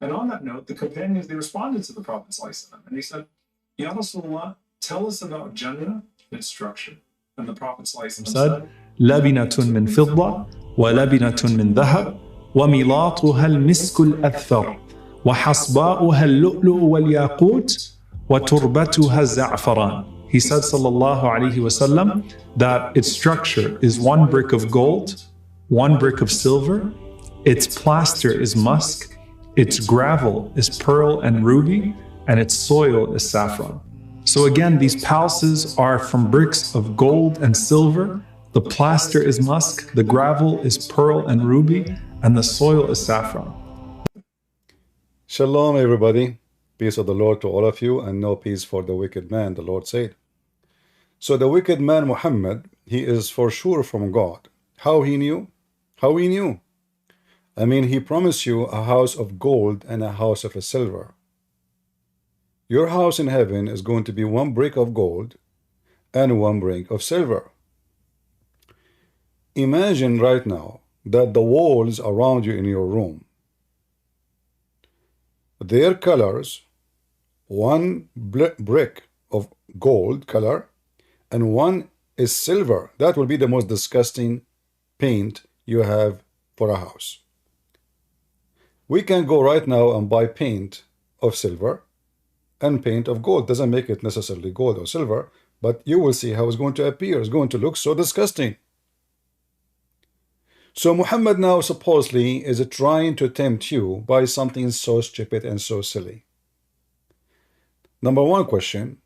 And on that note, the companions, they responded to the Prophet ﷺ, and they said, Ya Rasulullah, tell us about Jannah, its structure. And the Prophet ﷺ said, لبنة من فضة ولبنة من ذهب وملاطها المسك الأذفر وحصباؤها اللؤلؤ والياقوت وتربتها الزعفران. He said sallallahu alaihi wasallam that its structure is one brick of gold, one brick of silver, its plaster is musk, its gravel is pearl and ruby, and its soil is saffron. So again, these palaces are from bricks of gold and silver. The plaster is musk, the gravel is pearl and ruby, and the soil is saffron. Shalom, everybody. Peace of the Lord to all of you, and no peace for the wicked man, the Lord said. So the wicked man, Muhammad, he is for sure from God. How he knew? How he knew? I mean, he promised you a house of gold and a house of silver. Your house in heaven is going to be one brick of gold and one brick of silver. Imagine right now that the walls around you in your room, their colors, one brick of gold color and one is silver. That will be the most disgusting paint you have for a house. We can go right now and buy paint of silver and paint of gold. Doesn't make it necessarily gold or silver, but you will see how it's going to appear. It's going to look so disgusting. So Muhammad now supposedly is trying to tempt you by something so stupid and so silly. Number one question,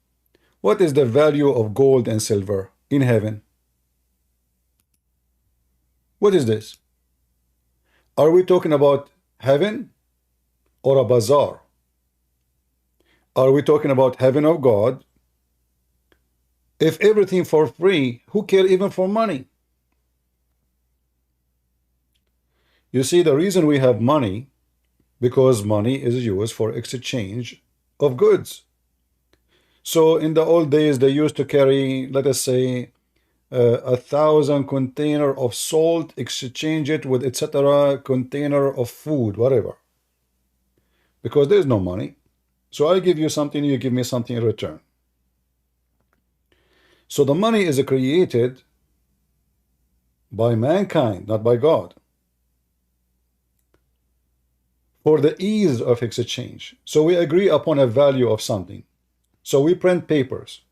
what is the value of gold and silver in heaven? What is this? Are we talking about heaven or a bazaar? Are we talking about heaven of God? If everything for free, who care even for money? You see, the reason we have money, because money is used for exchange of goods. So in the old days, they used to carry, let us say, 1,000 container of salt, exchange it with etc. container of food, whatever. Because there's no money. So I give you something, you give me something in return. So the money is created by mankind, not by God, for the ease of exchange. So we agree upon a value of something. So we print papers,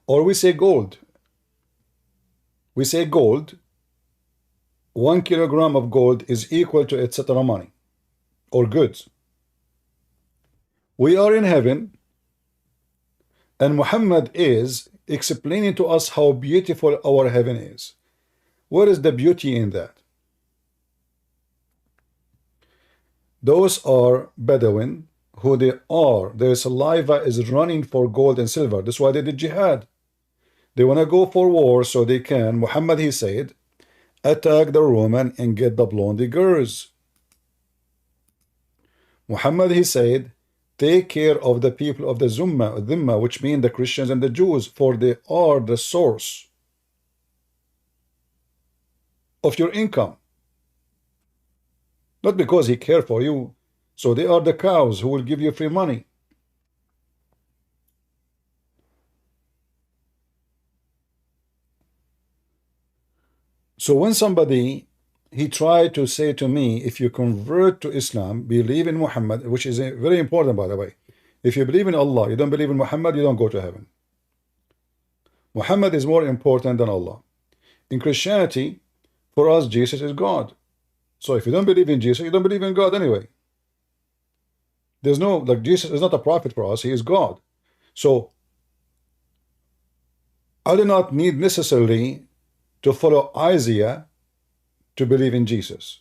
or we say gold. We say gold, 1 kilogram of gold is equal to etc. money or goods. We are in heaven, and Muhammad is explaining to us how beautiful our heaven is. What is the beauty in that? Those are Bedouin, who they are. Their saliva is running for gold and silver. That's why they did jihad. They want to go for war so they can, Muhammad, he said, attack the Roman and get the blondie girls. Muhammad, he said, take care of the people of the Dhimma, which mean the Christians and the Jews, for they are the source of your income. Not because he cares for you. So they are the cows who will give you free money. So when somebody, he tried to say to me, if you convert to Islam, believe in Muhammad, which is very important, by the way. If you believe in Allah, you don't believe in Muhammad, you don't go to heaven. Muhammad is more important than Allah. In Christianity, for us, Jesus is God. So if you don't believe in Jesus, you don't believe in God anyway. There's no, like, Jesus is not a prophet for us, he is God. So I do not need necessarily to follow Isaiah to believe in Jesus,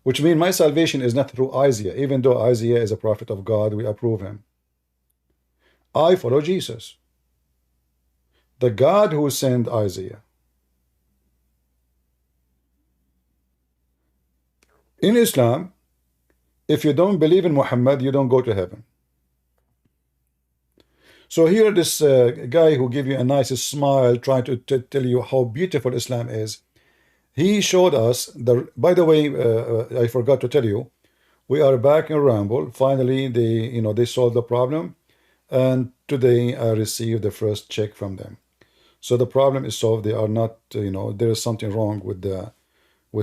which means my salvation is not through Isaiah. Even though Isaiah is a prophet of God, we approve him. I follow Jesus, the God who sent Isaiah. In Islam, if you don't believe in Muhammad, you don't go to heaven. So here this guy who gave you a nice smile, trying to tell you how beautiful Islam is, he showed us, by the way, I forgot to tell you, We are back in Ramble. Finally, they solved the problem, and today I received the first check from them. So the problem is solved. They are not, there is something wrong with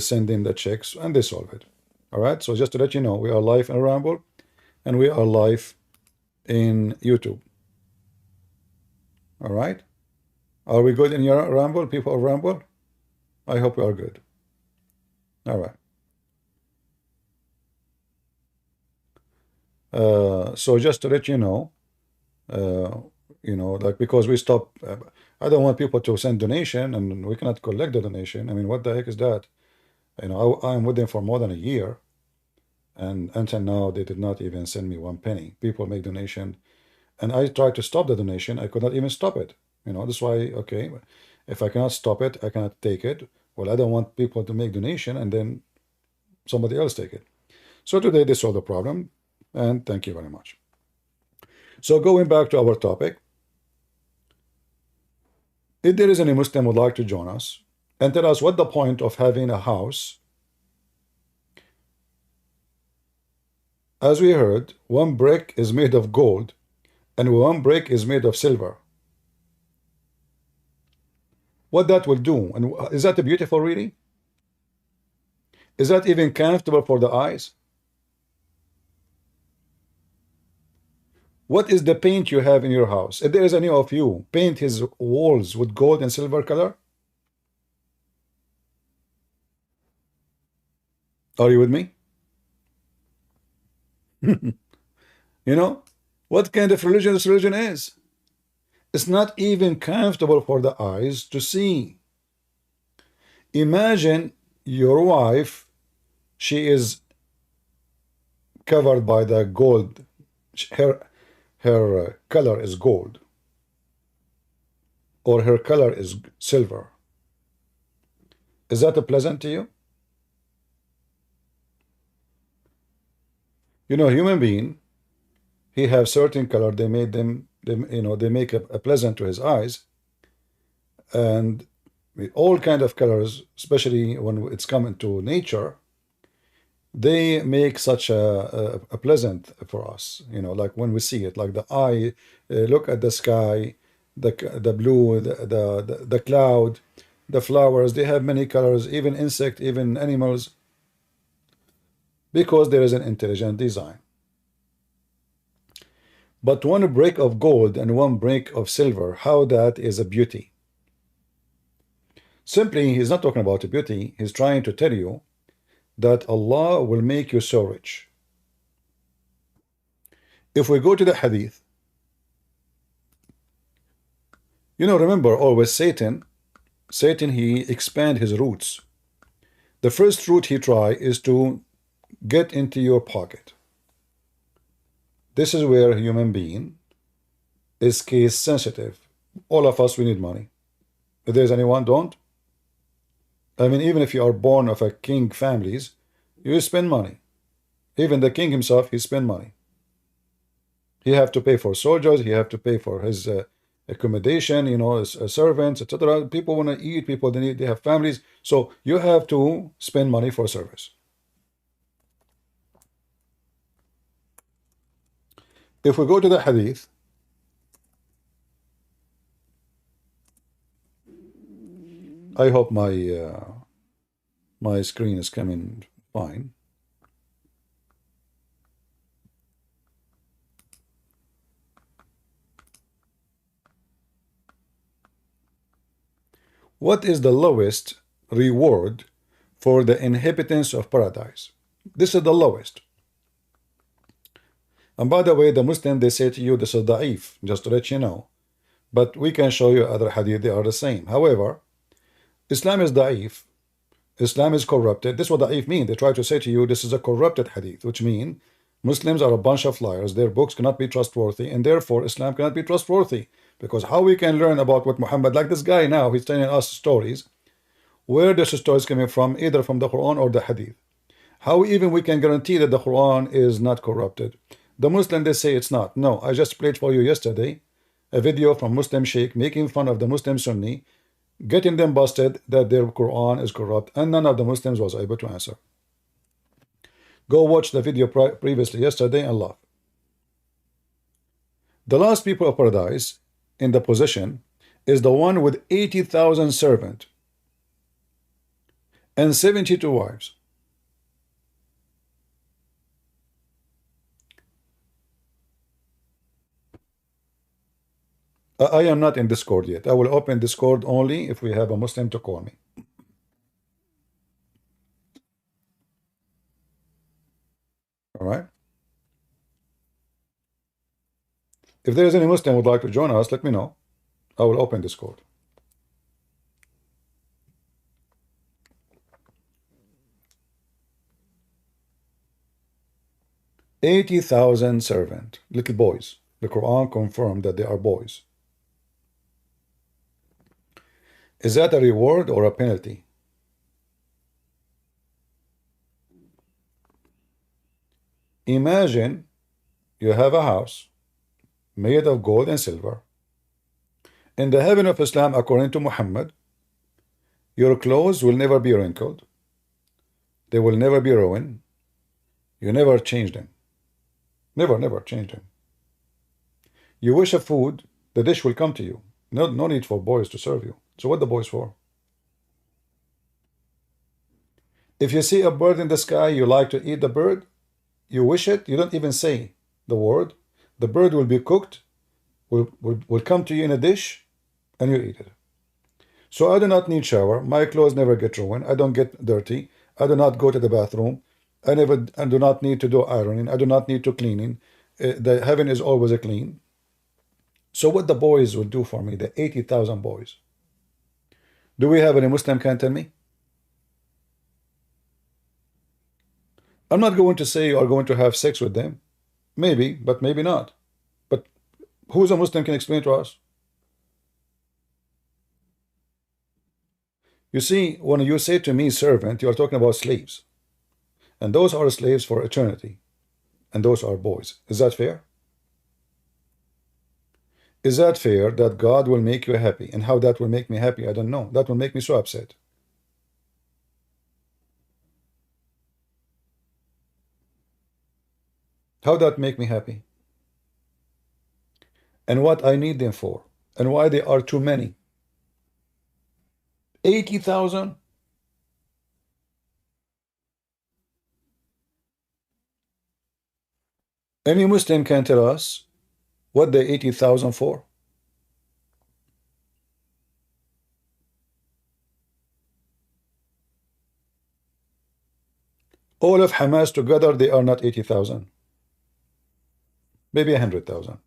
sending the checks, and they solve it. All right. So just to let you know, we are live in Ramble, and we are live in YouTube. All right. Are we good in your Ramble, people of Ramble? I hope we are good. All right. So just to let you know, like, because we stop, I don't want people to send donation and we cannot collect the donation. I mean, what the heck is that? I'm with them for more than a year, and until now they did not even send me one penny. People make donation, and I tried to stop the donation. I could not even stop it. That's why, okay, if I cannot stop it, I cannot take it. Well, I don't want people to make donation and then somebody else take it. So today they solved the problem, and thank you very much. So going back to our topic, if there is any Muslim who would like to join us and tell us what the point of having a house. As we heard, one brick is made of gold and one brick is made of silver. What that will do, and is that beautiful really? Is that even comfortable for the eyes? What is the paint you have in your house? If there is any of you paint his walls with gold and silver color, are you with me? What kind of religion this religion is? It's not even comfortable for the eyes to see. Imagine your wife, she is covered by the gold. Her color is gold, or her color is silver. Is that pleasant to you? Human being, he have certain color. They made them, they make a pleasant to his eyes, and with all kind of colors, especially when it's come to nature, they make such a pleasant for us, like when we see it, like the eye, look at the sky, the blue, the cloud, the flowers, they have many colors, even insect, even animals, because there is an intelligent design. But one brick of gold and one brick of silver, how that is a beauty. Simply, he's not talking about a beauty, he's trying to tell you that Allah will make you so rich. If we go to the hadith, remember always Satan, he expand his roots. The first root he try is to get into your pocket. This is where a human being is case sensitive. All of us, we need money. If there's anyone don't, I mean, even if you are born of a king families, you spend money. Even the king himself, he spend money. He have to pay for soldiers, he have to pay for his accommodation, his servants, etc. People want to eat, people they have families, so you have to spend money for service. If we go to the hadith, I hope my screen is coming fine. What is the lowest reward for the inhabitants of paradise? This is the lowest. And by the way, the Muslim, they say to you, this is da'if, just to let you know. But we can show you other hadith, they are the same. However, Islam is da'if. Islam is corrupted. This is what da'if mean. They try to say to you, this is a corrupted hadith, which means Muslims are a bunch of liars. Their books cannot be trustworthy, and therefore Islam cannot be trustworthy. Because how we can learn about what Muhammad, like this guy now, he's telling us stories. Where this story is coming from, either from the Quran or the hadith. How even we can guarantee that the Quran is not corrupted? The Muslim, they say it's not. No, I just played for you yesterday a video from Muslim Sheikh making fun of the Muslim Sunni, getting them busted that their Quran is corrupt, and none of the Muslims was able to answer. Go watch the video previously yesterday and laugh. The last people of paradise in the position is the one with 80,000 servants and 72 wives. I am not in Discord yet. I will open Discord only if we have a Muslim to call me. All right. If there is any Muslim who would like to join us, let me know. I will open Discord. $80,000 servant, little boys. The Quran confirmed that they are boys. Is that a reward or a penalty? Imagine you have a house made of gold and silver. In the heaven of Islam, according to Muhammad, your clothes will never be wrinkled. They will never be ruined. You never change them. Never change them. You wish a food, the dish will come to you. No need for boys to serve you. So what the boys for? If you see a bird in the sky, you like to eat the bird, you wish it, you don't even say the word. The bird will be cooked, will come to you in a dish, and you eat it. So I do not need shower. My clothes never get ruined. I don't get dirty. I do not go to the bathroom. I do not need to do ironing. I do not need to cleaning. The heaven is always clean. So what the boys will do for me, the 80,000 boys. Do we have any Muslim can tell me? I'm not going to say you are going to have sex with them. Maybe, but maybe not. But who's a Muslim can explain to us? You see, when you say to me servant, you are talking about slaves. And those are slaves for eternity. And those are boys. Is that fair? Is that fair that God will make you happy? And how that will make me happy, I don't know. That will make me so upset. How that make me happy? And what I need them for? And why they are too many? 80,000? Any Muslim can tell us what the 80,000 for? All of Hamas together, they are not 80,000. Maybe 100,000.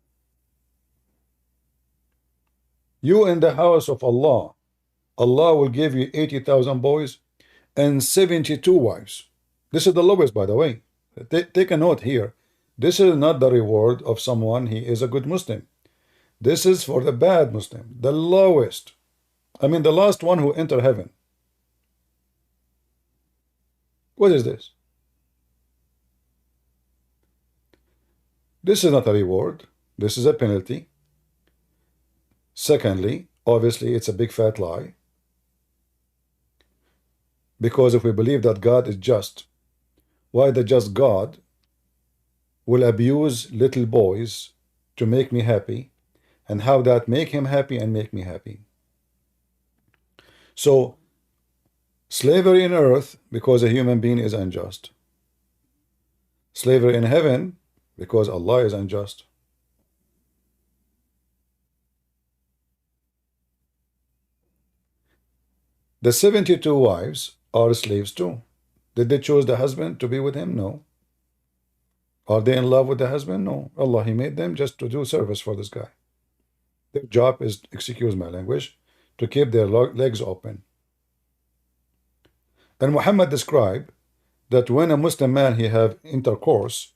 You in the house of Allah, Allah will give you 80,000 boys and 72 wives. This is the lowest, by the way. Take a note here. This is not the reward of someone he is a good Muslim. This is for the bad Muslim, the lowest. I mean, the last one who enter heaven. What is this? This is not a reward. This is a penalty. Secondly, obviously, it's a big fat lie. Because if we believe that God is just, why the just God will abuse little boys to make me happy, and how that make him happy and make me happy? So, slavery in earth because a human being is unjust. Slavery in heaven because Allah is unjust. The 72 wives are slaves too. Did they choose the husband to be with him? No. Are they in love with the husband? No. Allah, He made them just to do service for this guy. Their job is, excuse my language, to keep their legs open. And Muhammad described that when a Muslim man he have intercourse,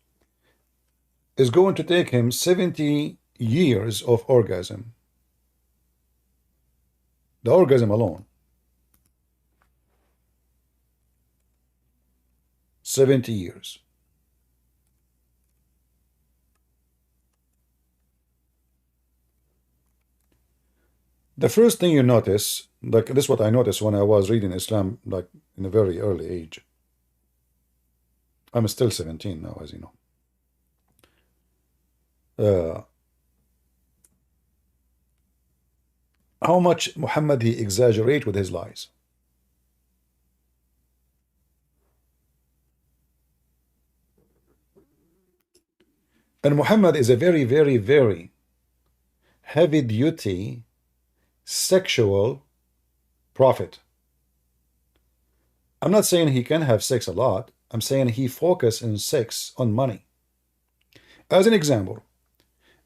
is going to take him 70 years of orgasm. The orgasm alone. 70 years. The first thing you notice, like this is what I noticed when I was reading Islam, like in a very early age. I'm still 17 now, as you know. How much Muhammad he exaggerate with his lies. And Muhammad is a very, very, very heavy duty sexual prophet. I'm not saying he can have sex a lot. I'm saying he focus in sex on money. As an example,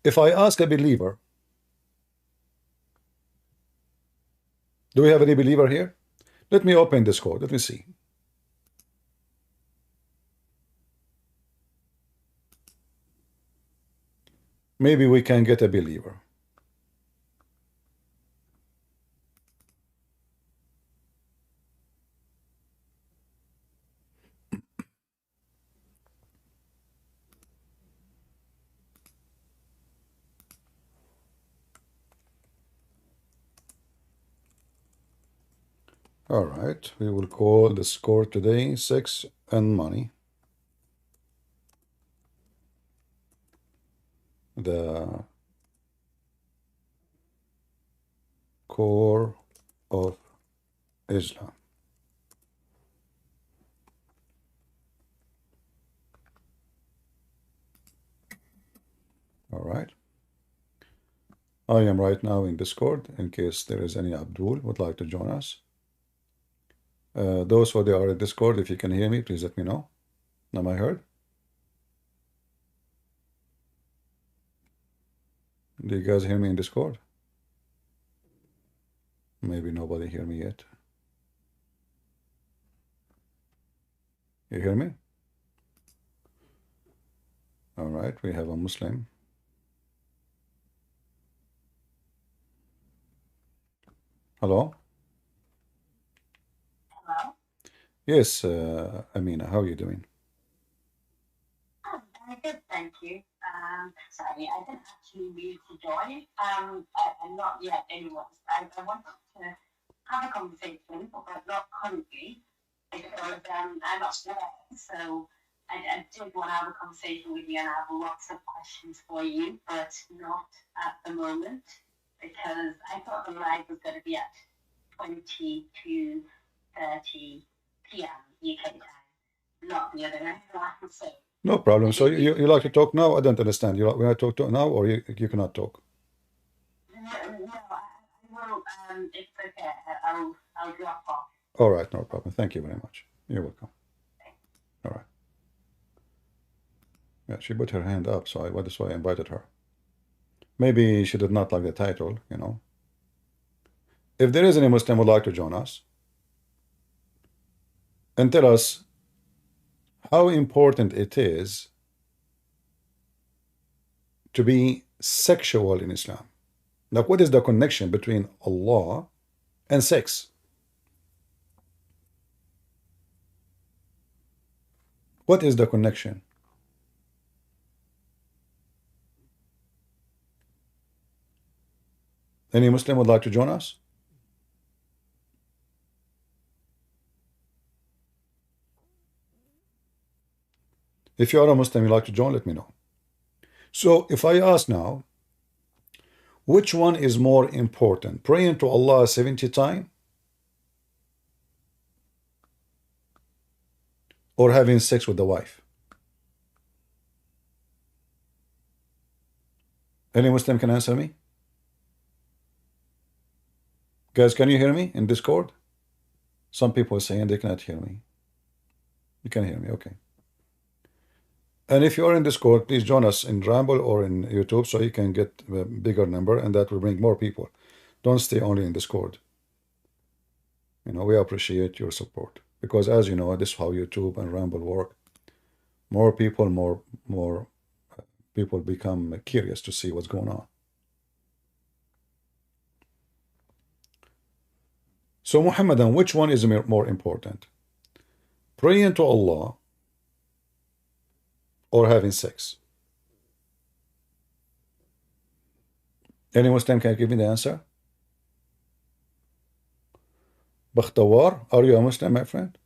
if I ask a believer, do we have any believer here? Let me open Discord. Let me see. Maybe we can get a believer. All right, we will call the score today sex and money. The core of Islam. All right. I am right now in Discord in case there is any Abdul would like to join us. Those who are in Discord, if you can hear me, please let me know. Am I heard? Do you guys hear me in Discord? Maybe nobody hear me yet. You hear me? All right, we have a Muslim. Hello? Hello? Yes, Amina, how are you doing? I'm good, thank you. Sorry, I didn't actually mean to join. I'm not yet anyone. I wanted to have a conversation, but not currently, because I'm not sure. So I did want to have a conversation with you, and I have lots of questions for you, but not at the moment, because I thought the live was going to be at 20 to 30 p.m. UK time, not the other way around. So No problem. So you like to talk now? I don't understand. You want to talk now, or you cannot talk? no, I will. It's okay. I'll drop off. All right, no problem. Thank you very much. You're welcome. All right. Yeah, she put her hand up, so that's why I invited her. Maybe she did not like the title, you know. If there is any Muslim who would like to join us and tell us how important it is to be sexual in Islam. Like, what is the connection between Allah and sex? What is the connection? Any Muslim would like to join us? If you are a Muslim, you'd like to join, let me know. So if I ask now, which one is more important? Praying to Allah 70 times or having sex with the wife? Any Muslim can answer me? Guys, can you hear me in Discord? Some people are saying they cannot hear me. You can hear me, okay. And if you are in Discord, please join us in Rumble or in YouTube so you can get a bigger number, and that will bring more people. Don't stay only in Discord. You know, we appreciate your support because, as you know, this is how YouTube and Rumble work. More people become curious to see what's going on. So, Muhammadan, which one is more important? Praying to Allah or having sex? Any Muslim can give me the answer? Bakhtawar, are you a Muslim, my friend?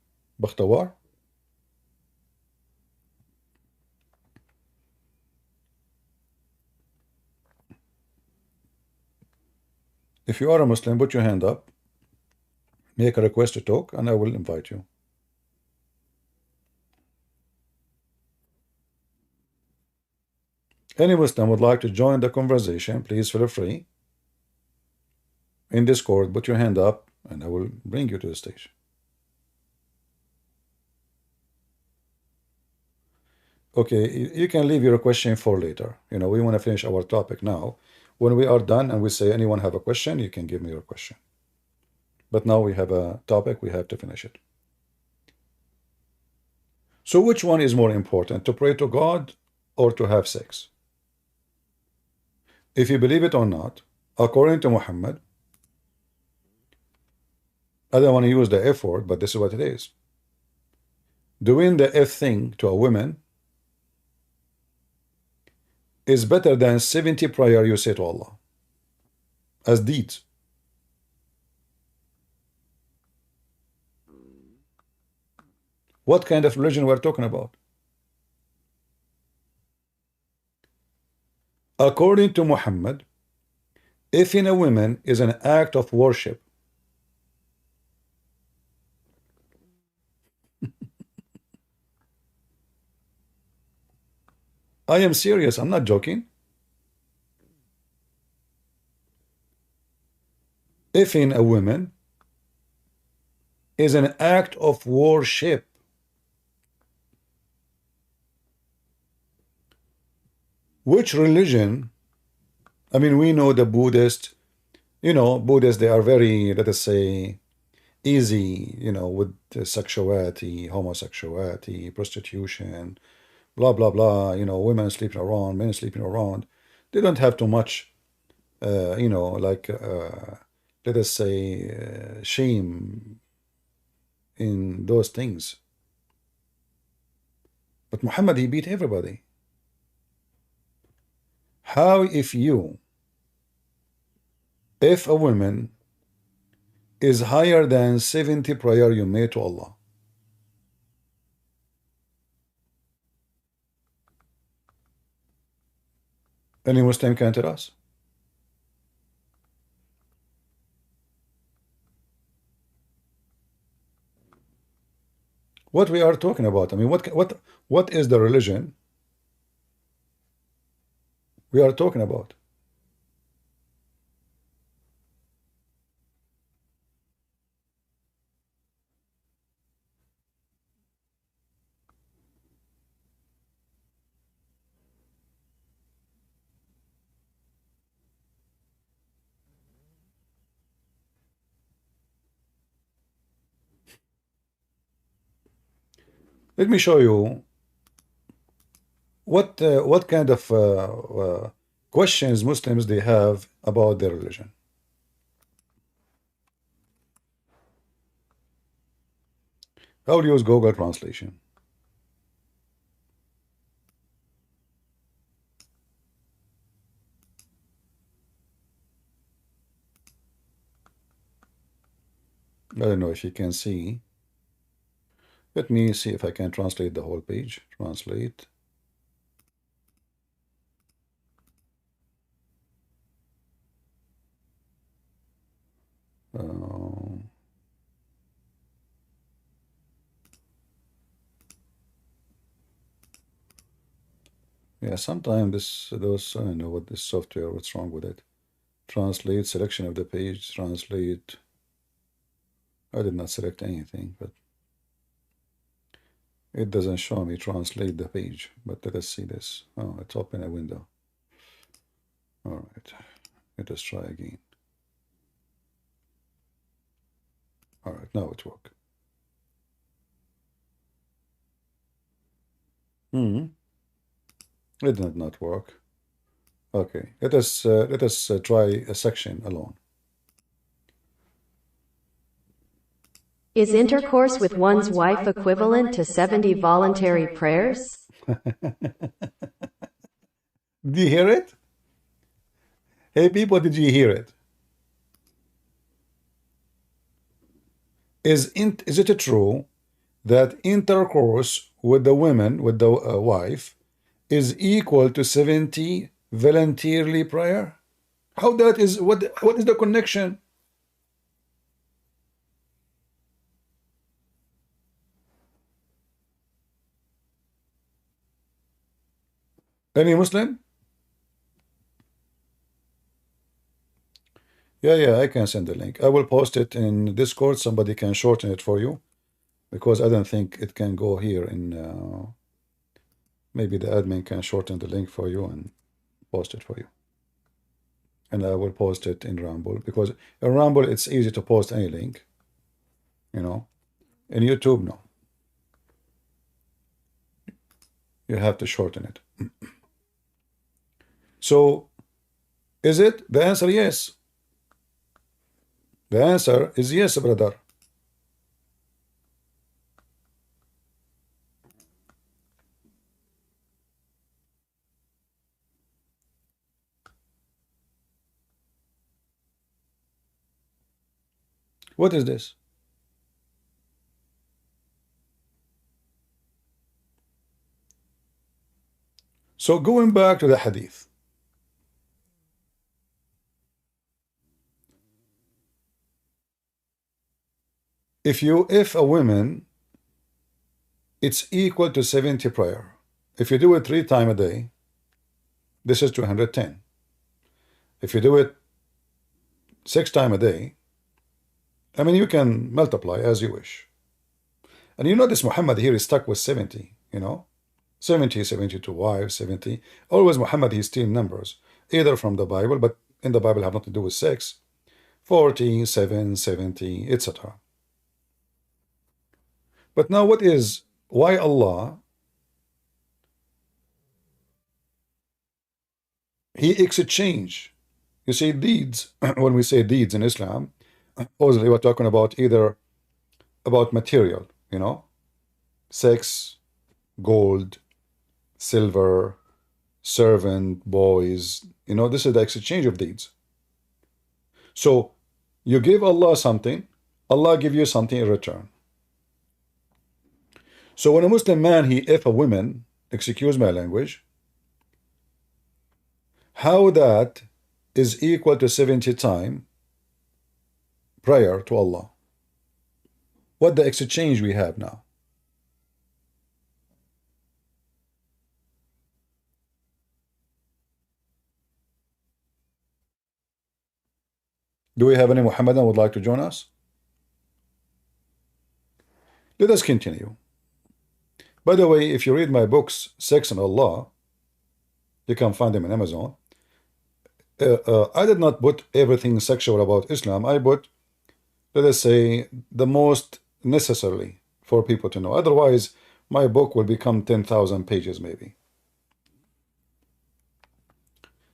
Bakhtawar? If you are a Muslim, put your hand up, make a request to talk, and I will invite you. Any Muslim would like to join the conversation, please feel free. In Discord, put your hand up, and I will bring you to the stage. Okay, you can leave your question for later. You know, we want to finish our topic now. When we are done and we say anyone have a question, you can give me your question. But now we have a topic, we have to finish it. So which one is more important, to pray to God or to have sex? If you believe it or not, according to Muhammad, I don't want to use the F word, but this is what it is. Doing the F thing to a woman is better than 70 prayer you say to Allah as deeds. What kind of religion we're talking about? According to Muhammad, if in a woman is an act of worship, I am serious, I'm not joking. If in a woman is an act of worship, which religion, I mean, we know the Buddhist, you know, Buddhists, they are very, let us say, easy, you know, with sexuality, homosexuality, prostitution, blah, blah, blah, you know, women sleeping around, men sleeping around. They don't have too much, you know, like, let us say, shame in those things. But Muhammad, he beat everybody. How if a woman is higher than 70 prayer you made to Allah, any Muslim can tell us? What we are talking about? I mean, what is the religion we are talking about? Let me show you what kind of questions Muslims they have about their religion. I will use Google Translation. I don't know if you can see. Let me see if I can translate the whole page. Translate. Yeah, sometimes those, I don't know what this software, what's wrong with it. Translate, selection of the page, translate. I did not select anything, but it doesn't show me translate the page. But let us see this. Oh, it's open a window. All right, let us try again. All right, now it works. It did not work. Okay, let us try a section alone. Is intercourse with one's wife equivalent to 70 voluntary prayers? Do you hear it? Hey people, did you hear it? Is it true that intercourse with the women, with the wife, is equal to 70 voluntarily prayer? How that is, what is the connection? Any Muslim? Yeah, I can send the link. I will post it in Discord. Somebody can shorten it for you, because I don't think it can go here in maybe the admin can shorten the link for you and post it for you. And I will post it in Rumble, because in Rumble it's easy to post any link, you know. In YouTube, no. You have to shorten it. So, is it? The answer, yes. The answer is yes, brother. What is this? So going back to the hadith. If a woman, it's equal to 70 prayer. If you do it 3 times a day, this is 210. If you do it 6 times a day, I mean, you can multiply as you wish. And you notice Muhammad here is stuck with 70, you know, 70, 72 wives, 70. Always Muhammad, he steals numbers, either from the Bible, but in the Bible have nothing to do with sex, 40, 7, 70, etc. But now why Allah, he exchange. You see, deeds, when we say deeds in Islam, supposedly we're talking about either about material, you know, sex, gold, silver, servant, boys, you know, this is the exchange of deeds. So you give Allah something, Allah give you something in return. So when a Muslim man, if a woman, excuse my language, how that is equal to 70 times prayer to Allah? What the exchange we have now? Do we have any Muhammadan would like to join us? Let us continue. By the way, if you read my books, Sex and Allah, you can find them in Amazon. I did not put everything sexual about Islam. I put, let us say, the most necessary for people to know. Otherwise, my book will become 10,000 pages maybe.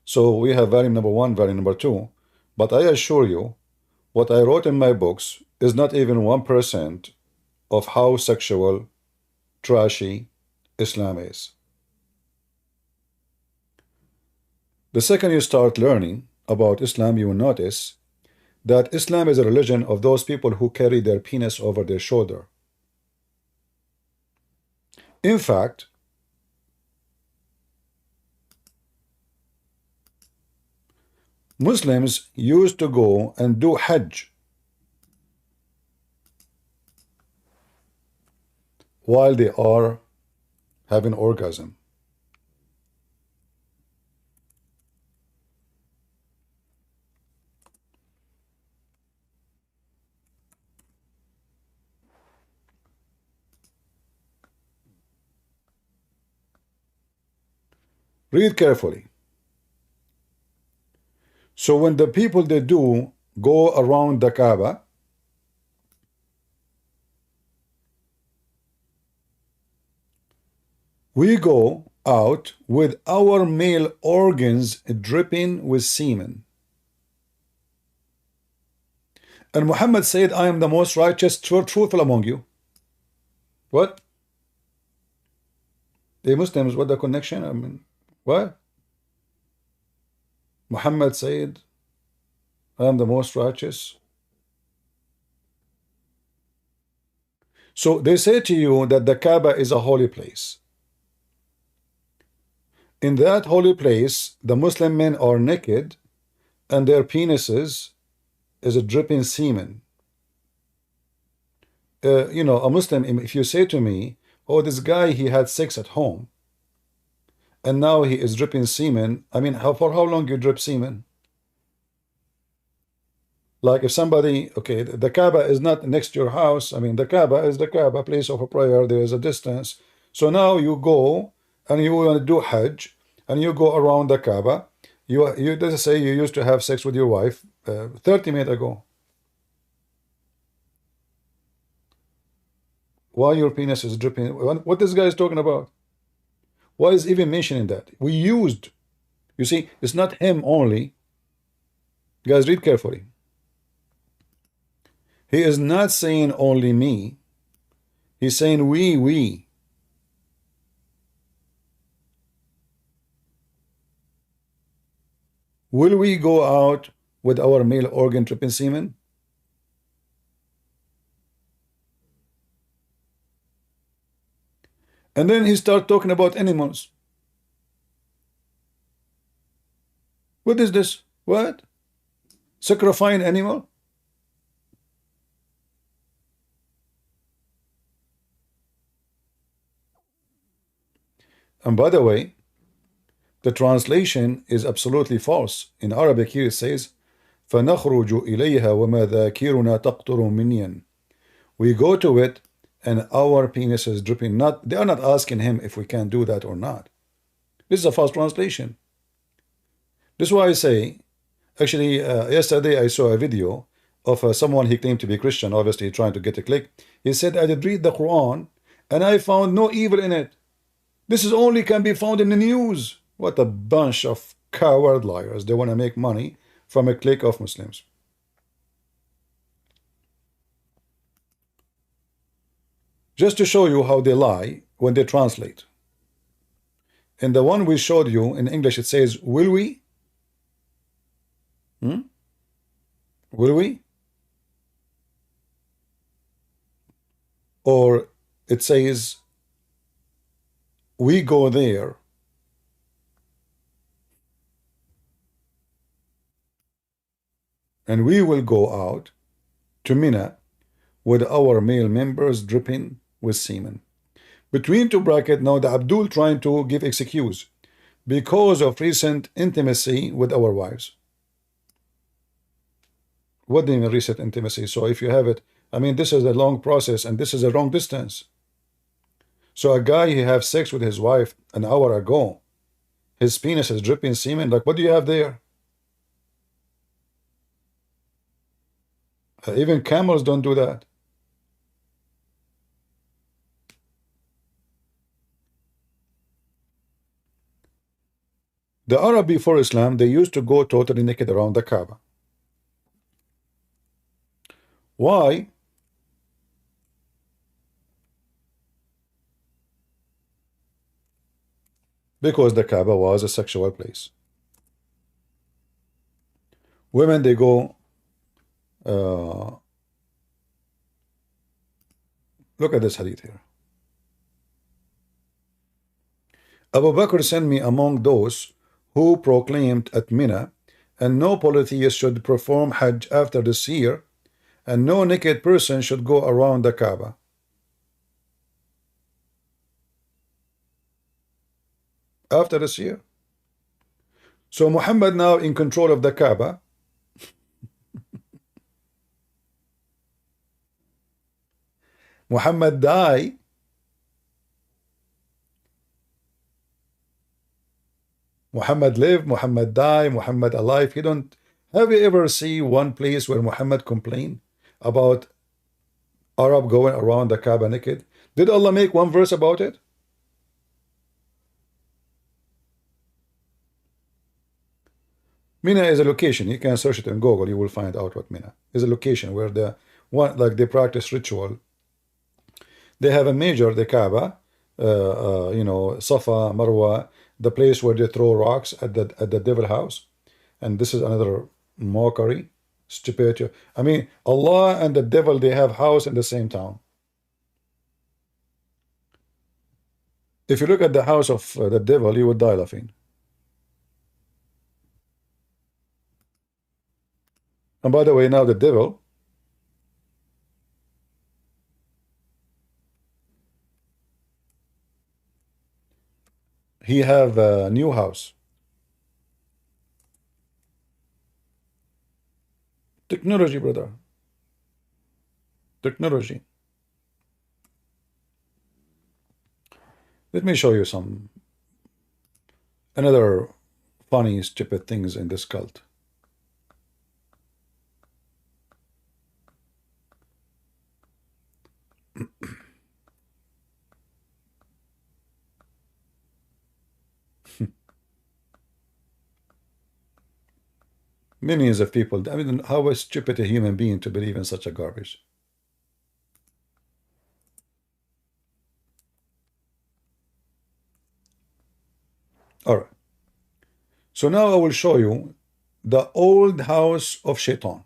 So we have volume number 1, volume number 2. But I assure you, what I wrote in my books is not even 1% of how sexual, trashy Islam is. The second you start learning about Islam, you will notice that Islam is a religion of those people who carry their penis over their shoulder. In fact, Muslims used to go and do Hajj while they are having orgasm. Read carefully. So when the people they do go around the Kaaba, we go out with our male organs dripping with semen. And Muhammad said, I am the most righteous, truthful among you. What? The Muslims, what the connection? I mean, what? Muhammad said, I am the most righteous. So they say to you that the Kaaba is a holy place. In that holy place, the Muslim men are naked, and their penises is a dripping semen. You know, a Muslim, if you say to me, oh, this guy, he had sex at home, and now he is dripping semen, I mean, for how long you drip semen? Like if somebody, okay, the Kaaba is not next to your house. I mean, the Kaaba is the Kaaba, place of a prayer. There is a distance. So now you go and you want to do Hajj, and you go around the Kaaba. You let's say you used to have sex with your wife 30 minutes ago. Why your penis is dripping? What this guy is talking about? Why is even mentioning that? We used, you see, it's not him only. Guys, read carefully. He is not saying only me. He's saying we. Will we go out with our male organ dripping semen? And then he start talking about animals. What is this? What? Sacrificing animal? And by the way, the translation is absolutely false. In Arabic here it says, فَنَخْرُجُ إِلَيْهَا وَمَا ذَاكِرُنَا تَقْطُرُ مِنْيًا. We go to it and our penis is dripping. They are not asking him if we can do that or not. This is a false translation. This is why I say, actually, yesterday I saw a video of someone, he claimed to be Christian, obviously trying to get a click. He said, I did read the Quran and I found no evil in it. This is only can be found in the news. What a bunch of coward liars. They want to make money from a clique of Muslims. Just to show you how they lie when they translate. In the one we showed you in English, it says, will we? Will we? Or it says, we go there. And we will go out to Mina with our male members dripping with semen. Between two brackets, now the Abdul trying to give excuse because of recent intimacy with our wives. What do you mean recent intimacy? So if you have it, I mean, this is a long process and this is a long distance. So a guy, he have sex with his wife an hour ago. His penis is dripping semen. Like, what do you have there? Even camels don't do that. The Arab before Islam, they used to go totally naked around the Kaaba. Why? Because the Kaaba was a sexual place. Women, they go look at this hadith here. Abu Bakr sent me among those who proclaimed at Mina, and no polytheist should perform Hajj after this year, and no naked person should go around the Kaaba. After this year. So Muhammad now in control of the Kaaba. Muhammad died. Muhammad lived, Muhammad died, Muhammad alive. You don't have you ever see one place where Muhammad complained about Arab going around the Kaaba naked? Did Allah make one verse about it? Mina is a location. You can search it in Google. You will find out what Mina is. A location where the one like they practice ritual. They have a major, the Kaaba, you know, Safa, Marwa, the place where they throw rocks at the devil house. And this is another mockery, stupidity. I mean, Allah and the devil, they have house in the same town. If you look at the house of the devil, you would die laughing. And by the way, now the devil, he have a new house. Technology, brother. Technology. Let me show you some another funny, stupid things in this cult. Millions of people. I mean, how is stupid a human being to believe in such a garbage? All right. So now I will show you the old house of Shaitan.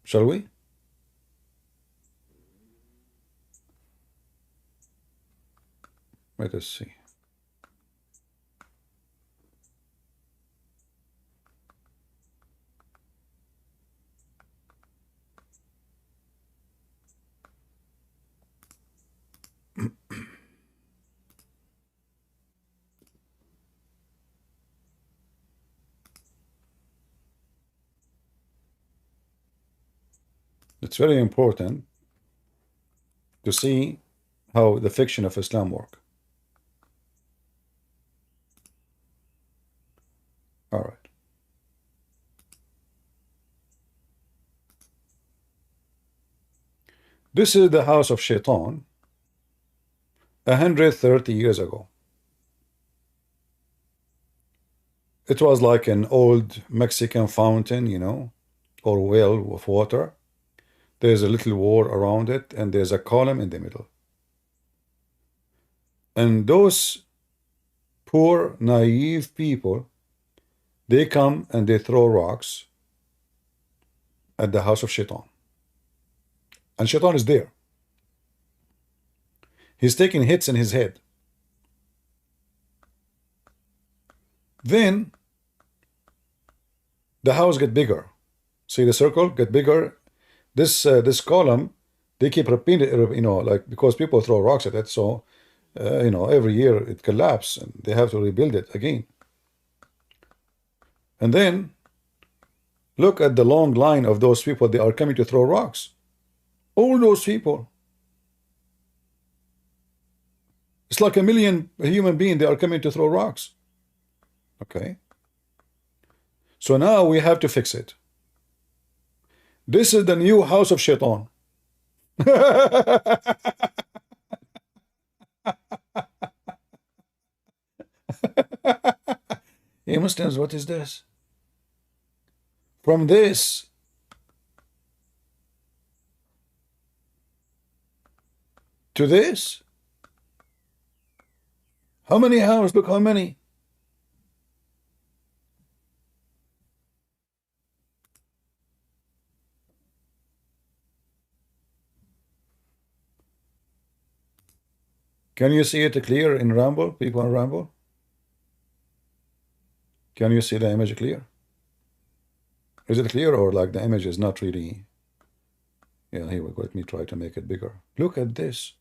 Shall we? Let us see. It's very important to see how the fiction of Islam work. All right. This is the house of Shaitan 130 years ago. It was like an old Mexican fountain, you know, or well of water. There's a little wall around it, and there's a column in the middle. And those poor, naive people, they come and they throw rocks at the house of Shaitan. And Shaitan is there. He's taking hits in his head. Then the house get bigger. See the circle get bigger. This column, they keep repeating it, you know, like because people throw rocks at it. So you know, every year it collapses and they have to rebuild it again. And then look at the long line of those people. They are coming to throw rocks. All those people. It's like a million human beings. They are coming to throw rocks. Okay. So now we have to fix it. This is the new house of Shaitan. Hey Muslims, what is this? From this to this? How many houses? Look how many. Can you see it clear in Rumble? People on Rumble? Can you see the image clear? Is it clear, or like the image is not really? Yeah, here we go. Let me try to make it bigger. Look at this.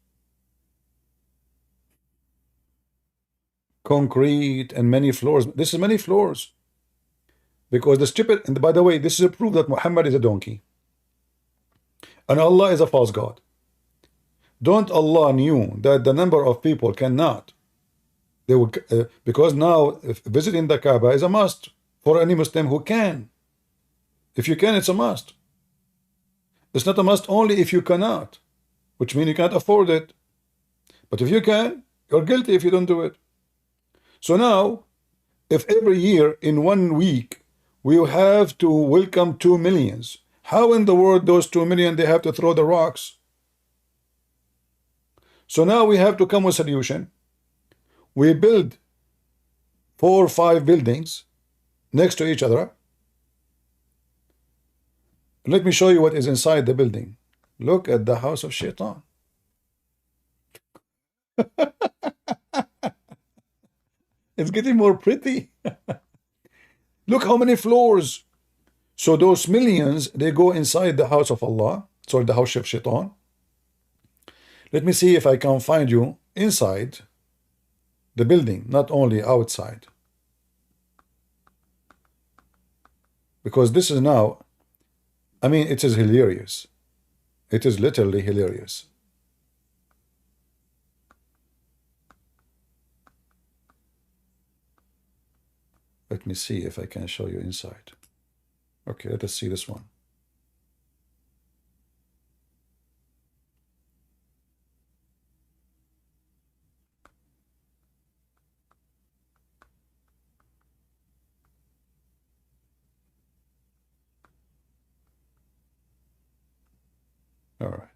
Concrete and many floors. This is many floors. Because the stupid, and by the way, this is a proof that Muhammad is a donkey. And Allah is a false god. Don't Allah knew that the number of people cannot. They would, because now visiting the Kaaba is a must for any Muslim who can. If you can, it's a must. It's not a must only if you cannot, which means you can't afford it. But if you can, you're guilty if you don't do it. So now, if every year in 1 week we have to welcome 2 million, how in the world those 2 million they have to throw the rocks? So now we have to come with a solution. We build 4 or 5 buildings next to each other. Let me show you what is inside the building. Look at the house of Shaitan. It's getting more pretty. Look how many floors. So those millions, they go inside the house of Allah, sorry, the house of Shaitan. Let me see if I can find you inside the building, not only outside. Because this is now, I mean, it is hilarious. It is literally hilarious. Let me see if I can show you inside. Okay, let us see this one. All right.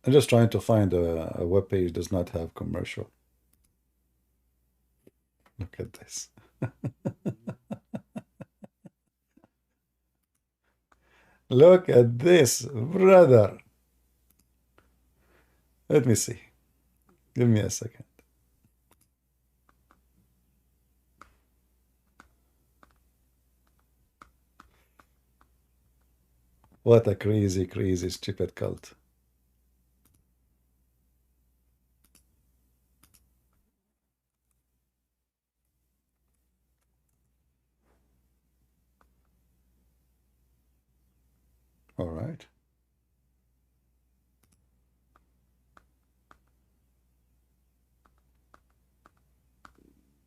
I'm just trying to find a web page does not have commercial. Look at this. Look at this, brother. Let me see. Give me a second. What a crazy, crazy, stupid cult. All right.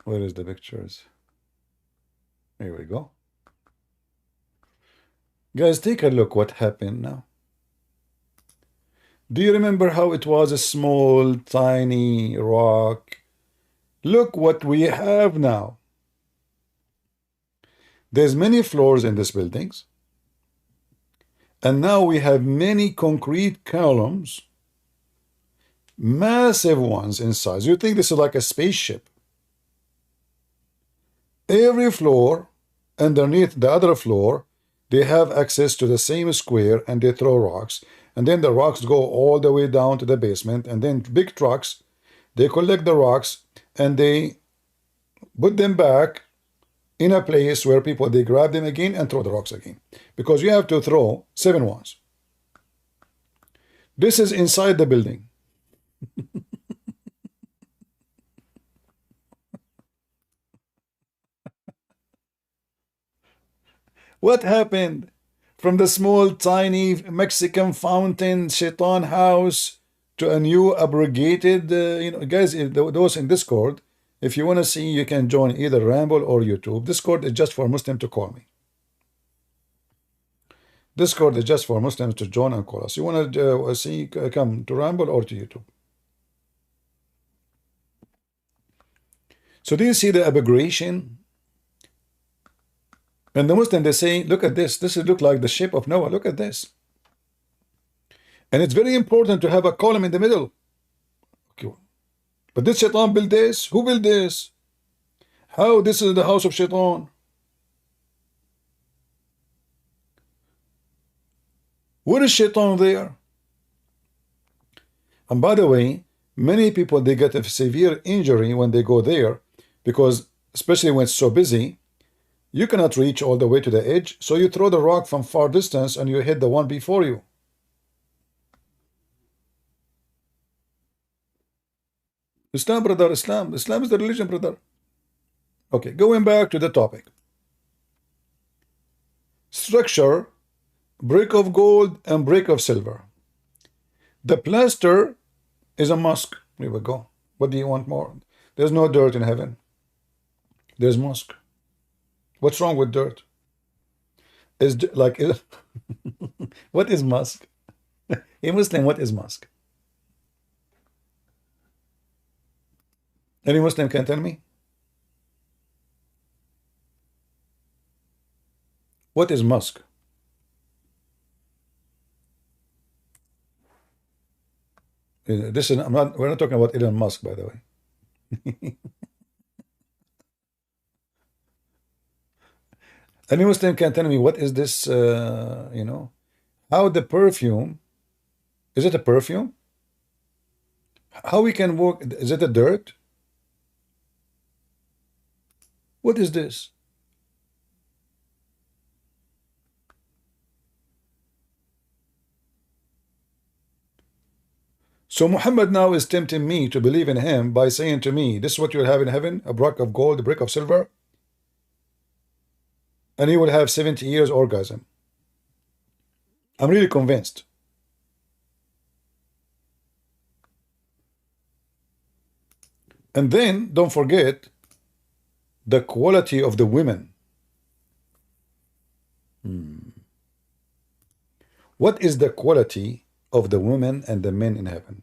Where is the pictures? Here we go. Guys, take a look what happened now. Do you remember how it was a small, tiny rock? Look what we have now. There's many floors in these buildings. And now we have many concrete columns, massive ones in size. You think this is like a spaceship. Every floor underneath the other floor, they have access to the same square and they throw rocks. And then the rocks go all the way down to the basement. And then big trucks, they collect the rocks and they put them back in a place where people, they grab them again and throw the rocks again. Because you have to throw 7 ones. This is inside the building. What happened from the small, tiny Mexican fountain, Shaitan house, to a new abrogated, guys, those in Discord, if you want to see, you can join either Ramble or YouTube. Discord is just for Muslims to call me. Discord is just for Muslims to join and call us. You want to see, come to Ramble or to YouTube. So do you see the aberration? And the Muslim, they say, look at this. This look like the ship of Noah. Look at this. And it's very important to have a column in the middle. Okay. But did Shaitan build this? Who built this? How? This is the house of Shaitan. Where is Shaitan there? And by the way, many people, they get a severe injury when they go there because, especially when it's so busy, you cannot reach all the way to the edge, so you throw the rock from far distance and you hit the one before you. Islam, brother, Islam. Islam is the religion, brother. Okay, going back to the topic. Structure, brick of gold and brick of silver. The plaster is a mosque. Here we go. What do you want more? There's no dirt in heaven. There's mosque. What's wrong with dirt? Is like what is mosque? A Muslim, what is mosque? Any Muslim can tell me? What is mosque? This is we're not talking about Elon Musk, by the way. Any Muslim can tell me what is this, you know, how the perfume, is it a perfume? How we can work, is it a dirt? What is this? So Muhammad now is tempting me to believe in him by saying to me, this is what you'll have in heaven, a brick of gold, a brick of silver, and he will have 70 years orgasm. I'm really convinced. And then don't forget the quality of the women. What is the quality of the women and the men in heaven?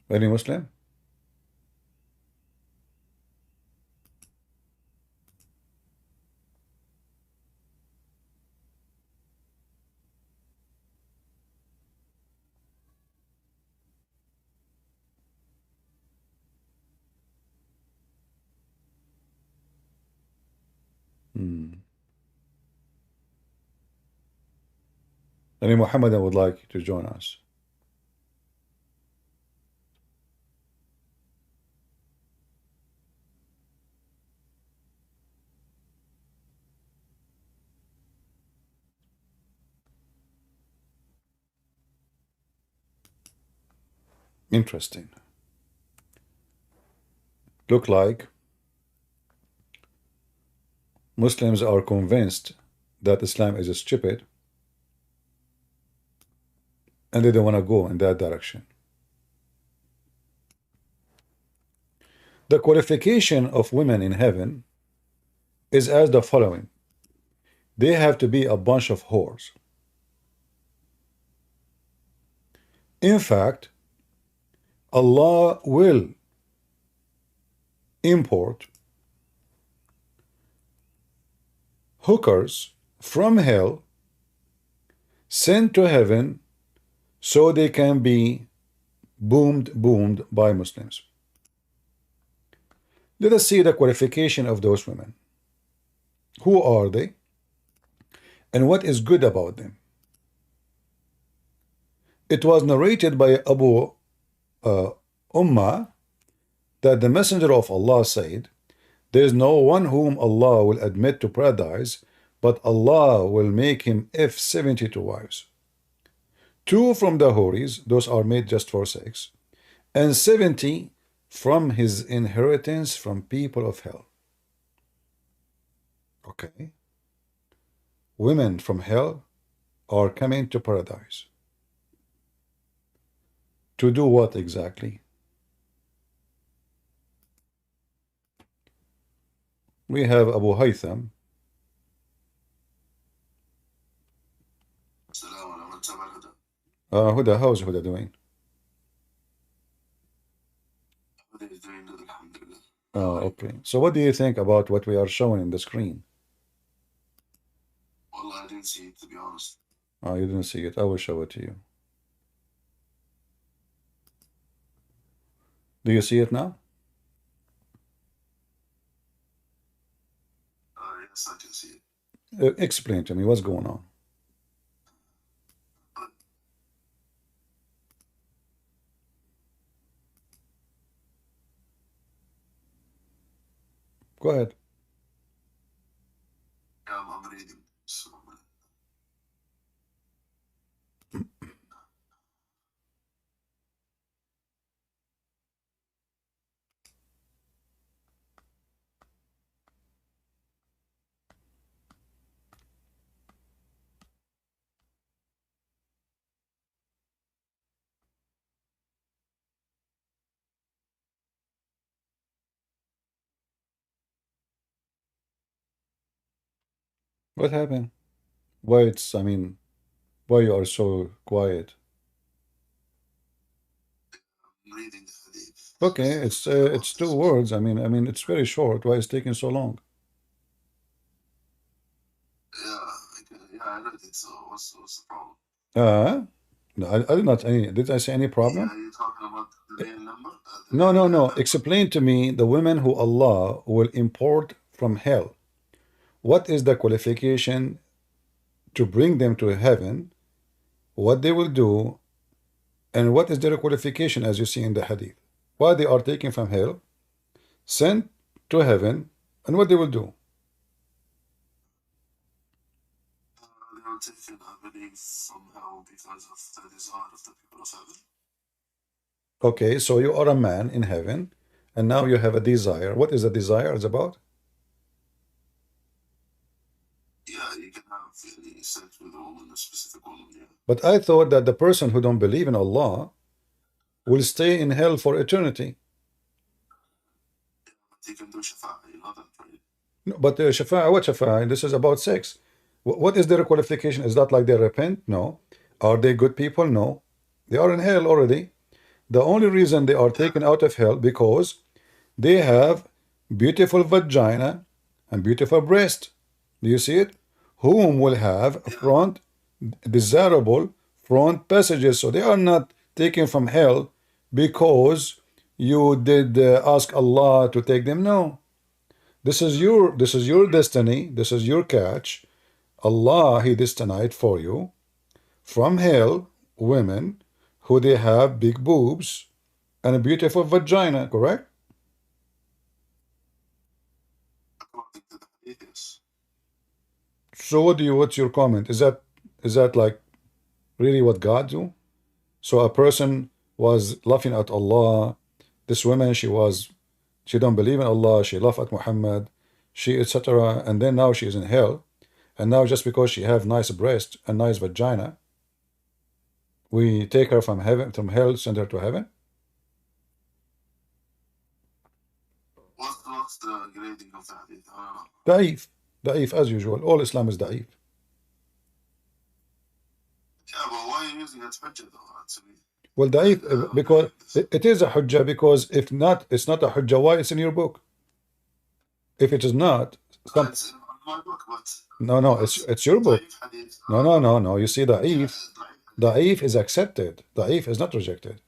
Any Muslim? Any Muhammadan would like to join us? Interesting. Look like Muslims are convinced that Islam is stupid and they don't want to go in that direction. The qualification of women in heaven is as the following. They have to be a bunch of whores. In fact, Allah will import hookers from hell sent to heaven so they can be boomed by Muslims. Let us see the qualification of those women. Who are they? And what is good about them? It was narrated by Abu Ummah that the Messenger of Allah said, there is no one whom Allah will admit to paradise, but Allah will make him 72 wives. 2 from the Houris, those are made just for sex, and 70 from his inheritance from people of hell. Okay. Women from hell are coming to paradise. To do what exactly? We have Abu Haytham. Huda, how's Huda doing? Okay. So what do you think about what we are showing in the screen? Well, I didn't see it, to be honest. You didn't see it. I will show it to you. Do you see it now? Yes, I can see it. Explain to me what's going on. Go ahead. Yeah, I'm reading. So, What happened? Why I mean, why you are so quiet? I'm reading the hadith. Okay, it's 2 words. I mean, it's very short. Why is it taking so long? Yeah, I read it, so what's the problem? No, I did not. Did I say any problem? Are you talking about the real number? No, no, no. Explain to me the women who Allah will import from hell. What is the qualification to bring them to heaven? What they will do, and what is their qualification as you see in the hadith? Why they are taken from hell, sent to heaven, and what they will do? They were taken, I believe, from hell because of the desire of the people of heaven. Okay, so you are a man in heaven, and now you have a desire. What is the desire is about? Yeah, you can have any sex with a woman, a specific woman, yeah. But I thought that the person who don't believe in Allah will stay in hell for eternity. But you can do shafa'a, you know that, right? No, but shafa'a, what shafa'a? This is about sex. What is their qualification? Is that like they repent? No. Are they good people? No. They are in hell already. The only reason they are taken out of hell because they have beautiful vagina and beautiful breast. Do you see it? Whom will have front, desirable front passages. So they are not taken from hell because you did ask Allah to take them. No. This is your destiny. This is your catch. Allah, He destined for you from hell women who they have big boobs and a beautiful vagina, correct? According to the hadith, yes. So what's your comment? Is that like really what God do? So a person was laughing at Allah. This woman, she don't believe in Allah, she laughed at Muhammad, she etc. And then now she is in hell. And now just because she have nice breast and nice vagina, we take her from heaven, from hell, send her to heaven? What's the grading of the hadith? I don't know. Da'if. Da'if as usual. All Islam is da'if. Yeah, but why are you using that hujjah though, actually? Well, da'if, because it is a hujjah, because if not, it's not a hujjah. Why it's in your book? If it is not, It's in my book, but no, it's your book. Da'if hadith. No. You see, da'if is accepted. Da'if is not rejected.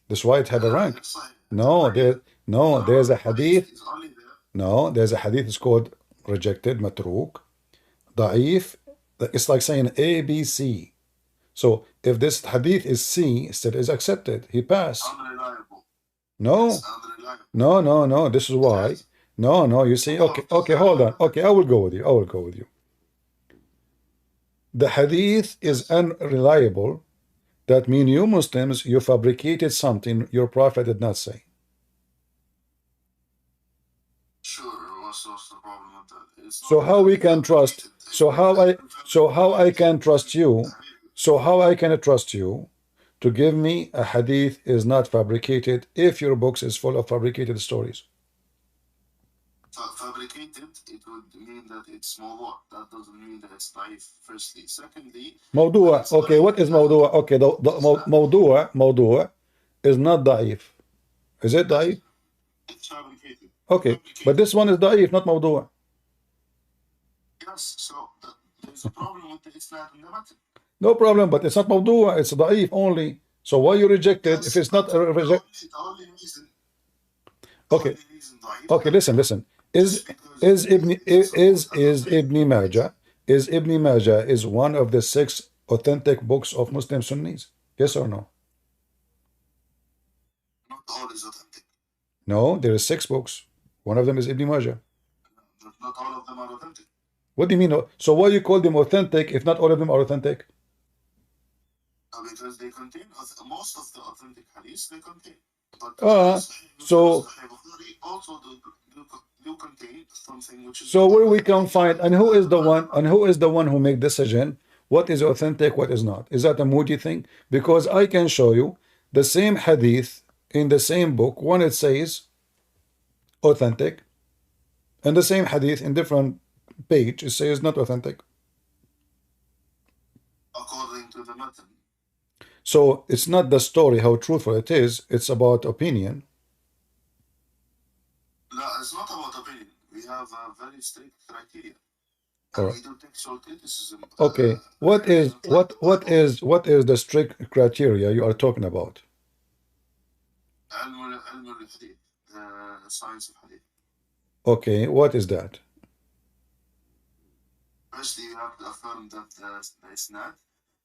That's why it had a rank. There's a hadith. It's only there. No, there's a hadith. It's called rejected, matruk. Da'if. It's like saying A, B, C. So if this hadith is C, still is accepted. He passed. Unreliable. No. It's unreliable. No. This is why. No. You see, okay. Hold on. Okay, I will go with you. The hadith is unreliable. That means you Muslims, you fabricated something your prophet did not say. Sure. What's the problem with that? It's So not how we can trust? So how I can trust you? So how I can trust you to give me a hadith is not fabricated if your books is full of fabricated stories? fabricated, it would mean that it's mawdu'. That doesn't mean that it's da'if, firstly. Secondly, Mawdu'a. Okay, what is mawdu'a? Okay, the mawdu'a is not da'if. Is it da'if? it's fabricated. Okay, but this one is da'if, not mawdu'a. Yes, so there's a problem with the isnad in the matter. No problem, but it's not mawdu'a, it's da'if only. So why you reject it if it's not reject? The only reason. Okay. The only reason da'if, Okay, listen. Is Ibn Majah is one of the 6 authentic books of Muslim Sunnis? Yes or no? not all is authentic. No, there is 6 books. One of them is Ibn Majah. Not all of them are authentic. What do you mean? So why you call them authentic if not all of them are authentic? Because they contain most of the authentic hadiths they contain. But so Sahih Bukhari also do contain something which is. So where we can find, and who is the one who make decision what is authentic, what is not? Is that a Moody thing? Because I can show you the same hadith in the same book. One it says authentic, and the same hadith in different page it says not authentic. According to the matan. So it's not the story how truthful it is, it's about opinion. No, it's not about opinion. We have a very strict criteria. All And right. we do textual criticism. Okay. What is the strict criteria you are talking about? علم الحديث, the science of hadith. Okay. What is that? Firstly, you have to affirm that the isnad,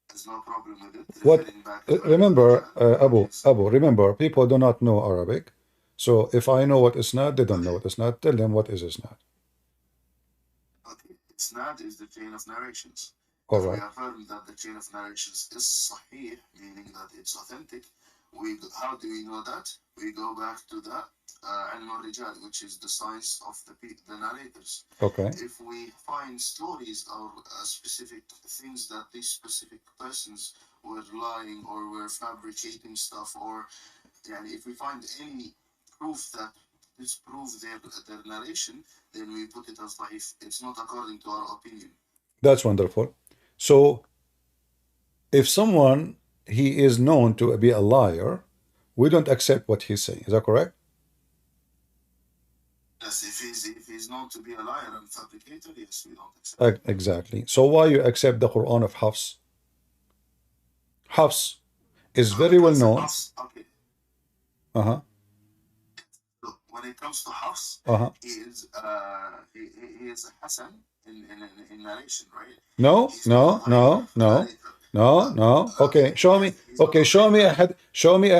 there's no problem with it. What? Referring back to Remember, Abu, Abu. Remember, people do not know Arabic. So if I know what isnad, they don't know what isnad. Tell them what is isnad. okay, isnad is the chain of narrations. All If right. we affirm that the chain of narrations is sahih, meaning that it's authentic, how do we know that? We go back to the ilm al-rijal, which is the science of the narrators. Okay. If we find stories or specific things that these specific persons were lying or were fabricating stuff, or if we find any proof that disproves their narration, then we put it as daif. It's not according to our opinion. That's wonderful. So if someone he is known to be a liar, we don't accept what he's saying. Is that correct? Yes, if he's known to be a liar and fabricator, yes, we don't accept. Exactly. So why you accept the Quran of Hafs? Hafs is very well known. Okay. Uh-huh. Look, when it comes to Hafs, Uh-huh. he is Hassan in narration, right? No, He's no, not no, no, no, no. Okay, show me. Okay, show me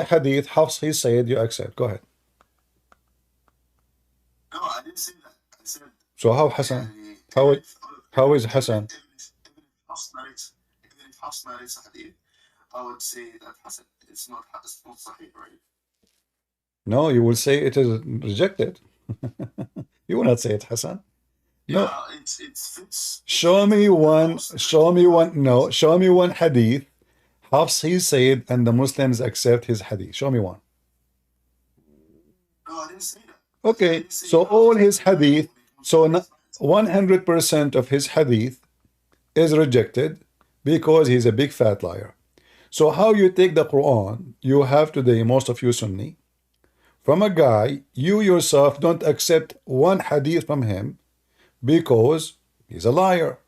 a hadith. Hafs he said you accept. Go ahead. No, I didn't say that. I said. So how Hassan? How is Hassan? Even if Hafs narrates a hadith, I would say that Hassan. It's not sahih, right? No, you will say it is rejected. You will not say it, Hassan. No. Yeah, it fits. Show me one hadith. Hafs he said, and the Muslims accept his hadith. Show me one. No, I didn't say that. Okay, so all his hadith, so 100% of his hadith is rejected because he's a big fat liar. So how you take the Quran, you have today, most of you Sunni, from a guy, you yourself don't accept one hadith from him because he's a liar.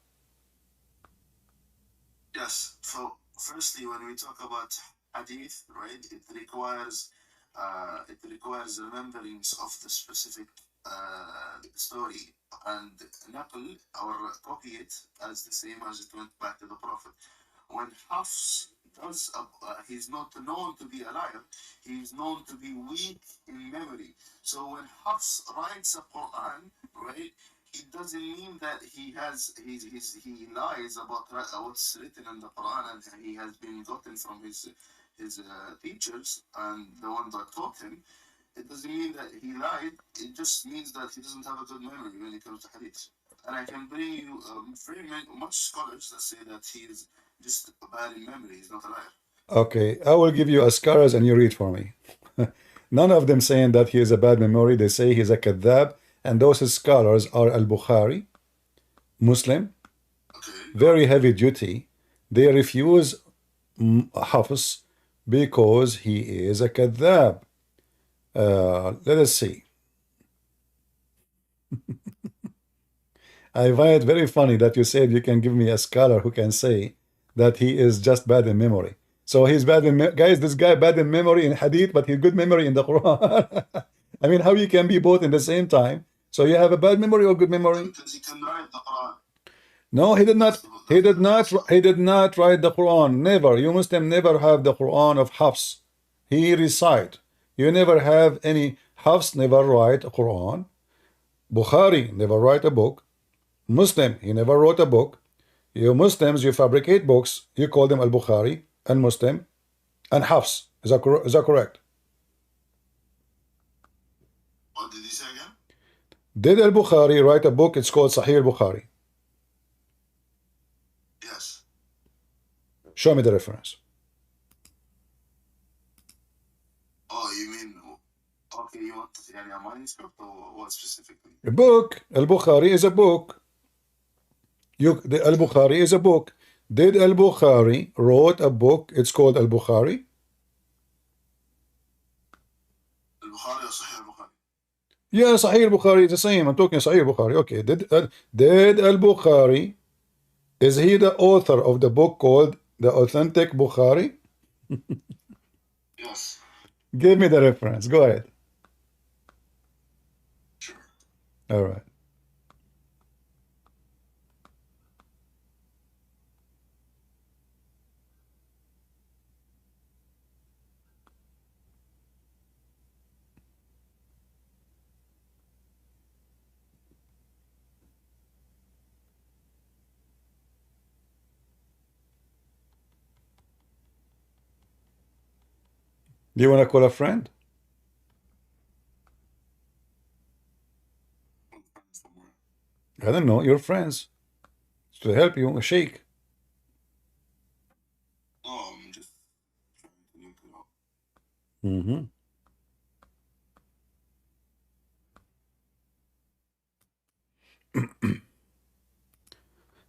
Yes. So, firstly, when we talk about hadith, right, it requires remembrance of the specific story and naql or copy it as the same as it went back to the Prophet. When Hafs does, he's not known to be a liar. He's known to be weak in memory. So when Hafs writes a Quran, right, it doesn't mean that he lies about what's written in the Quran and he has been gotten from his teachers and the one that taught him. It doesn't mean that he lied. It just means that he doesn't have a good memory when it comes to hadith. And I can bring you very much scholars that say that he is just bad in memory. He's not a liar. Okay, I will give you a scholars and you read for me. None of them saying that he has a bad memory. They say he's a kadhab. And those scholars are Al-Bukhari, Muslim, very heavy duty. They refuse Hafs because he is a kadhab. Let us see. I find it very funny that you said you can give me a scholar who can say that he is just bad in memory. So he's bad in guys. This guy bad in memory in hadith, but he's good memory in the Quran. I mean, how you can be both in the same time? So you have a bad memory or good memory? Because he can write the Quran. No, he did not. He did not write the Quran. Never. You Muslim never have the Quran of Hafs. He recite. You never have any. Hafs never write a Quran. Bukhari never write a book. Muslim, he never wrote a book. You Muslims, you fabricate books. You call them Al-Bukhari and Muslim and Hafs. Is that correct? What did he say again? Did Al-Bukhari write a book? It's called Sahih Al-Bukhari. Yes. Show me the reference. Oh, you mean, okay, you want a manuscript or what specifically? A book. Al-Bukhari is a book. The Al-Bukhari is a book. Did Al-Bukhari wrote a book? It's called Al-Bukhari. Al-Bukhari or Sahih Al-Bukhari? Yeah, Sahih al-Bukhari is the same. I'm talking Sahih al-Bukhari. Okay, did al-Bukhari, is he the author of the book called The Authentic Bukhari? Yes. Give me the reference. Go ahead. Sure. All right. Do you want to call a friend? I don't know. Your friends to help you. A sheikh. No, I'm just trying to look it up. Mm-hmm.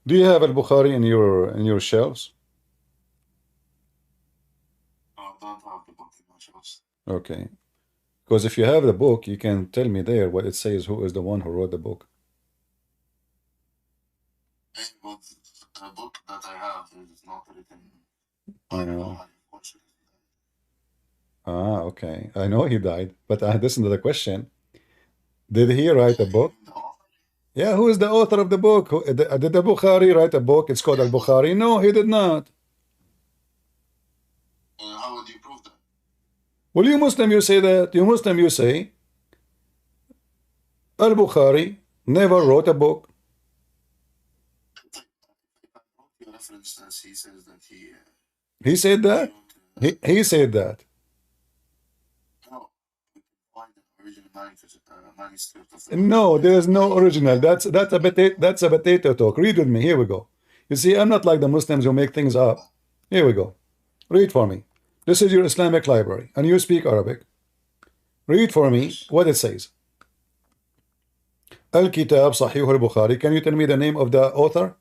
Do you have al-Bukhari in your shelves? No, I don't have the book in my shelves. Okay. Because if you have the book, you can tell me there what it says, who is the one who wrote the book. But the book that I have is not written I by know. Bukhari, unfortunately. Ah, okay. I know he died, but listen to the question. Did he write a book? The author? Yeah, who is the author of the book? Did al-Bukhari write a book? It's called al-Bukhari. No, he did not. How would you prove that? Well, you Muslim, you say that. You Muslim, you say al-Bukhari never wrote a book. If I wrote your reference that he says that He said that? wrote, He said that. no, we can find the original manuscript of the No, there is no original. That's a potato talk. Read with me. Here we go. You see, I'm not like the Muslims who make things up. Here we go. Read for me. This is your Islamic library, and you speak Arabic. Read for me what it says. Al-Kitab Sahih al-Bukhari. Can you tell me the name of the author?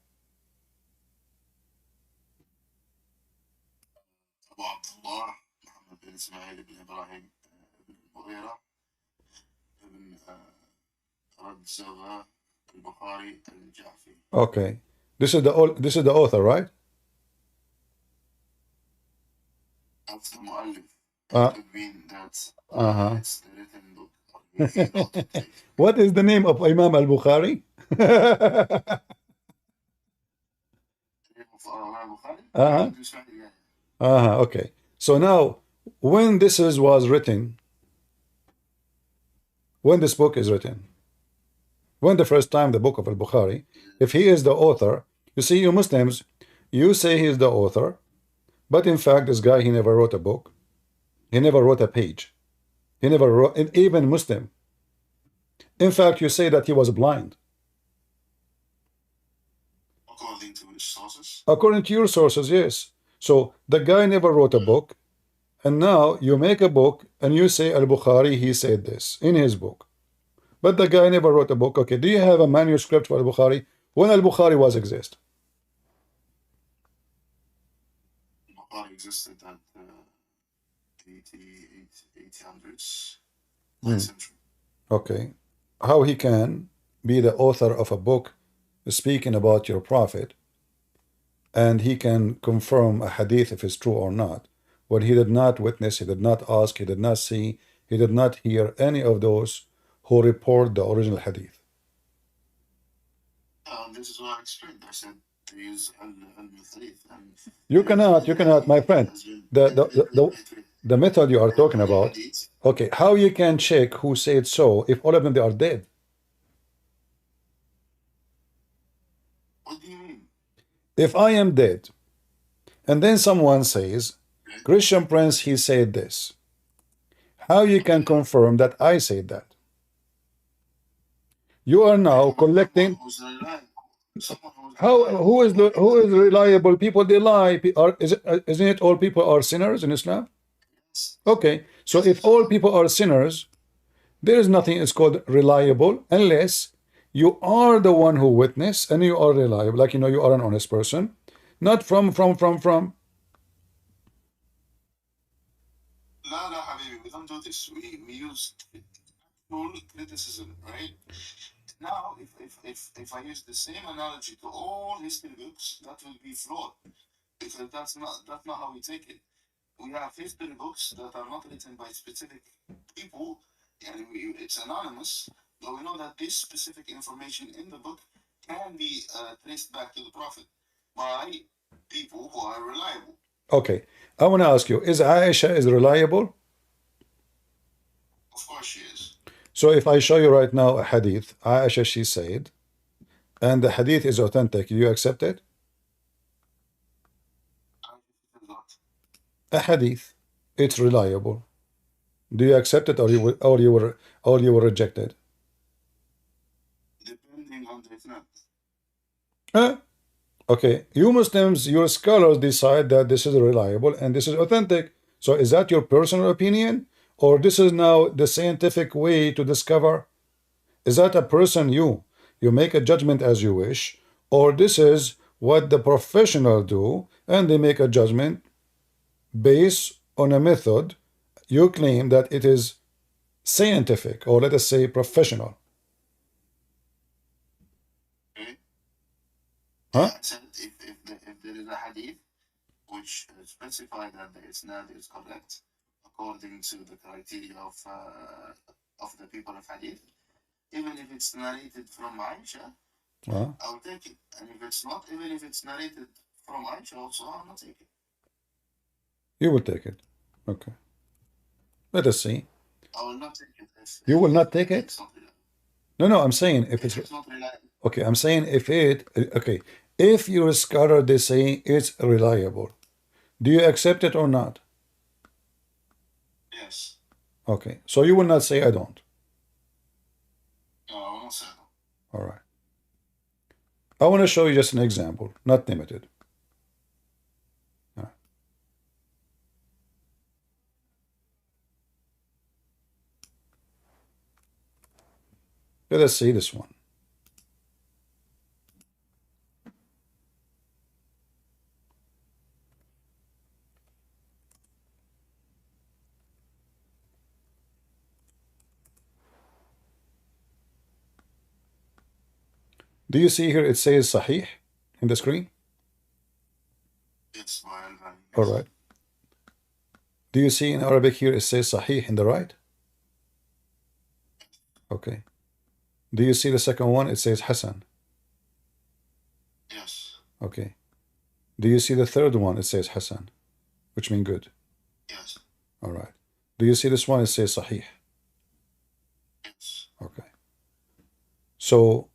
Abu Abdullah Muhammad bin Ismail ibn Ibrahim ibn Mughira ibn Radzava al-Bukhari al-Ja'fi. Okay. This is the author, right? That's the mu'allif. Uh, It could mean that Uh-huh. it's the written book. Or maybe not the text. What is the name of Imam al-Bukhari? The name of Bukhari? Uh-huh. Ibn Ismail, yeah. Okay. So now, when was written, when this book is written, when the first time the book of al-Bukhari, if he is the author, you see, you Muslims, you say he is the author, but in fact, this guy, he never wrote a book. He never wrote a page. He never wrote, even Muslim. In fact, you say that he was blind. According to which sources? According to your sources, yes. So the guy never wrote a book, and now you make a book and you say al-Bukhari, he said this in his book. But the guy never wrote a book. Okay, do you have a manuscript for al-Bukhari? When al-Bukhari was exist? Bukhari existed at 1800s, Hmm. 9th century. Okay. How he can be the author of a book speaking about your prophet, and he can confirm a hadith if it's true or not, when he did not witness, he did not ask, he did not see, he did not hear any of those who report the original hadith. This is what I explained. I said to use al-Hadith. You cannot, my friend. The method you are talking about. Okay, how you can check who said so if all of them they are dead? What do you mean? If I am dead, and then someone says, Christian Prince, he said this. How you can confirm that I said that? You are now collecting. Who is reliable? People they lie. Isn't it all people are sinners in Islam? Okay, so if all people are sinners, there is nothing is called reliable unless you are the one who witness and you are reliable, like you are an honest person, not from. No, Habibi, we don't do this. We use full criticism, right? Now, if I use the same analogy to all history books, that will be flawed because that's not how we take it. We have history books that are not written by specific people, and it's anonymous, but we know that this specific information in the book can be traced back to the Prophet by people who are reliable. Okay, I want to ask you: is Aisha is reliable? Of course, she is. So if I show you right now a hadith, Aisha she said, and the hadith is authentic, you accept it? A hadith, it's reliable. Do you accept it, or you will reject it? Depending on the isnad. Huh? Okay, you Muslims, your scholars decide that this is reliable and this is authentic. So is that your personal opinion, or this is now the scientific way to discover? Is that a person you make a judgment as you wish, or this is what the professional do and they make a judgment based on a method you claim that it is scientific, or let us say professional? Okay. Huh? I said if there is a hadith which specifies that the isnad is correct according to the criteria of the people of hadith, even if it's narrated from Aisha, Huh? I'll take it. And if it's not, even if it's narrated from Aisha also, I'll not take it. You will take it. Okay. Let us see. I will not take it. You will not take it? It's not reliable. No, I'm saying if It's it's not reliable. okay. I'm saying if your scholar they say it's reliable, do you accept it or not? Yes. Okay. So you will not say I don't. No, I will not say no. All right. I want to show you just an example, not limited. Let us see this one. Do you see here it says Sahih in the screen? It's my Al-Bani. All right. Do you see in Arabic here it says Sahih in the right? Okay. Do you see the second one? It says Hasan. Yes. Okay. Do you see the third one? It says Hasan, which means good. Yes. All right. Do you see this one? It says Sahih. Yes. Okay. So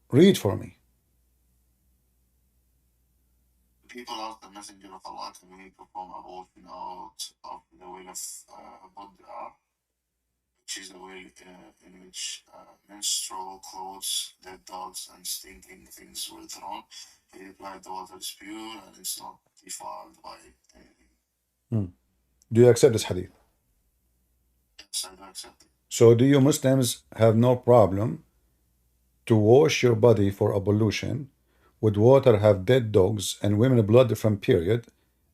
read for me. People ask the Messenger of Allah to make perform abortion out of the will of Buddha, which is a will in which menstrual clothes, dead dogs, and stinking things were thrown. He replied, the water is pure and it's not defiled by anything. Do you accept this hadith? Yes, I do accept it. So do you Muslims have no problem to wash your body for ablution with water have dead dogs and women blood from period,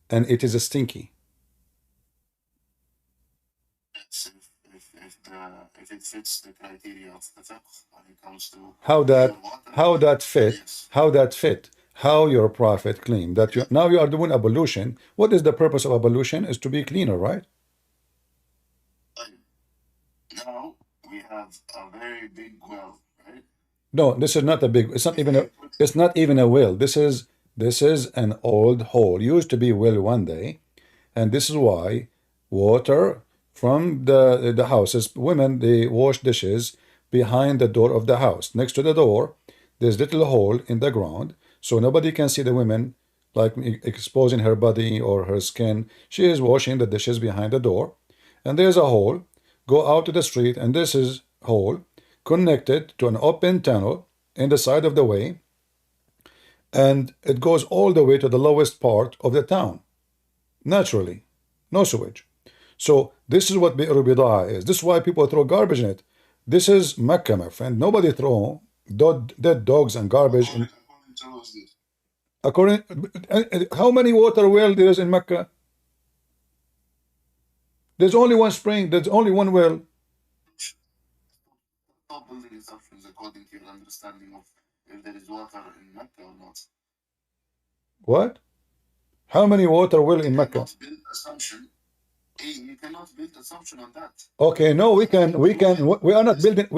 and it is stinky? Yes, if it fits the criteria of the fiqh when it comes to How that fit? Yes. How that fit? How your prophet claimed that now you are doing ablution. What is the purpose of ablution? Is to be cleaner, right? Now we have a very big well, right? No, this is not a big. It's not even a well. This is an old hole. Used to be well one day, and this is why water from the houses. Women they wash dishes behind the door of the house. Next to the door, there's little hole in the ground, so nobody can see the women like exposing her body or her skin. She is washing the dishes behind the door, and there's a hole. Go out to the street, and this is hole connected to an open tunnel in the side of the way, and it goes all the way to the lowest part of the town. Naturally, no sewage. So this is what Bi'r Bida'a is. This is why people throw garbage in it. This is Mecca, my friend. Nobody throw dead dogs and garbage in. How many water well there is in Mecca? There's only one spring. There's only one well. Stop building assumptions according to your understanding of if there is water in Mecca or not. What? How many water well in You Mecca? cannot build assumption. You cannot build assumption on that. Okay, no, we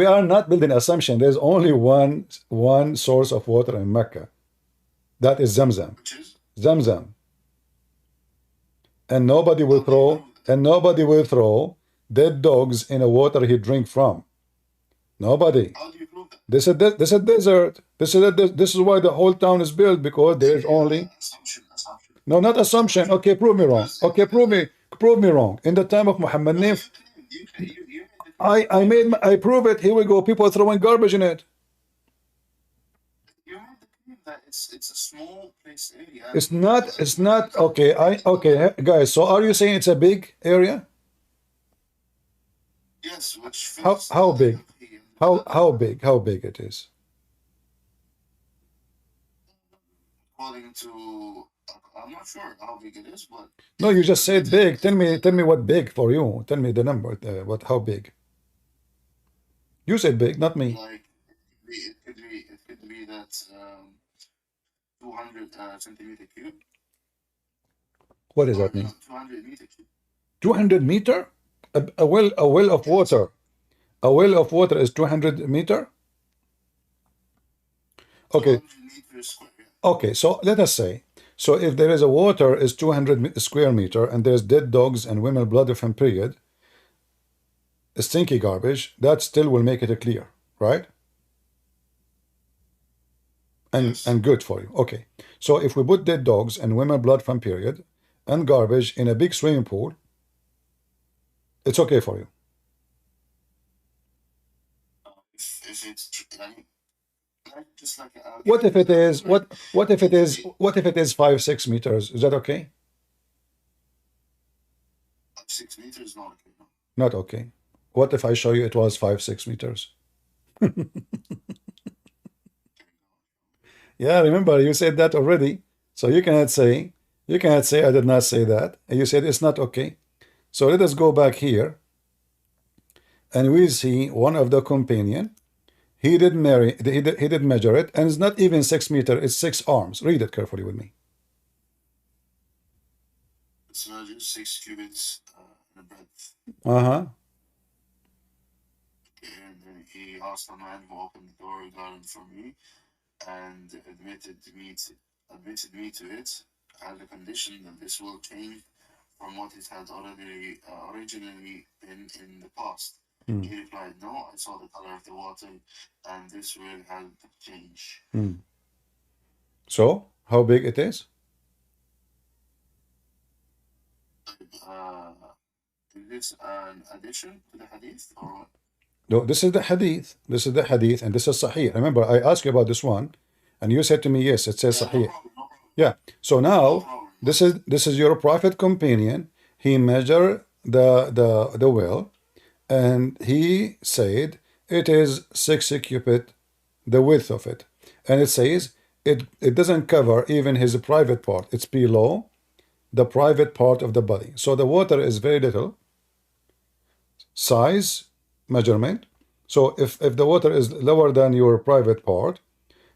are not building assumption. There's only one source of water in Mecca. That is Zamzam. Which is Zamzam. And nobody will throw dead dogs in a water he drink from. Nobody. how do you prove that? This is a desert. This is why the whole town is built, because there's only Assumption. no, not assumption. Okay, prove me wrong. Okay, prove me wrong. In the time of Muhammad, You I prove it. Here we go. People are throwing garbage in it. made the claim that it's a small place area. It's not okay. Okay, guys. So are you saying it's a big area? Yes, which How big? How big? How big it is? according to I'm not sure how big it is, but No, you just said big. Tell me what big for you. Tell me the number. How big? You said big, not me. like it could be that 200 centimeter cube. What does Or that mean? no, 200 meter cube. 200 meter? A well of water. A well of water is 200 meter? Okay. 200 meters square. Yeah. Okay, so let us say, so if there is a water is 200 square meter and there's dead dogs and women blood from period, stinky garbage, that still will make it clear, right? And good for you. Okay, so if we put dead dogs and women blood from period and garbage in a big swimming pool, it's okay for you. If it's just like What if it is 5-6 meters? Is that okay? 6 meters, not okay. No. Not okay. What if I show you it was 5-6 meters? Yeah, remember you said that already. So you cannot say I did not say that. And you said it's not okay. So let us go back here. And we see one of the companion. He did measure it, and it's not even 6 meters, it's 6 arms. Read it carefully with me. It's just 6 cubits in breadth. Uh-huh. And then he asked the man who opened the door regarding from me and admitted me to it as a condition that this will change from what it had originally been in the past. He replied, no, I saw the color of the water and this will have change. So, how big it is? Is this an addition to the hadith or what? No, this is the hadith. This is the hadith, and this is Sahih. Remember, I asked you about this one, and you said to me, yes, it says Sahih. Yeah. So now, this is your prophet companion. He measured the well, and he said it is 6 cubit, the width of it, and it says it doesn't cover even his private part. It's below the private part of the body. So the water is very little size measurement. So if the water is lower than your private part,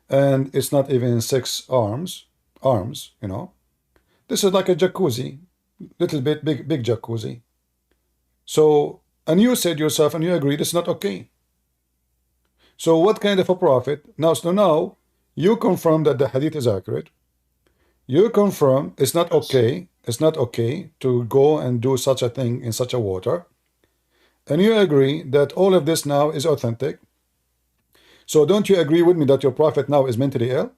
and it's not even 6 arms, you know, this is like a jacuzzi, little bit big jacuzzi. So, and you said yourself, and you agreed it's not okay. So what kind of a prophet? Now, so now you confirm that the hadith is accurate. You confirm it's not okay. It's not okay to go and do such a thing in such a water. And you agree that all of this now is authentic. So don't you agree with me that your prophet now is mentally ill?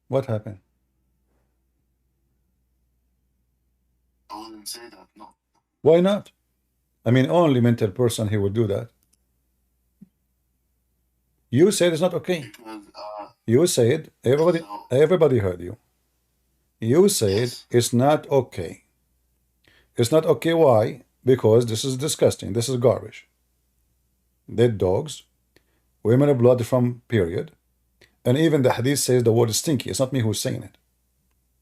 What happened? I wouldn't say that, no. Why not? I mean, only mental person he would do that. You said it's not okay. Because You said everybody heard you. You said yes. it's not okay. It's not okay. Why? Because this is disgusting. This is garbage. Dead dogs, women of blood from period, and even the hadith says the word is stinky. It's not me who's saying it.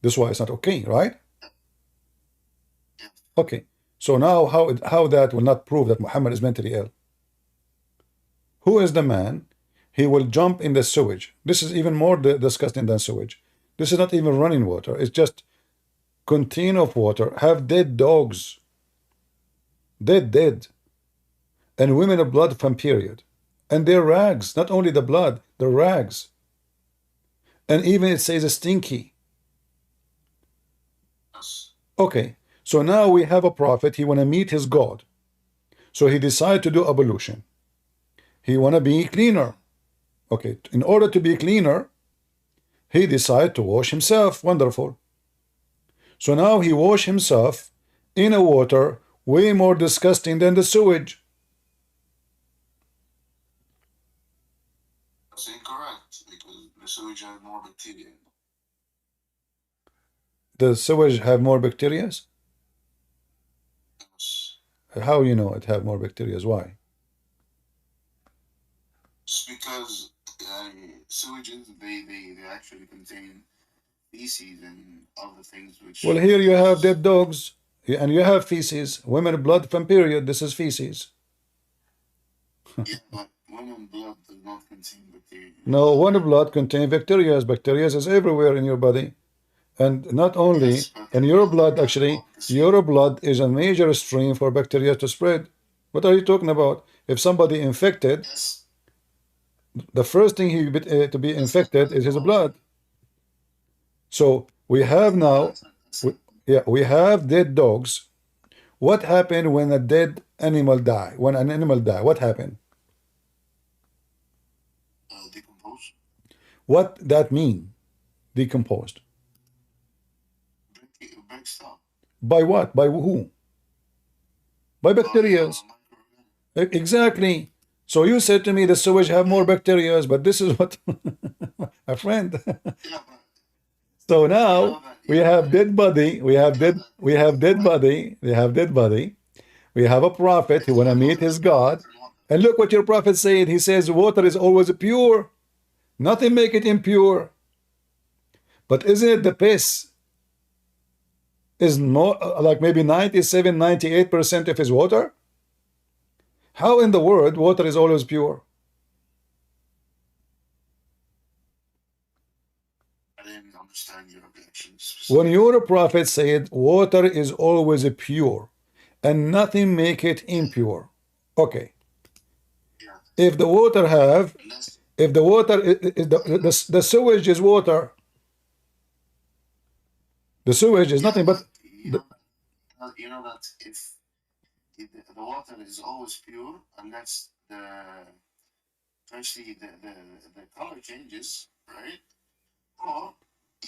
This is why it's not okay, right? Okay. So now how that will not prove that Muhammad is mentally ill? Who is the man? He will jump in the sewage. This is even more disgusting than sewage. This is not even running water. It's just container of water. Have dead dogs. Dead. And women of blood from period. And their rags. Not only the blood, the rags. And even it says stinky. Yes. Okay. So now we have a prophet. He want to meet his God. So he decided to do ablution. He want to be cleaner. Okay. In order to be cleaner, he decided to wash himself. Wonderful. So now he washed himself in a water way more disgusting than the sewage. That's incorrect because the sewage has more bacteria. The sewage have more bacteria? Yes. How you know it have more bacteria? Why? It's because sewages they actually contain feces and other things which. Well, here you have dead dogs and you have feces. Women blood from period. This is feces. Yeah, but women blood does not contain bacteria. No, women blood contain bacteria. Bacteria is everywhere in your body. And not only Yes, but in your blood, actually, your blood is a major stream for bacteria to spread. What are you talking about? If somebody infected, yes. the first thing to be infected is his blood. So we have now, we have dead dogs. What happened when a dead animal die? When an animal die, what happened? Decompose. What that mean? Decomposed. Breaks up. By what? By who? By bacteria. Exactly. So you said to me the sewage have more bacteria, but this is what a friend. Yeah, but So now we have dead body. We have dead body. We have dead body. We have a prophet who want to meet his God. And look what your prophet said. He says water is always pure. Nothing make it impure. But isn't it the piss is more like maybe 97, 98% of his water? How in the world water is always pure? I didn't understand your objections. When your prophet said water is always pure and nothing make it impure. Okay. Yeah. If the water have, Unless, if the water is the sewage is water. The sewage is nothing but you know that if the water is always pure unless especially the color changes, right? Or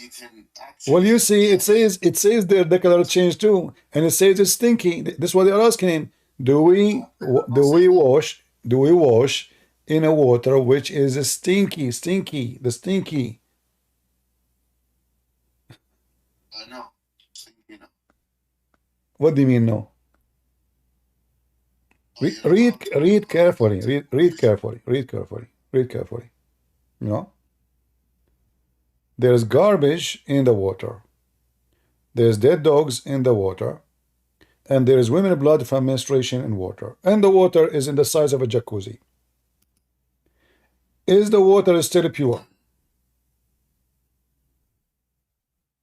you can actually. well, you see, it says there the color change too, and it says it's stinky. This is what they're asking him. Do we wash in a water which is stinky? The stinky. No. You know. What do you mean no? Read carefully. Read carefully. No. There's garbage in the water. There's dead dogs in the water. And there is women blood from menstruation in water. And the water is in the size of a jacuzzi. Is the water still pure?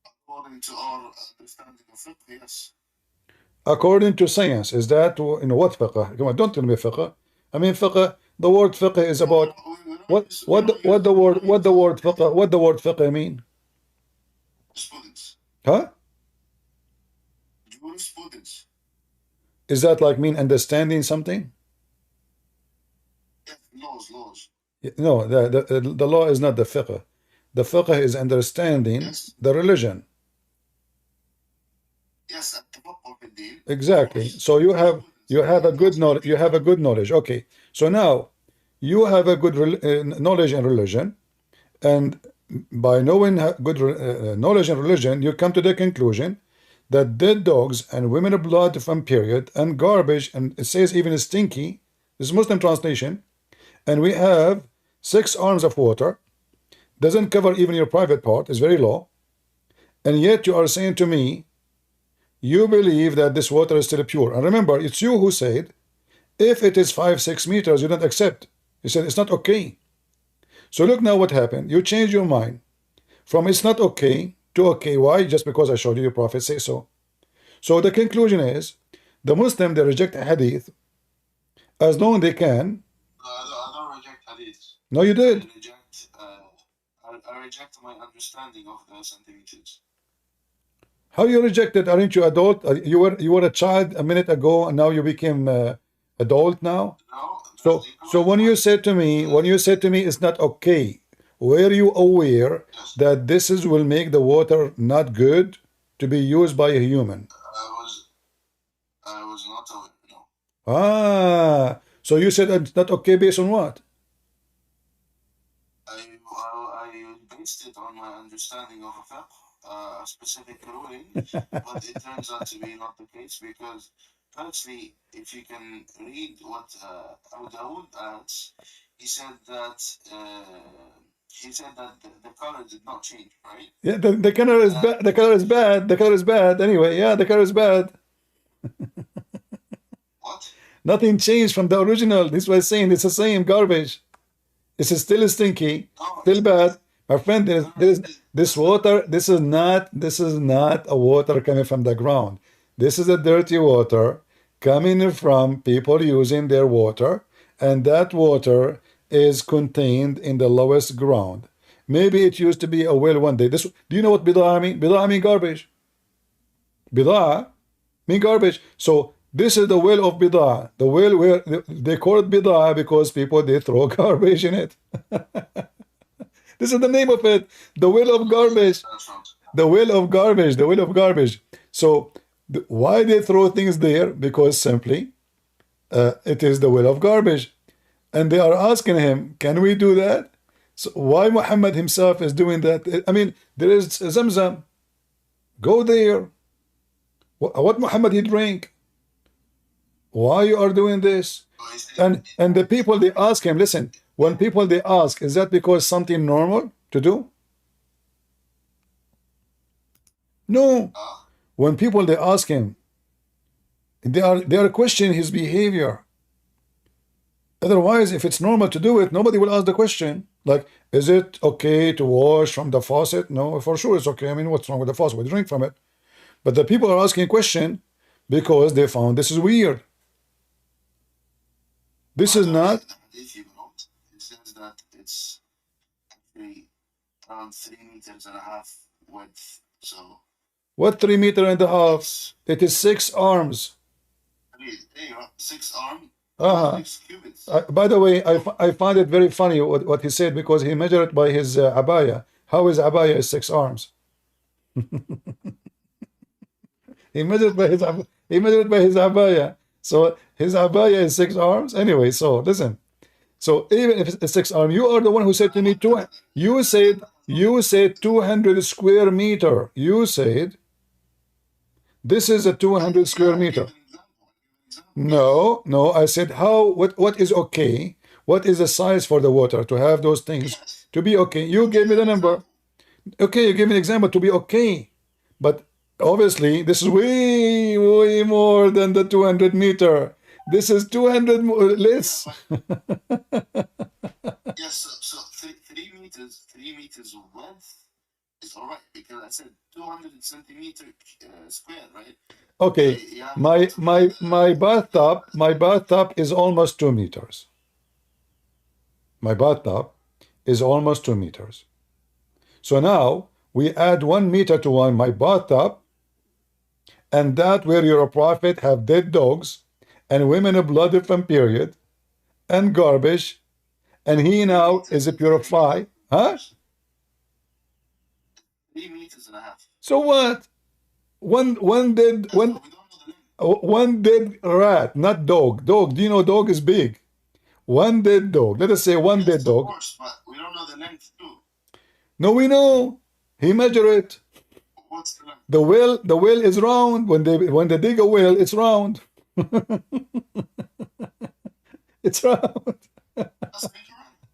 According to our understanding of fiqh, yes. According to science, is that what fiqh? Come on, don't tell me fiqh. I mean fiqh. The word fiqh is about what the word fiqh mean? Students. Huh? Jurisprudence. Is that like mean understanding something? Yes, laws. No, the law is not the fiqh. The fiqh is understanding Yes. the religion. Yes, التفقه في الدين. exactly. So you have a good knowledge. You have a good knowledge. Okay. So now you have a good knowledge in religion, and by knowing good knowledge in religion, you come to the conclusion that dead dogs and women of blood from period and garbage, and it says even stinky. This is Muslim translation, and we have 6 arms of water. Doesn't cover even your private part. It's very low, and yet you are saying to me, you believe that this water is still pure. And remember, it's you who said, if it is 5-6 meters, you don't accept. You said it's not okay. So look now what happened. You changed your mind from it's not okay to okay. Why? Just because I showed you the Prophet say so. So the conclusion is, the Muslim, they reject hadith as long they can. I don't reject hadith. No, you did. I reject my understanding of the centimeters. How you rejected? Aren't you adult? You were a child a minute ago, and now you became adult now. No. So when you said to me, it's not okay, were you aware that this will make the water not good to be used by a human? I was not aware. No. Ah, so you said it's not okay based on what? I based it on my understanding of a specific ruling, but it turns out to be not the case because, firstly, if you can read what Abu Dawood adds, he said that the color did not change, right? Yeah, the color is bad. The color is bad. The color is bad. Anyway, yeah, the color is bad. What? Nothing changed from the original. This was saying it's the same garbage. This is still stinky, still bad. My friend, there is this water. This is not a water coming from the ground. This is a dirty water coming from people using their water, and that water is contained in the lowest ground. Maybe it used to be a well one day. Do you know what bidaa mean? Bidaa mean garbage. Bidaa mean garbage. So this is the well of bidah. The well where they call it bidah because people, they throw garbage in it. This is the name of it. The well of garbage. The well of garbage. The well of garbage. So why they throw things there? Because simply it is the well of garbage. And they are asking him, can we do that? So why Muhammad himself is doing that? I mean, there is Zamzam. Go there. What Muhammad he drink? Why you are doing this? And the people, they ask him, listen, when people they ask, is that because something normal to do? No. When people they ask him, they are questioning his behavior. Otherwise, if it's normal to do it, nobody will ask the question. Like, is it okay to wash from the faucet? No, for sure it's okay. I mean, what's wrong with the faucet? We drink from it. But the people are asking a question because they found this is weird. This is not. If you note, it says that it's actually around 3.5 meters width. So. What 3.5 meters? It is 6 arms. There you go. 6 arms. By the way, I find it very funny what he said because he measured it by his abaya. How is abaya is 6 arms? He measured by his abaya. So his abaya is 6 arms. Anyway, so listen. So even if it's 6 arms, you are the one who said to me you said 200 square meter. You said this is a 200 square meter. No, I said what is okay? What is the size for the water to have those things to be okay? You gave me the number. Okay, you gave me an example to be okay. But obviously, this is way more than the 200 meter. This is 200 more, less. Yes, so 3 meters width is all right because I said 200 centimeter square, right? Okay, my bathtub is almost 2 meters. My bathtub is almost 2 meters. So now we add 1 meter to my bathtub, and that where your prophet have dead dogs and women of blood from period and garbage, and he now is a purified, huh? 3.5 meters. So what? One dead one. One dead rat, not dog. Dog, do you know dog is big? One dead dog. Let us say one dead Of dog. course, but we don't know the length too. No, we know. He measured it. What's the length? The well is round. When they dig a well, it's round. It's round. That's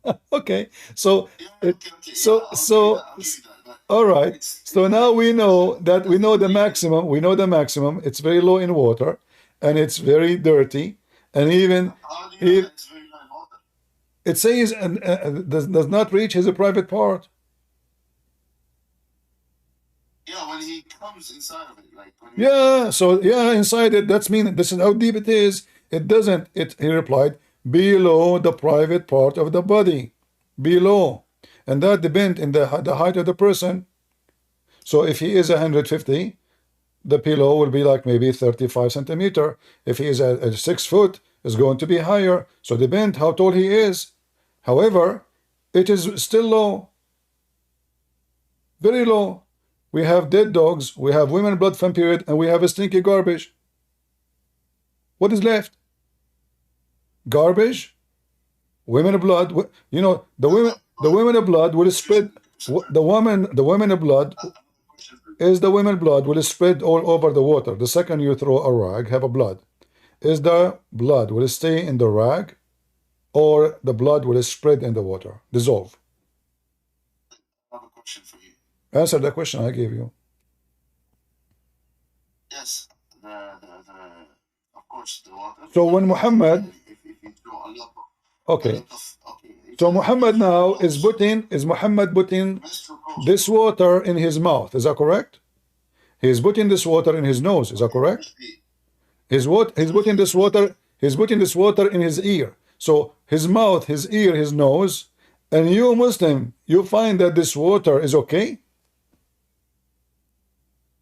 right. Okay. So Yeah, it, okay. so Yeah, so I'll give you that. But all right. it's So now we know that we know the maximum. We know the maximum. It's very low in water, and it's very dirty, and even how do you know if that it's very low in water? it says does not reach his private part. Yeah, when he comes inside of it, like when he, Yeah. So yeah, inside it. That's mean this is how deep it is. It doesn't. It. He replied, below the private part of the body, below, and that depends in the height of the person. So if he is 150, the pillow will be like maybe 35 centimeter. If he is at 6 foot, it's going to be higher. So depend how tall he is. However, it is still low, very low. We have dead dogs, we have women blood from period, and we have a stinky garbage. What is left? Garbage, women blood. You know, the women blood will spread. The women blood is the women blood will spread all over the water. The second you throw a rag, have a blood. Is the blood will stay in the rag, or the blood will spread in the water, dissolve? I have a question for you. Answer the question I gave you. Yes, of course, the water. So when Muhammad, if you throw a lot okay, okay. so Muhammad now is Muhammad putting this water in his mouth. Is that correct? He is putting this water in his nose. Is that correct? He's putting this water. He's putting this water in his ear. So his mouth, his ear, his nose, and you Muslim, you find that this water is okay?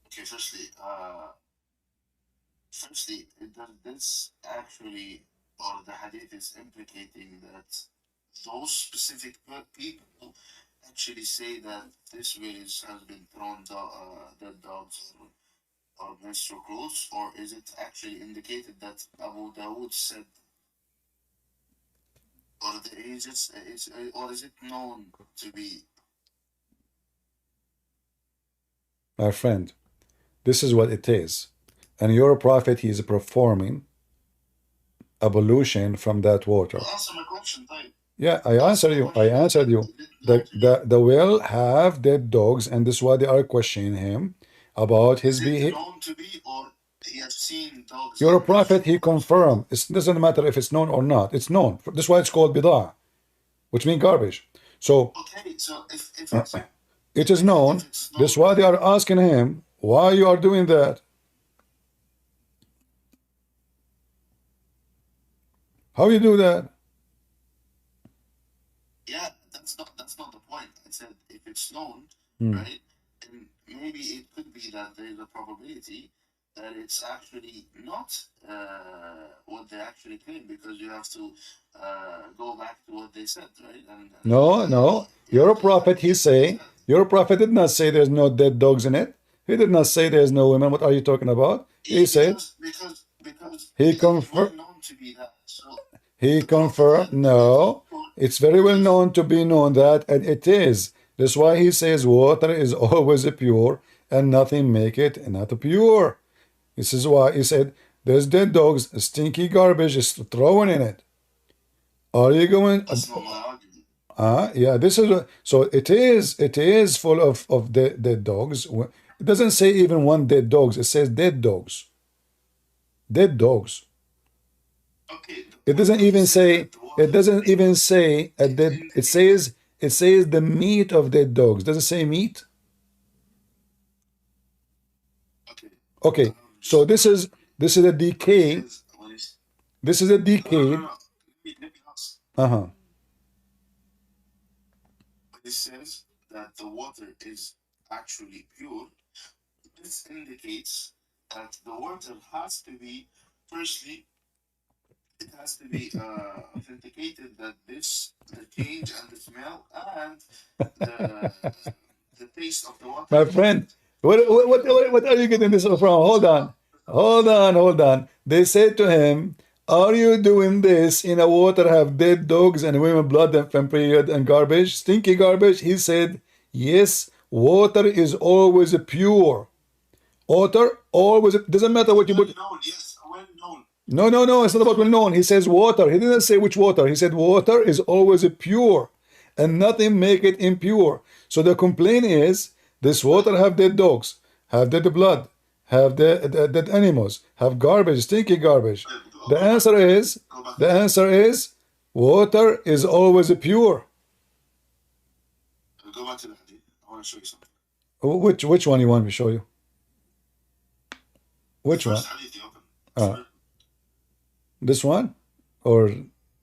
Okay, firstly, does this actually, or the hadith is implicating that those specific people actually say that this village has been thrown dead dogs or menstrual clothes, or is it actually indicated that Abu Dawood said, or or is it known to be? My friend, this is what it is. And your prophet, he is performing ablution from that water. Answer my question, type. Yeah, I answered you. I answered you. The well have dead dogs, and this is why they are questioning him about his behavior. Known to be, or he has seen dogs. Your prophet, he confirmed. It doesn't matter if it's known or not. It's known. This is why it's called bidah, which means garbage. So okay, so if it is known. This is why they are asking him, why you are doing that? How you do that? Yeah, that's not the point. I said if it's known, right? And maybe it could be that there is a probability that it's actually not what they actually claim, because you have to go back to what they said, right? And No. Your prophet, your prophet did not say there's no dead dogs in it. He did not say there's no women. What are you talking about? He said because he confirmed. known to be that. So He confirmed. No, it's very well known to be known that, and it is. That's why he says water is always pure, and nothing make it not pure. This is why he said there's dead dogs, stinky garbage is thrown in it. Are you going? that's not my argument. Yeah. This is so. It is full of dead dogs. It doesn't say even one dead dogs. It says dead dogs. Dead dogs. Okay. It doesn't even say. It doesn't even say a dead. It says the meat of dead dogs. Does it say meat? Okay. Okay. So this is a decay. This is a decay. Let me ask. Uh-huh. It says that the water is actually pure. This indicates that the water has to be, firstly, it has to be authenticated that the change and the smell and the taste of the water. My friend, what are you getting this from? Hold on. Hold on, hold on. They said to him, are you doing this in a water have dead dogs and women blood and from period and garbage, stinky garbage? He said, yes, water is always pure. Water always, doesn't matter what you Well put. known, yes, well known. No, no, no, it's not about well known. He says water. He didn't say which water. He said water is always pure and nothing make it impure. So the complaint is this water have dead dogs, have dead blood, have dead animals, have garbage, stinky garbage. The answer is, water is always pure. Go back to the hadith. I want to show you something. Which one you want me to show you? Which one? First hadith you open. Ah. This one? Or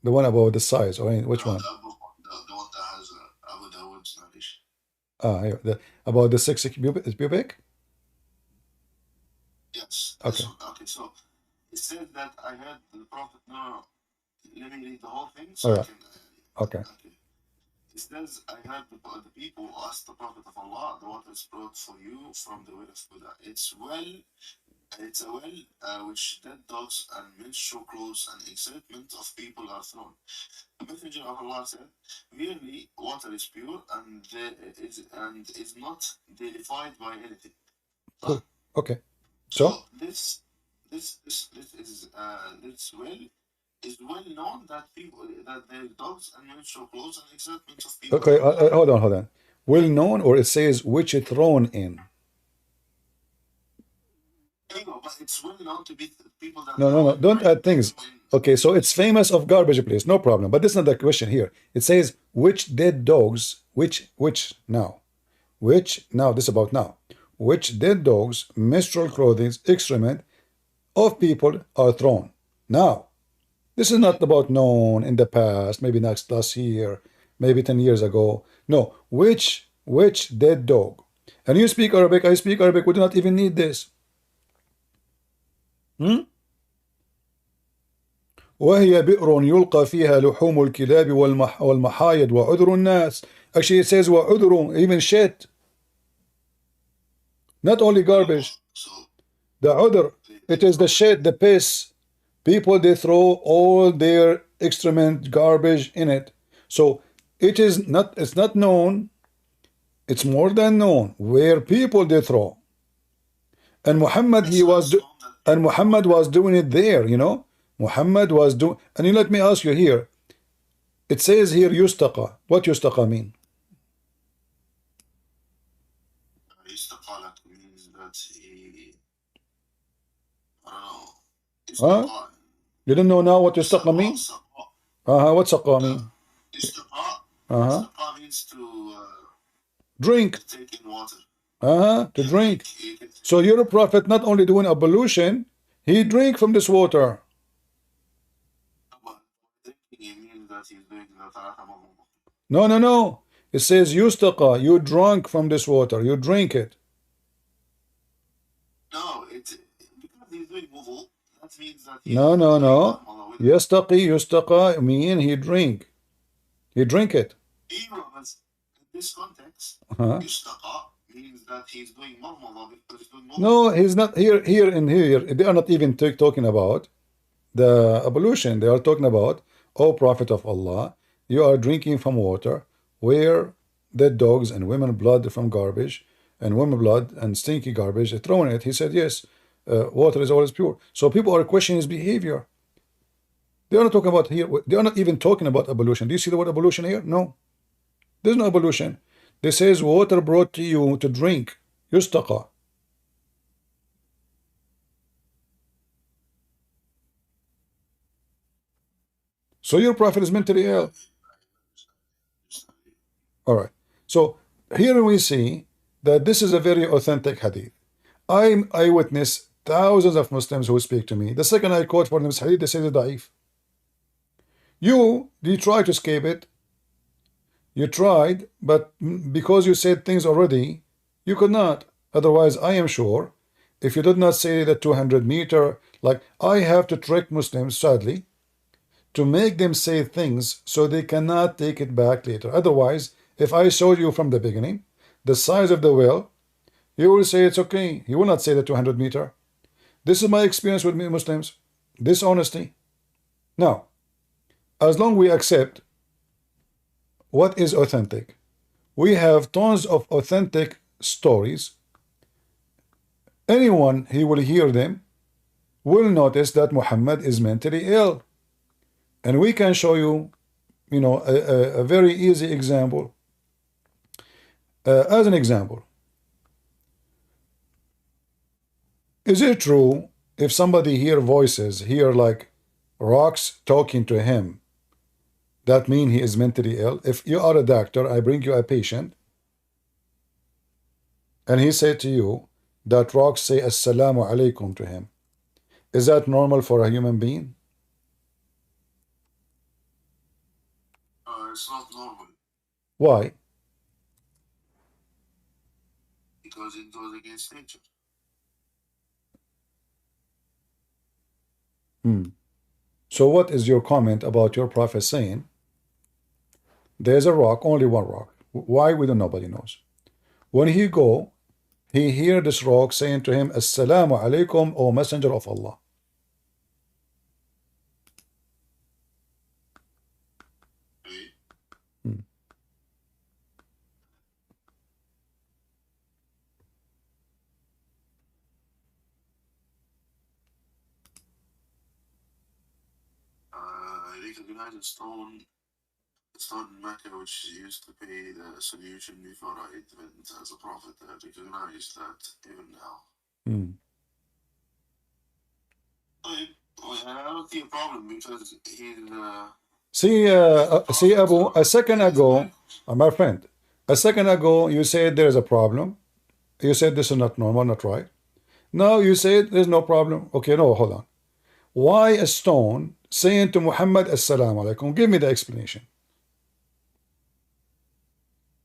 the one about the size? Or which one? The one that has Abu Dawood's narration. Here, about the 6 pubic? Yes. Okay. Okay, so it says that I heard the Prophet. No, let me read the whole thing All I right. can. Okay. It says, I heard the people ask the Prophet of Allah, the water is brought for you from the well of Buddha. It's a well which dead dogs and menstrual clothes and excitement of people are thrown. The Messenger of Allah said, really, water is pure and is not deified by anything. Cool. Okay. So this well is well known that there are dogs and menstrual clothes and excitement of people. okay, hold on. Well known, or it says which is thrown in. But it's well known to be people that No. Don't add things. Okay, so it's famous of garbage place, no problem. But this is not the question here. It says which dead dogs, which now, this is about now. Which dead dogs, menstrual clothing, excrement of people are thrown. Now, this is not about known in the past, maybe last year, maybe 10 years ago. No, which dead dog? And you speak Arabic, I speak Arabic, we do not even need this. وهي بئر يلقى فيها لحوم الكلاب والمحايد وعذر الناس. Actually it says وعذر, even shit. Not only garbage. The udhr, it is the shit, the piss. People, they throw all their excrement, garbage in it. So it's not known, it's more than known where people they throw. And Muhammad was doing it there, you know. Muhammad was doing, and you let me ask you here. It says here yustaqa. What yustaqa mean? Yustaqa means that he, I don't know. Huh? You don't know now what yustaqa means? What's saqa mean? Yustaqa means to drink. take in water. To drink. So your prophet not only doing ablution, he drink from this water. No. It says yustaqa, you drunk from this water, you drink it. No, because he's doing wudu, that means that No. Yustaqa mean he drink. He drink it. In this context, yustaqa means that he's doing marmada because he's doing wudu. No, he's not here. They are not even talking about the ablution. They are talking about, O Prophet of Allah, you are drinking from water where dead dogs and women blood from garbage and women blood and stinky garbage are thrown in it. He said, yes, water is always pure. So people are questioning his behavior. They are not talking about here. They are not even talking about ablution. Do you see the word ablution here? No. There's no ablution. This says water brought to you to drink. Yustaqa. So your prophet is mentally ill. All right. So here we see that this is a very authentic hadith. I witness thousands of Muslims who speak to me. The second I quote for them this hadith, they say it's da'if. You try to escape it. You tried, but because you said things already, you could not. Otherwise, I am sure, if you did not say the 200 meter, like I have to trick Muslims, sadly, to make them say things so they cannot take it back later. Otherwise, if I showed you from the beginning the size of the well, you will say it's okay. You will not say the 200 meter. This is my experience with Muslims. Dishonesty. Now, as long we accept what is authentic, we have tons of authentic stories. Anyone who will hear them will notice that Muhammad is mentally ill. And we can show you, a very easy example. As an example, is it true if somebody hear voices, hear like rocks talking to him, that mean he is mentally ill? If you are a doctor, I bring you a patient, and he said to you that rocks say Assalamu alaikum to him, is that normal for a human being? It's not normal Why? because it goes against nature. So what is your comment about your prophet saying there's a rock, only one rock? Why? We don't, nobody knows. When he go, he hear this rock saying to him, Assalamu alaikum, O messenger of Allah. I recognize a stone in Mecca which used to pay the solution before I went as a prophet. I recognize that even now. I don't see a problem because he's See, Abu, a second ago, my friend, a second ago you said there is a problem. You said this is not normal, not right. Now you said there's no problem. Okay, no, hold on. Why a stone saying to Muhammad Assalamu alaikum? Give me the explanation.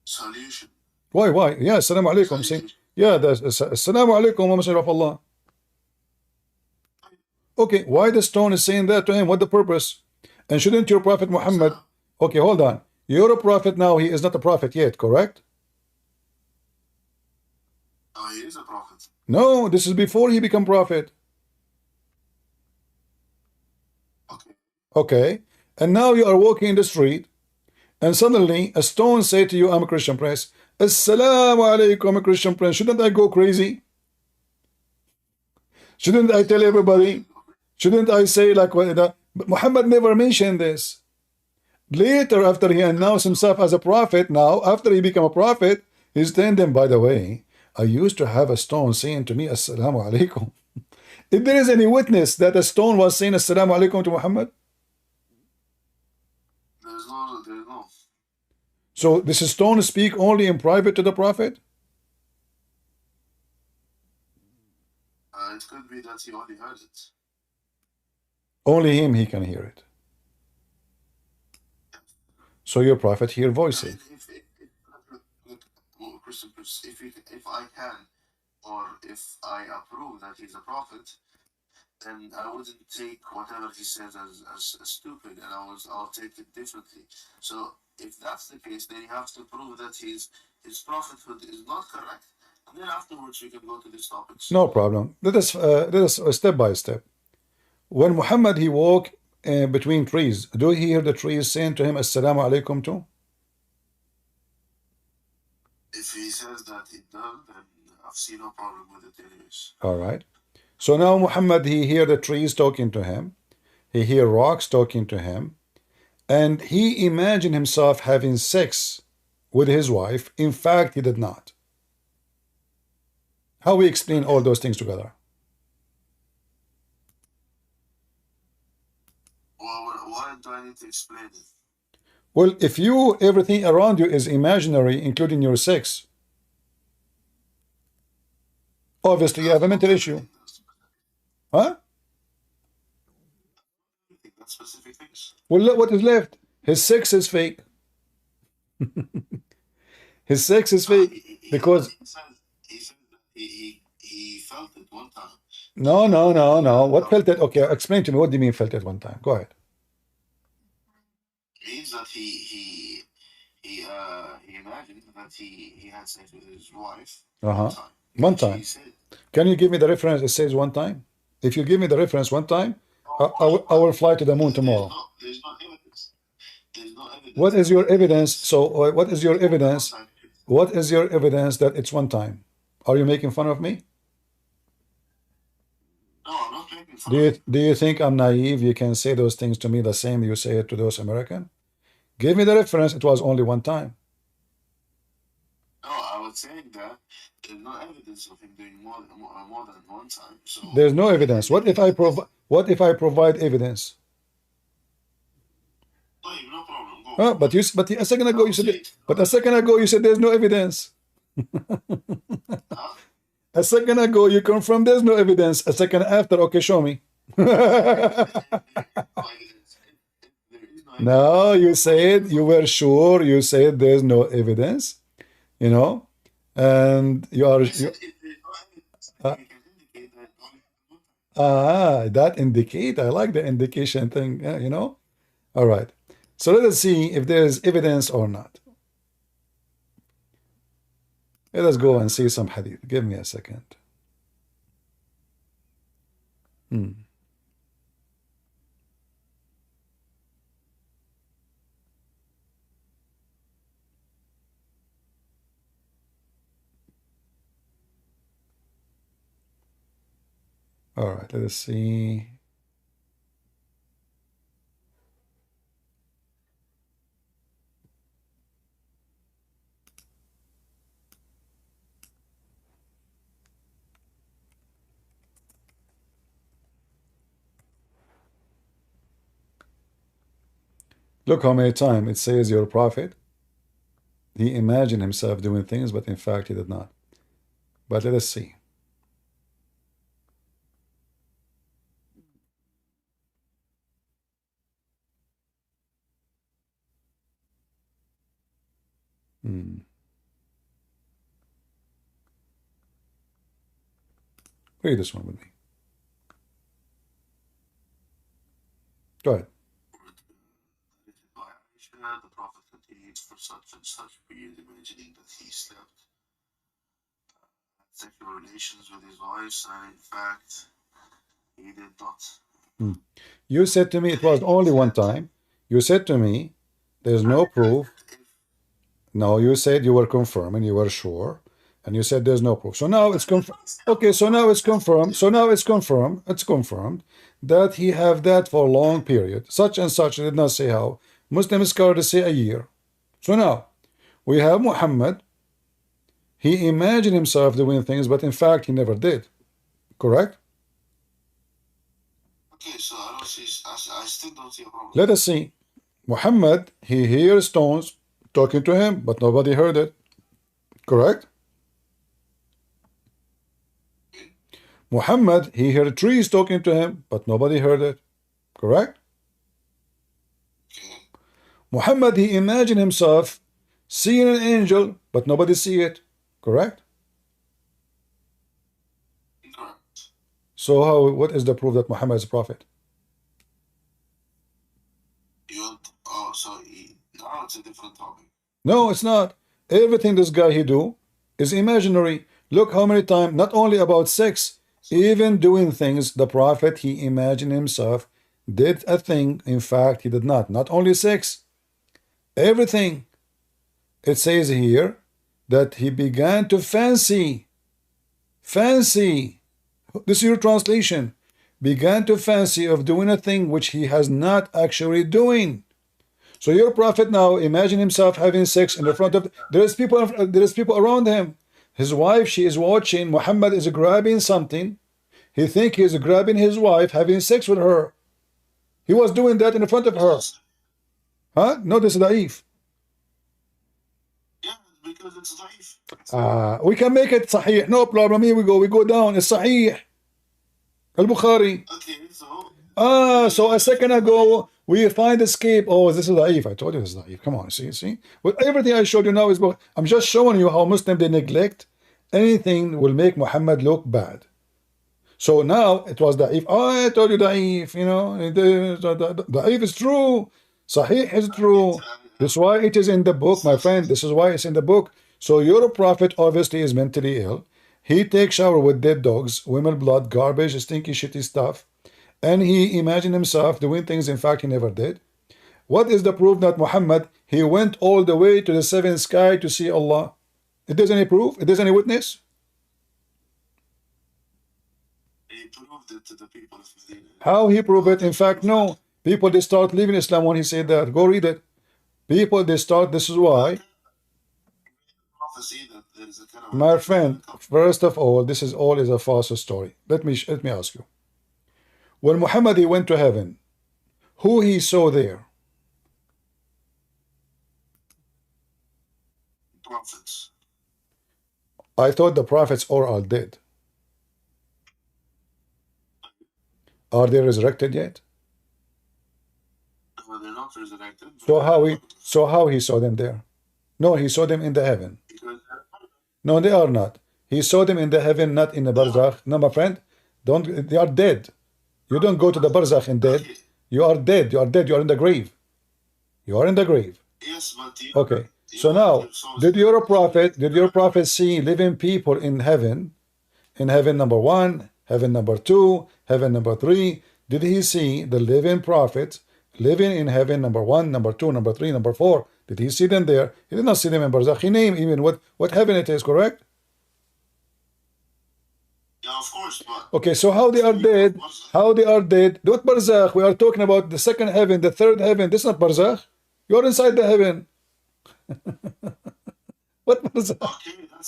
solution. Why? Yeah, Assalamu alaikum. See, yeah, that's Assalamu alaikum, wa messenger of Allah. Okay, why the stone is saying that to him? What the purpose? And shouldn't your prophet Muhammad? Okay, hold on. You're a prophet now. He is not a prophet yet, correct? He is a prophet. No, this is before he become prophet. Okay, and now you are walking in the street, and suddenly a stone say to you, I'm a Christian prince. Assalamu alaikum, I'm a Christian prince. Shouldn't I go crazy? Shouldn't I tell everybody? Shouldn't I say like what? But Muhammad never mentioned this. Later, after he announced himself as a prophet, now after he became a prophet, he's telling them, by the way, I used to have a stone saying to me, Assalamu alaikum. If there is any witness that a stone was saying Assalamu alaikum to Muhammad, There's no. so this stone speak only in private to the prophet? It could be that he only heard it. Only him he can hear it. So your prophet hear voices. Christian, if I can, or if I approve that he's a prophet, then I wouldn't take whatever he says as stupid, and I'll take it differently. So if that's the case, then you have to prove that his prophethood is not correct, and then afterwards we can go to these topics. No problem. Let us step by step. When Muhammad he walk between trees, do he hear the trees saying to him Assalamu alaikum too? If he says that he does, then I've seen no problem with it anyways. All right. So now Muhammad he hear the trees talking to him, he hear rocks talking to him, and he imagined himself having sex with his wife. In fact, he did not. How we explain all those things together? Well, why do I need to explain it? Well, if you, everything around you is imaginary, including your sex, obviously you have a mental issue. Huh? That's specific things. Well, look what is left. His sex is fake. His sex is fake because He said that he felt it one time. no. What felt it? Okay, explain to me. What do you mean felt it one time? Go ahead. It means that he imagined that he had sex with his wife Uh-huh. one time. One She time. said, Can you give me the reference? It says one time. If you give me the reference one time, I will fly to the moon tomorrow. There's no evidence. There's no evidence. What is your evidence? So what is your evidence? What is your evidence that it's one time? Are you making fun of me? No, I'm not making fun. Do you think I'm naive? You can say those things to me the same you say it to those American? Give me the reference. It was only one time. No, I was saying that there's no evidence of him doing more than one time. So There's no evidence. What if I provide evidence? no problem. Go. But a second ago you said there's no evidence. A second ago you confirmed there's no evidence. A second after, okay, show me. No, you said you were sure. You said there's no evidence, you know, and you are. That indicate. I like the indication thing. You know. All right. So let us see if there is evidence or not. Let us go and see some hadith. Give me a second. All right, let us see. Look how many times it says your prophet. He imagined himself doing things, but in fact he did not. But let us see. Read this one with me. Go ahead. The prophet continued for such and such period, imagining that he slept, had sexual relations with his wives, and in fact, he did not. You said to me it was only one time. You said to me there's no proof. No, you said you were confirming, you were sure, and you said there's no proof. So now it's confirmed. Okay, so now it's confirmed. So now it's confirmed. It's confirmed that he have that for a long period. Such and such. I did not say how. Muslim scholars say a year. So now we have Muhammad. He imagined himself doing things, but in fact he never did. Correct? Okay, so I still don't see a problem. Let us see. Muhammad, he hears stones talking to him, but nobody heard it. Correct? Muhammad, he heard trees talking to him, but nobody heard it. Correct? Muhammad, he imagined himself seeing an angel, but nobody see it. Correct? Correct. So what is the proof that Muhammad is a prophet? Now it's a different topic. No, it's not. Everything this guy he do is imaginary. Look how many times, not only about sex, even doing things, the prophet, he imagined himself, did a thing, in fact, he did not. Not only sex, everything. It says here that he began to fancy. This is your translation. Began to fancy of doing a thing which he has not actually doing. So your prophet now imagine himself having sex in the front of. There is people around him. His wife, she is watching. Muhammad is grabbing something. He think he is grabbing his wife, having sex with her. He was doing that in the front of her. Huh? No, this is da'if. Yeah, because it's da'if. We can make it sahih. No problem. Here we go. We go down. It's sahih. Al-Bukhari. Okay, so. So a second ago, we find escape. Oh, this is da'if. I told you this is da'if. Come on, see? Well, everything I showed you now is. I'm just showing you how Muslims, they neglect anything will make Muhammad look bad. So now it was da'if. Oh, I told you da'if. You know, da'if is true. Sahih is true. That's why it is in the book, my friend. This is why it's in the book. So your prophet obviously is mentally ill. He takes shower with dead dogs, women blood, garbage, stinky, shitty stuff, and he imagined himself doing things in fact he never did. What is the proof that Muhammad, he went all the way to the seventh sky to see Allah? It does any proof? It does any witness? He proved it to the people of Medina. How he proved it? In fact, no. People, they start leaving Islam when he said that. Go read it. People, they start, this is why. Prophecy that there is a caravan. My friend, first of all, this is all is a false story. Let me ask you. When Muhammad, he went to heaven, who he saw there? Prophets. I thought the prophets all are dead. Are they resurrected yet? No, they're not resurrected. So how he saw them there? No, he saw them in the heaven. Because No, they are not. He saw them in the heaven, not in the barzakh. No, my friend, don't. They are dead. You don't go to the barzakh and dead. You are dead. You are dead. You are in the grave. You are in the grave. yes, but Okay. So now, did your prophet see living people in heaven? In heaven number 1, heaven number 2, heaven number 3. Did he see the living prophets living in heaven number 1, number 2, number 3, number 4? Did he see them there? He did not see them in barzakh. He named even what heaven it is, correct? Yeah, of course, but Okay, so how they are dead? How they are dead? What barzakh? We are talking about the second heaven, the third heaven. This is not barzakh. You are inside the heaven. What barzakh? okay, that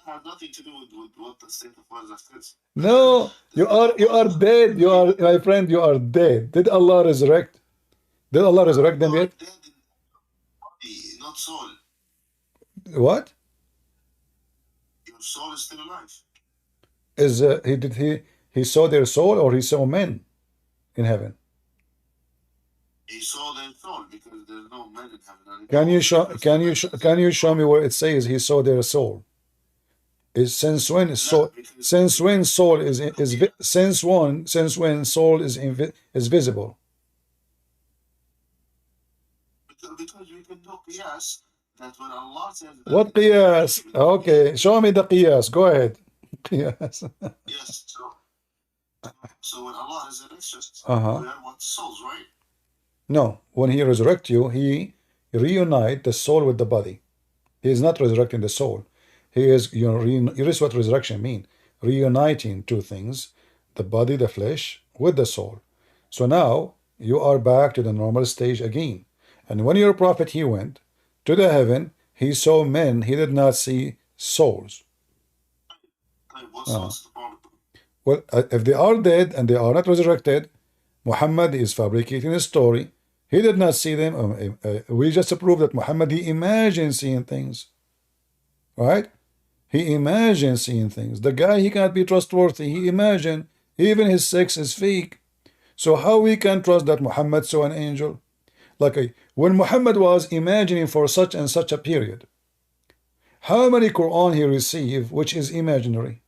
has nothing to do with what the state of Barzakh is. No, you are dead. You are, my friend, you are dead. Did Allah resurrect? Did Allah resurrect them yet? Dead in body, not soul. What? Your soul is still alive. Is he saw their soul, or he saw men in heaven? He saw their soul because there's no men in heaven. Can you show me where it says he saw their soul? Is since when soul is visible? Because we can do qiyas that when Allah says that, What qiyas? Okay, show me the qiyas. Go ahead. Qiyas. yes, so when Allah resurrects us, Uh-huh. we are what souls, right? No, when he resurrects you, he reunite the soul with the body. He is not resurrecting the soul. He is, here is what resurrection means. Reuniting two things, the body, the flesh, with the soul. So now you are back to the normal stage again. And when your prophet, he went to the heaven, he saw men, he did not see souls. What soul's the problem? Well, if they are dead and they are not resurrected, Muhammad is fabricating a story. He did not see them. We just proved that Muhammad, he imagined seeing things. Right? He imagined seeing things. The guy, he cannot be trustworthy. He imagined. Even his sex is fake. So how we can trust that Muhammad saw an angel? Like when Muhammad was imagining for such and such a period, how many Quran he received which is imaginary?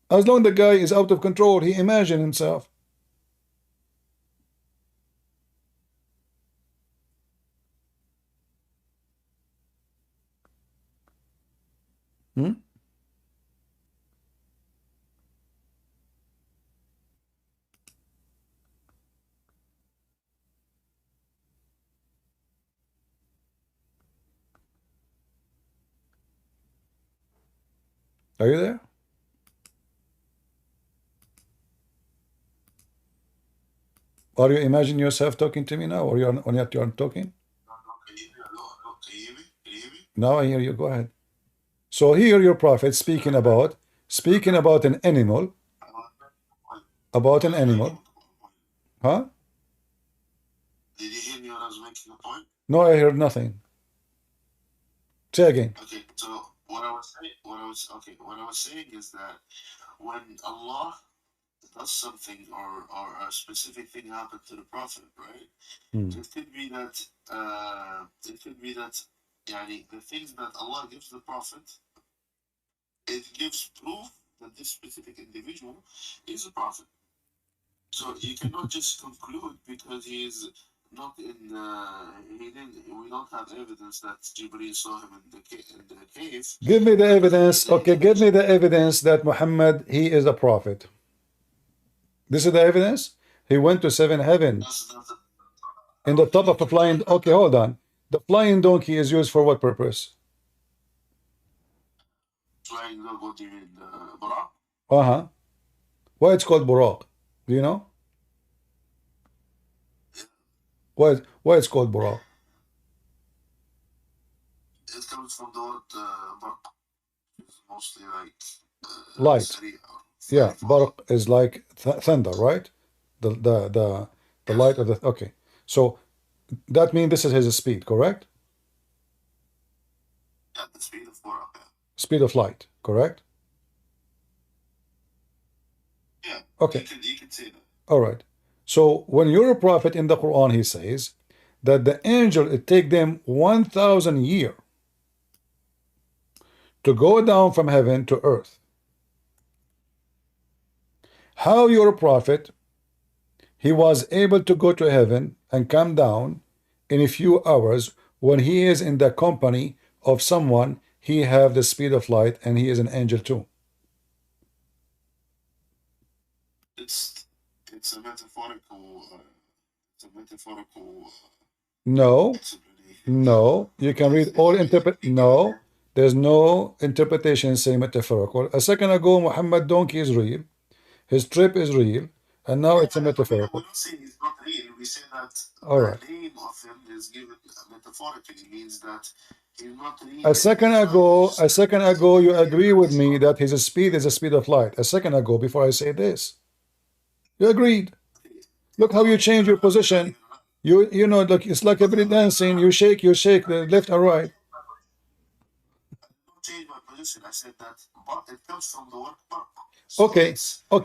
As long as the guy is out of control, he imagined himself. Hmm? Are you there? Are you imagining yourself talking to me now, or you are talking? Can you hear me? Can you hear me? Now I hear you. Go ahead. So here your prophet speaking about an animal, huh? Did you hear me when I was making a point? No, I heard nothing. Say again. Okay, so what I was saying is that when Allah does something or a specific thing happened to the Prophet, right? It could be that yani, the things that Allah gives the Prophet, it gives proof that this specific individual is a prophet. So you cannot just conclude because he is not in he didn't. We don't have evidence that Jibril saw him in the cave. Give me the evidence. Okay, give me the evidence that Muhammad, he is a prophet. This is the evidence. He went to 7 heavens That's not in the top of a flying. Okay, hold on. The flying donkey is used for what purpose? flying dog. What do you mean, Buraq? Why it's called Buraq? Do you know? Why it's called Buraq? It comes from the word Burq. It's mostly like Light. Yeah, Barq is like thunder, right? The light of the. Okay, so that means this is his speed, correct? Yeah, the speed of Buraq. Speed of light, correct? Yeah. Okay. You can say that. All right. So when you're a prophet in the Quran, he says that the angel, it take them 1,000 years to go down from heaven to earth. How you're a prophet, he was able to go to heaven and come down in a few hours when he is in the company of someone, he have the speed of light and he is an angel too. It's a metaphorical. No, explanation. no, you can read all no, there's no interpretation saying metaphorical. A second ago, Muhammad donkey is real, his trip is real, and now it's a metaphorical. We don't say it's not real. We say that All right. the name of him is given metaphorically. It means that he's not real. A second ago, you agree with me that his speed is the speed of light. A second ago, before I say this, you agreed. Look how you change your position. You know, look, it's like a belly dancing. You shake the left and right. Don't change my position. I said that, but it comes from the word bark. Okay,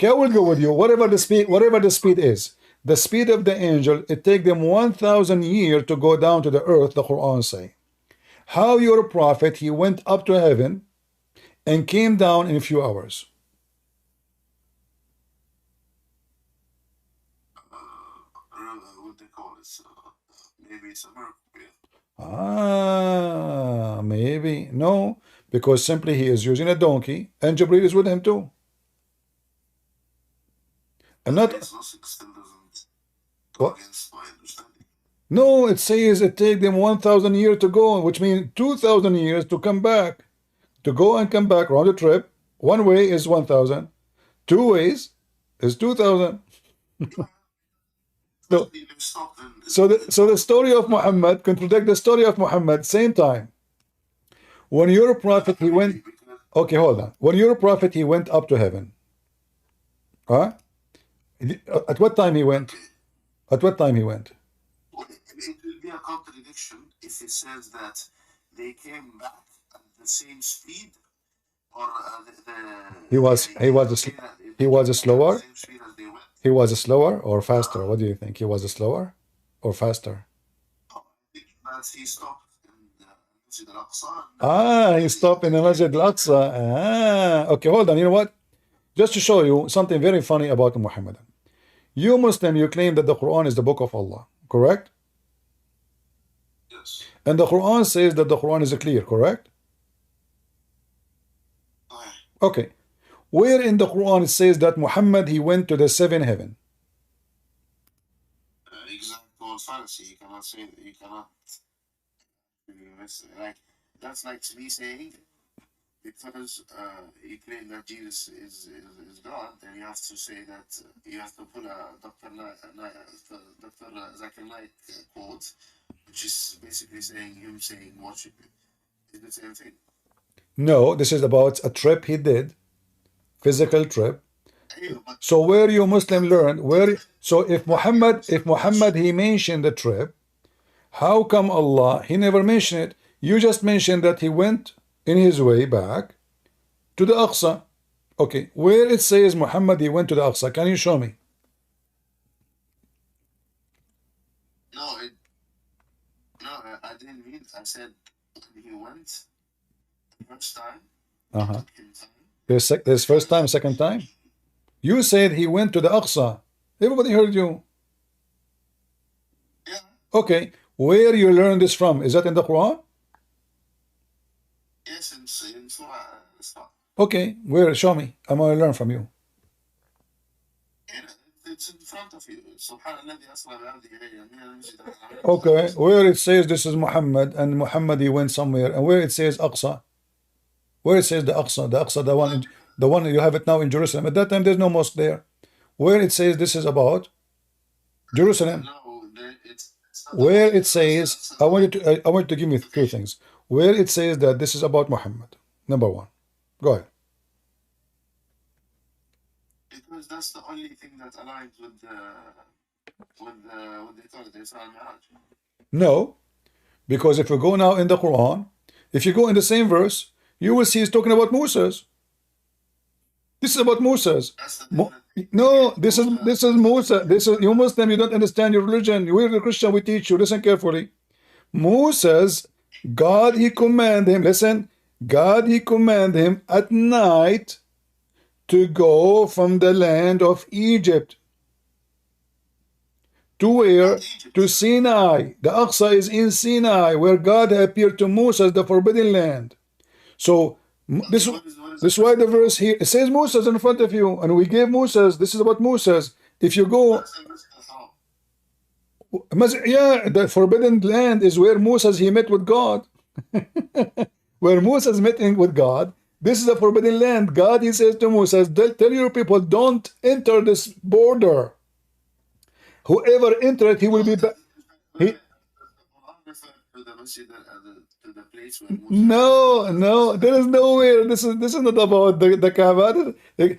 I will go with you. Whatever the speed is, the speed of the angel, it take them 1,000 years to go down to the earth. The Quran say, how your prophet he went up to heaven and came down in a few hours. What they call it? Maybe it's a miracle. Maybe no, because simply he is using a donkey, and Jibril is with him too. And not Still doesn't go against my understanding. no, it says it take them 1,000 years to go, which means 2,000 years to come back. To go and come back round the trip, one way is 1,000, two ways is 2,000. So the story of Muhammad contradict the story of Muhammad same time. When you're a prophet, he went. Okay, hold on. When you're a prophet, he went up to heaven. Huh? At what time he went? At what time he went? It will be a contradiction if it says that they came back at the same speed, or He was slower. same speed as they went. He was slower or faster? What do you think? He was slower or faster? I think that he stopped in Masjid al-Aqsa. He stopped in the Masjid al-Aqsa. Okay, hold on. You know what? Just to show you something very funny about Muhammadan. You Muslim, you claim that the Quran is the book of Allah, correct? Yes. And the Quran says that the Quran is clear, correct? Okay. Where in the Quran it says that Muhammad he went to the 7 heaven? Example fallacy. You cannot say that. You cannot. Like that's like me saying, because you claim that Jesus is God, then you have to say that you have to put a Dr. Zakir Naik quote, which is basically saying him saying worship is the same thing. No, this is about a trip he did, physical trip. So where you Muslim learn so if Muhammad he mentioned the trip, how come Allah he never mentioned it? You just mentioned that he went in his way back to the Aqsa. Okay, where it says Muhammad he went to the Aqsa, can you show me? No, I didn't mean. I said he went the first time. Second time. There's first time, second time. You said he went to the Aqsa. Everybody heard you. Yeah, Okay, where you learn this from? Is that in the Quran? Yes, in Surah Isra. Okay, where? Show me. I'm going to learn from you. It's in front of you. سبحان الذي أسرى بعبده ليلا من المسجد الحرام. Okay, where it says this is Muhammad and Muhammad he went somewhere, and where it says Aqsa, where it says the Aqsa, the one you have it now in Jerusalem. At that time there's no mosque there. Where it says this is about Jerusalem, No, it's where it says I want you to give me two things. Where it says that this is about Muhammad. Number one, go ahead. because that's the only thing that aligns with the call it Isra al-Mi'raj. No, because if we go now in the Quran, if you go in the same verse, you will see it's talking about Moses. This is about Moses. That's the No, this is Musa. This is you Muslim. You don't understand your religion. We're the Christian. We teach you. Listen carefully. Moses, God, He commanded him. Listen, God, He commanded him at night to go from the land of Egypt to where? To Sinai. The Aqsa is in Sinai, where God appeared to Moses, the forbidden land. So this is why the verse here it says Moses in front of you, and we gave Moses. This is about Moses. If you go, yeah, the forbidden land is where Moses he met with God. Where Moses met with God. This is the forbidden land. God he says to Moses, tell your people don't enter this border. Whoever entered, he will be back. No, there is nowhere. This is not about the Kaaba.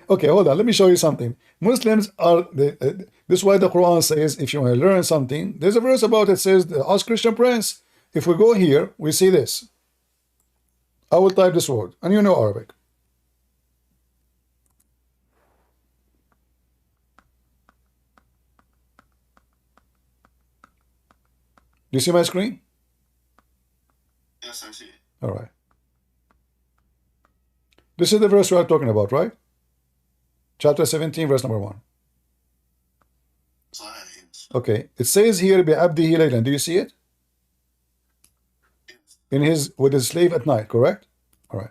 Okay, hold on. Let me show you something. Muslims are this is why the Quran says if you want to learn something, there's a verse about it says ask Christian Prince. If we go here, we see this. I will type this word, and you know Arabic. Do you see my screen? Yes, I see it. All right. This is the verse we are talking about, right? Chapter 17, verse number 1. Yes. Okay. It says here, بِعَبْدِهِ لَيْلًا. Do you see it? With his slave at night, correct? All right.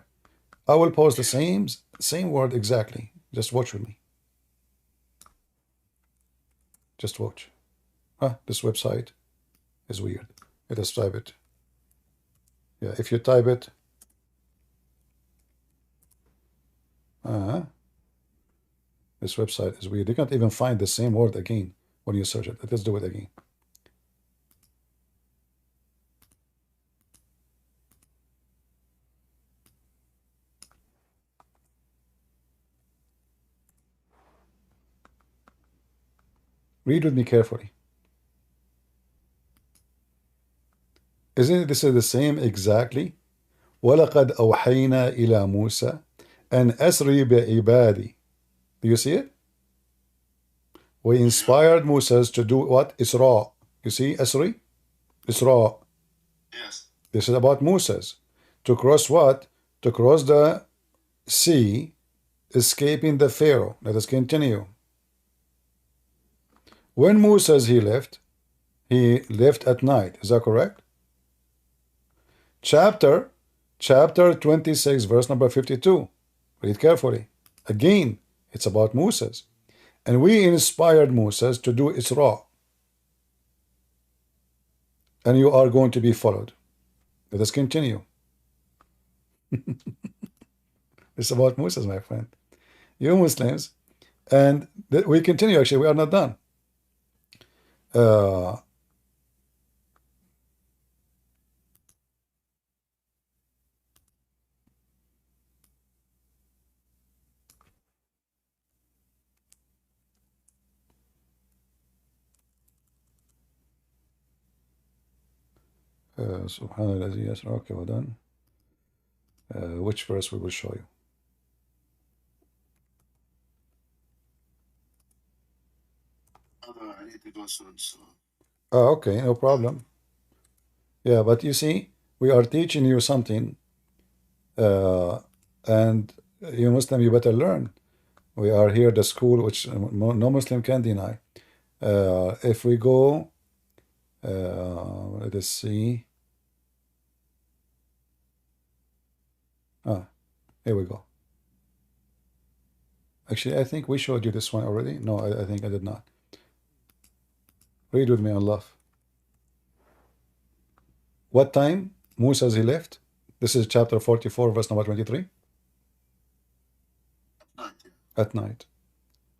I will post the same word exactly. Just watch with me. Just watch. This website is weird. Let us type it. Yeah, if you type it, this website is weird. You can't even find the same word again when you search it. Let's do it again. Read with me carefully. Isn't it this is the same exactly? وَلَقَدْ أَوْحَيْنَا إِلَى مُوسَى أَنْ أَسْرِ بِعِبَادِي. Do you see it? We inspired Moses to do what? Isra. You see Asri? Isra. Yes. This is about Moses. To cross what? To cross the sea, escaping the Pharaoh. Let us continue. When Moses he left at night. Is that correct? Chapter 26, verse number 52. Read carefully. Again, it's about Moses. And we inspired Moses to do Isra. And you are going to be followed. Let us continue. It's about Moses, my friend. You Muslims. And we continue, actually, we are not done. Subhanallah, yes, okay, well done. Which verse we will show you? I need to go soon, so. Okay, no problem. Yeah, but you see, we are teaching you something, and you Muslim, you better learn. We are here at the school, which no Muslim can deny. If we go Let us see. Here we go. Actually, I think we showed you this one already. No, I think I did not. Read with me on love. What time Musa he left? This is chapter 44, verse number 23. At night.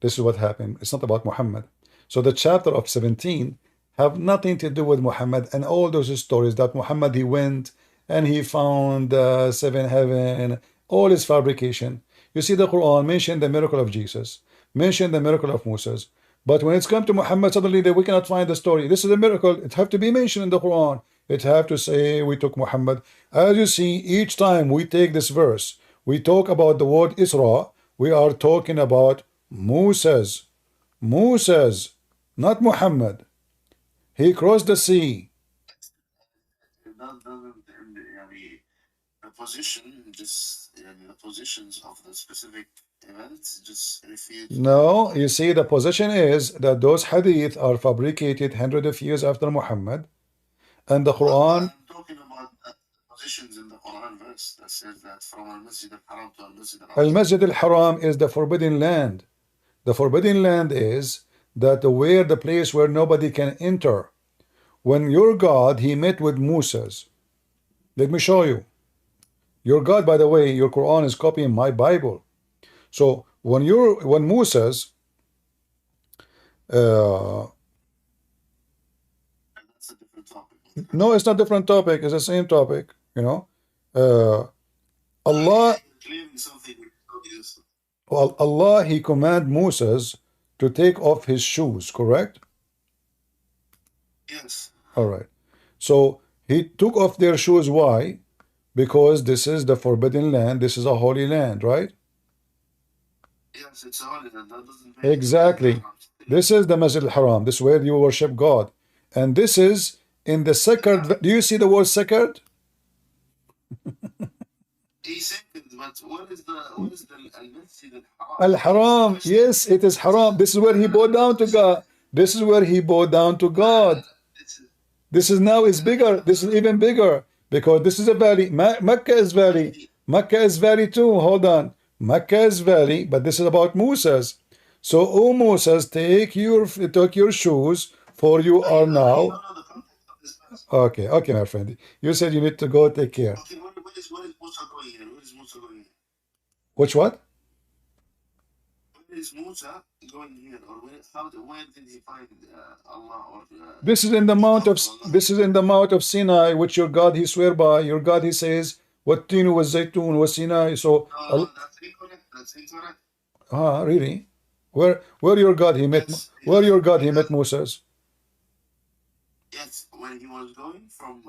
This is what happened. It's not about Muhammad. So the chapter of 17 have nothing to do with Muhammad and all those stories that Muhammad he went and he found seven heaven, all his fabrication. You see, the Quran mentioned the miracle of Jesus, mentioned the miracle of Moses, but when it's come to Muhammad, suddenly we cannot find the story. This is a miracle. It have to be mentioned in the Quran. It have to say we took Muhammad. As you see, each time we take this verse, we talk about the word Isra, we are talking about Moses, not Muhammad. He crossed the sea. The position, just the positions of the specific events, just refute. No, you see, the position is that those hadith are fabricated hundreds of years after Muhammad, and the Quran. I'm talking about positions in the Quran verse that says that from Al-Masjid al-Haram to Al-Masjid Al-Masjid al-Haram is the forbidden land. The forbidden land is that where the place where nobody can enter. When your God, he met with Moses. Let me show you. Your God, by the way, your Quran is copying my Bible. So when Moses That's a different topic. no, it's not different topic, it's the same topic, you know. Allah Clearly something is Allah he command Moses to take off his shoes, correct? yes. All right. So he took off their shoes. Why? Because this is the forbidden land. This is a holy land, right? Yes, it's a holy land. That doesn't make Exactly. This is the Masjid al-Haram. This is where you worship God. And this is in the sacred. Do you see the word sacred? He's second, but what is the Al-Masjid al-Haram? Al-Haram. Yes, it is haram. This is where he bowed down to God. This is where he bowed down to God. This is now is bigger. This is even bigger because this is a valley. Mecca is valley. Mecca is valley too. Hold on. Mecca is valley, but this is about Moses. So, O Moses, take your shoes, for you are now. Okay, okay, my friend. You said you need to go. Take care. Okay, where is Musa going here? Where is Musa going here? Which what? Where is Musa going here? Or where did he find Allah? Or This is in the mount of Sinai, which your God he swear by. Your God he says, "Wattinu was Zaytun was Sinai." So, no, that's incorrect. That's incorrect. Really? Where your God he met? Yes. Where your God he met Moses? Yes, when he was going from,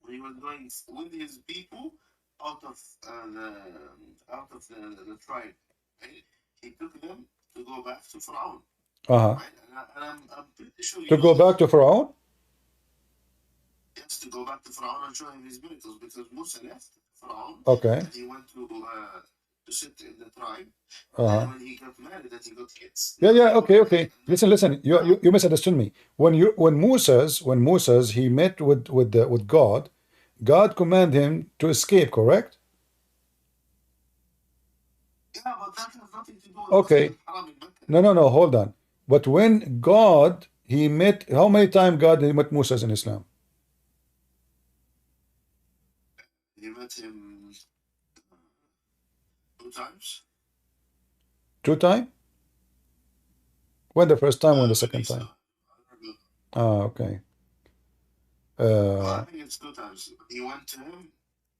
when he was going with his people out of the tribe, right? He took them to go back to Pharaoh, right? And I'm pretty sure you To go back to Pharaoh? yes, to go back to Pharaoh and show him his miracles because Musa left Pharaoh. Okay. And he went to sit in the tribe. Uh-huh. And when he got married, that he got kids. Yeah. Okay. Listen. You misunderstood me. When Moses he met with God, God commanded him to escape. Correct? Yeah, but that has nothing to do with Okay. Haram in Mecca. No. Hold on. But when God he met, how many times God he met Moses in Islam? He met him 2 times. 2 times? When the first time? When the second So, time? I don't know. Okay. I think it's 2 times. He went to him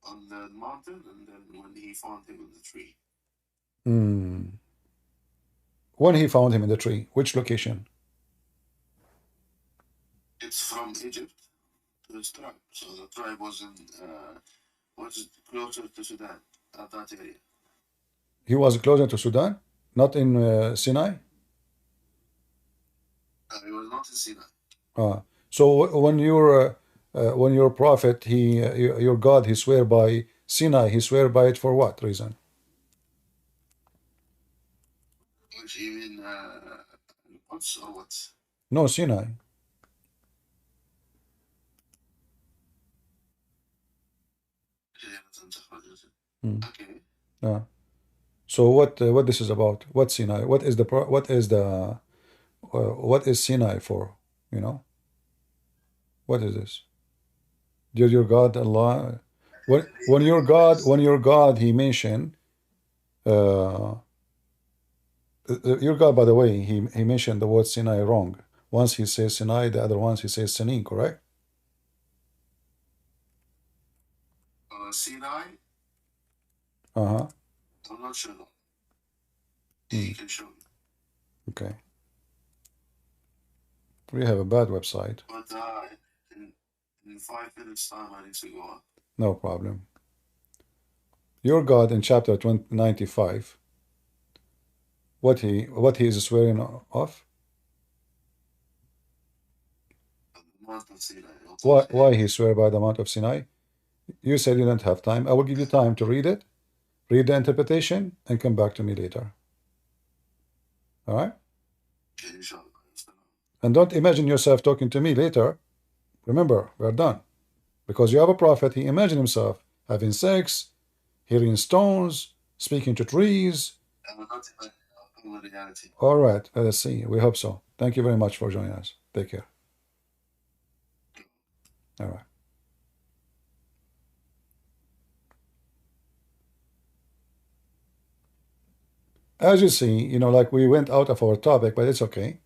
on the mountain, and then when he found him in the tree. When he found him in the tree, which location? It's from Egypt to his tribe. So the tribe was closer to Sudan at that area. He was closer to Sudan, not in Sinai. He was not in Sinai. So when your prophet, your God, he swear by Sinai, he swear by it for what reason? Which even what's or what? No, Sinai. Okay. Yeah. So what this is about? What Sinai? What is what is Sinai for? You know, what is this? Your God Allah. When your God He mentioned your God, by the way, he mentioned the word Sinai wrong. Once he says Sinai, the other ones he says Sinin, correct? Sinai, Uh-huh. I'm not sure. You can show me. Okay. We have a bad website. But in 5 minutes time, I need to go on. No problem. Your God in chapter 95, what he is swearing off? Mount of Sinai. Why he swear by the Mount of Sinai? You said you don't have time. I will give you time to read it, read the interpretation, and come back to me later. All right? And don't imagine yourself talking to me later. Remember, we're done. Because you have a prophet, he imagined himself having sex, hearing stones, speaking to trees. All right, let us see. We hope so. Thank you very much for joining us. Take care. All right. As you see, you know, like we went out of our topic, but it's okay.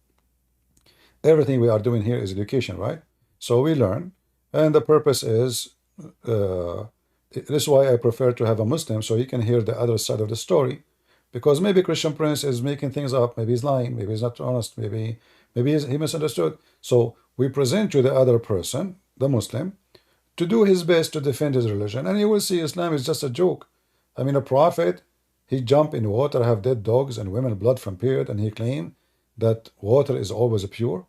Everything we are doing here is education, right? So we learn, and the purpose is, this is why I prefer to have a Muslim, so he can hear the other side of the story, because maybe Christian Prince is making things up, maybe he's lying, maybe he's not honest, maybe he misunderstood. So we present to the other person, the Muslim, to do his best to defend his religion, and you will see Islam is just a joke. I mean, a prophet, he jump in water, have dead dogs and women blood from period, and he claimed that water is always pure.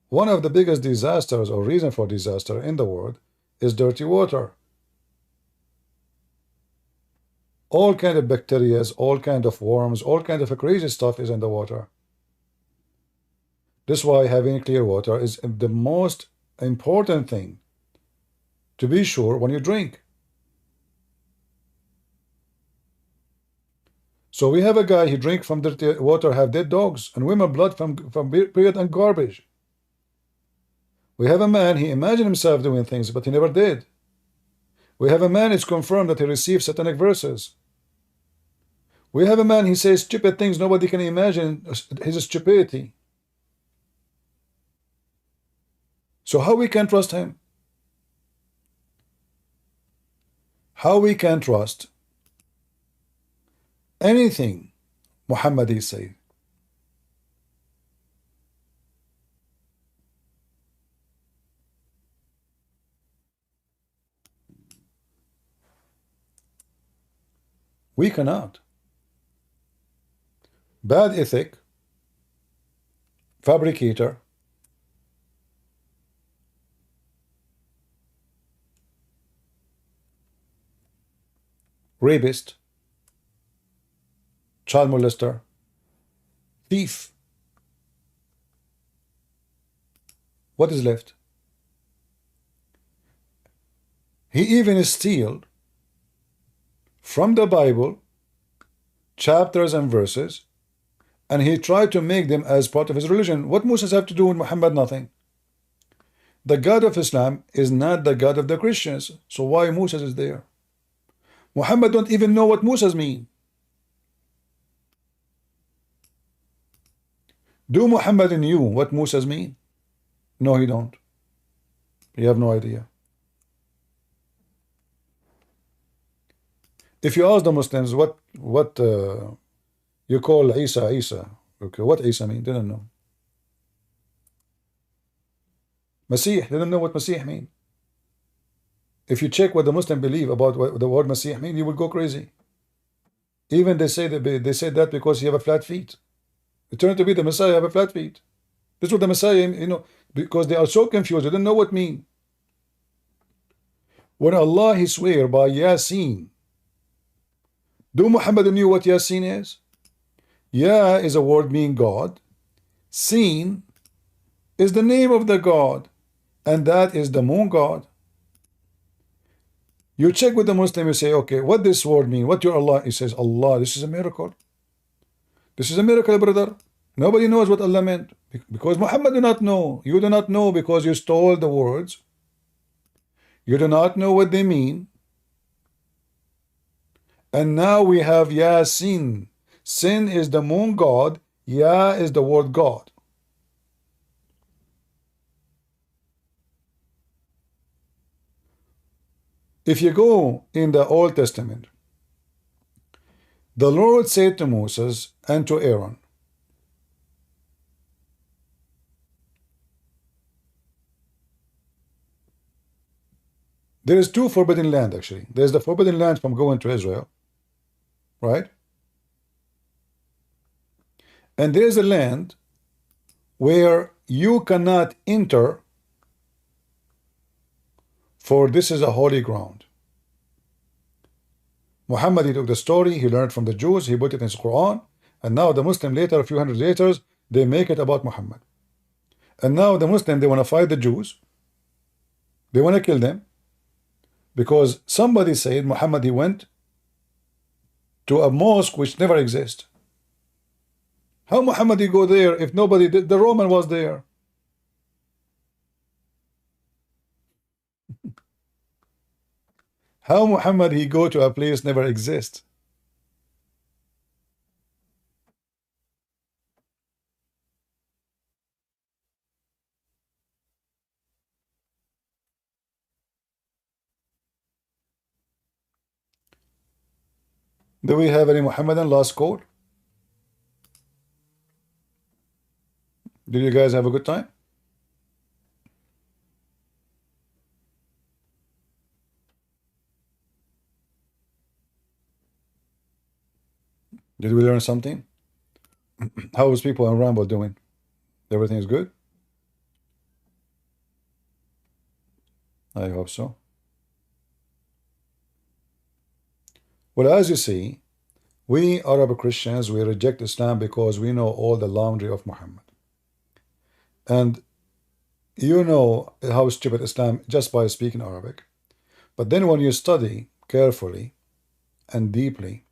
One of the biggest disasters or reason for disaster in the world is dirty water. All kind of bacteria, all kind of worms, all kind of crazy stuff is in the water. This is why having clear water is the most important thing to be sure when you drink. So we have a guy, he drink from dirty water, have dead dogs and women blood from period and garbage. We have a man, he imagined himself doing things, but he never did. We have a man, it's confirmed that he received satanic verses. We have a man, he says stupid things nobody can imagine his stupidity. So how we can trust him? How we can trust anything Muhammad is saying? We cannot. Bad ethic, fabricator, rapist, child molester, thief. What is left? He even steal from the Bible chapters and verses, and he tried to make them as part of his religion. What Moses have to do with Muhammad? Nothing. The God of Islam is not the God of the Christians, so why Moses is there? Muhammad don't even know what Moses mean. Do Muhammad knew what Moses mean? No, he don't. You have no idea. If you ask the Muslims what you call Isa, okay, what Isa mean? They don't know. Masih, they don't know what Masih mean. If you check what the Muslim believe about what the word Masih mean, you will go crazy. Even they say that because you have a flat feet. It turned to be the Messiah have a flat feet. This is what the Messiah, you know, because they are so confused, they don't know what mean. When Allah he swear by Yasin, do Muhammad knew what Yasin is? Ya is a word meaning God. Sin is the name of the God, and that is the moon God. You check with the Muslim, you say, okay, what this word mean? What your Allah? He says, Allah, this is a miracle. This is a miracle, brother. Nobody knows what Allah meant. Because Muhammad do not know. You do not know because you stole the words. You do not know what they mean. And now we have Yasin. Sin is the moon god. Ya is the word God. If you go in the Old Testament, the Lord said to Moses and to Aaron, there is two forbidden land actually. There's the forbidden land from going to Israel, right? And there's a land where you cannot enter, for this is a holy ground. Muhammad, he took the story, he learned from the Jews, he put it in his Quran, and now the Muslim later, a few hundred later, they make it about Muhammad. And now the Muslim, they want to fight the Jews. They want to kill them. Because somebody said Muhammad, he went to a mosque which never exists. How Muhammad he go there if nobody, the Roman was there? How Muhammad he go to a place never exists? Do we have any Muhammadan last call? Did you guys have a good time? Did we learn something? How is people in Rambo doing? Everything is good? I hope so. Well, as you see, we Arab Christians, we reject Islam because we know all the laundry of Muhammad. And you know how stupid Islam just by speaking Arabic. But then when you study carefully and deeply,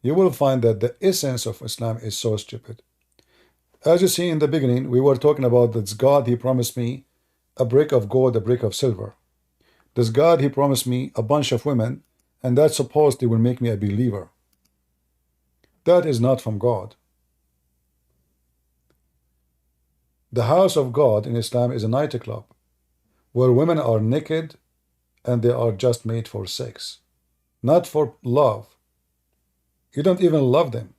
you will find that the essence of Islam is so stupid. As you see in the beginning, we were talking about this God, he promised me a brick of gold, a brick of silver. This God, he promised me a bunch of women, and that supposedly will make me a believer. That is not from God. The house of God in Islam is a nightclub where women are naked and they are just made for sex, not for love. You don't even love them.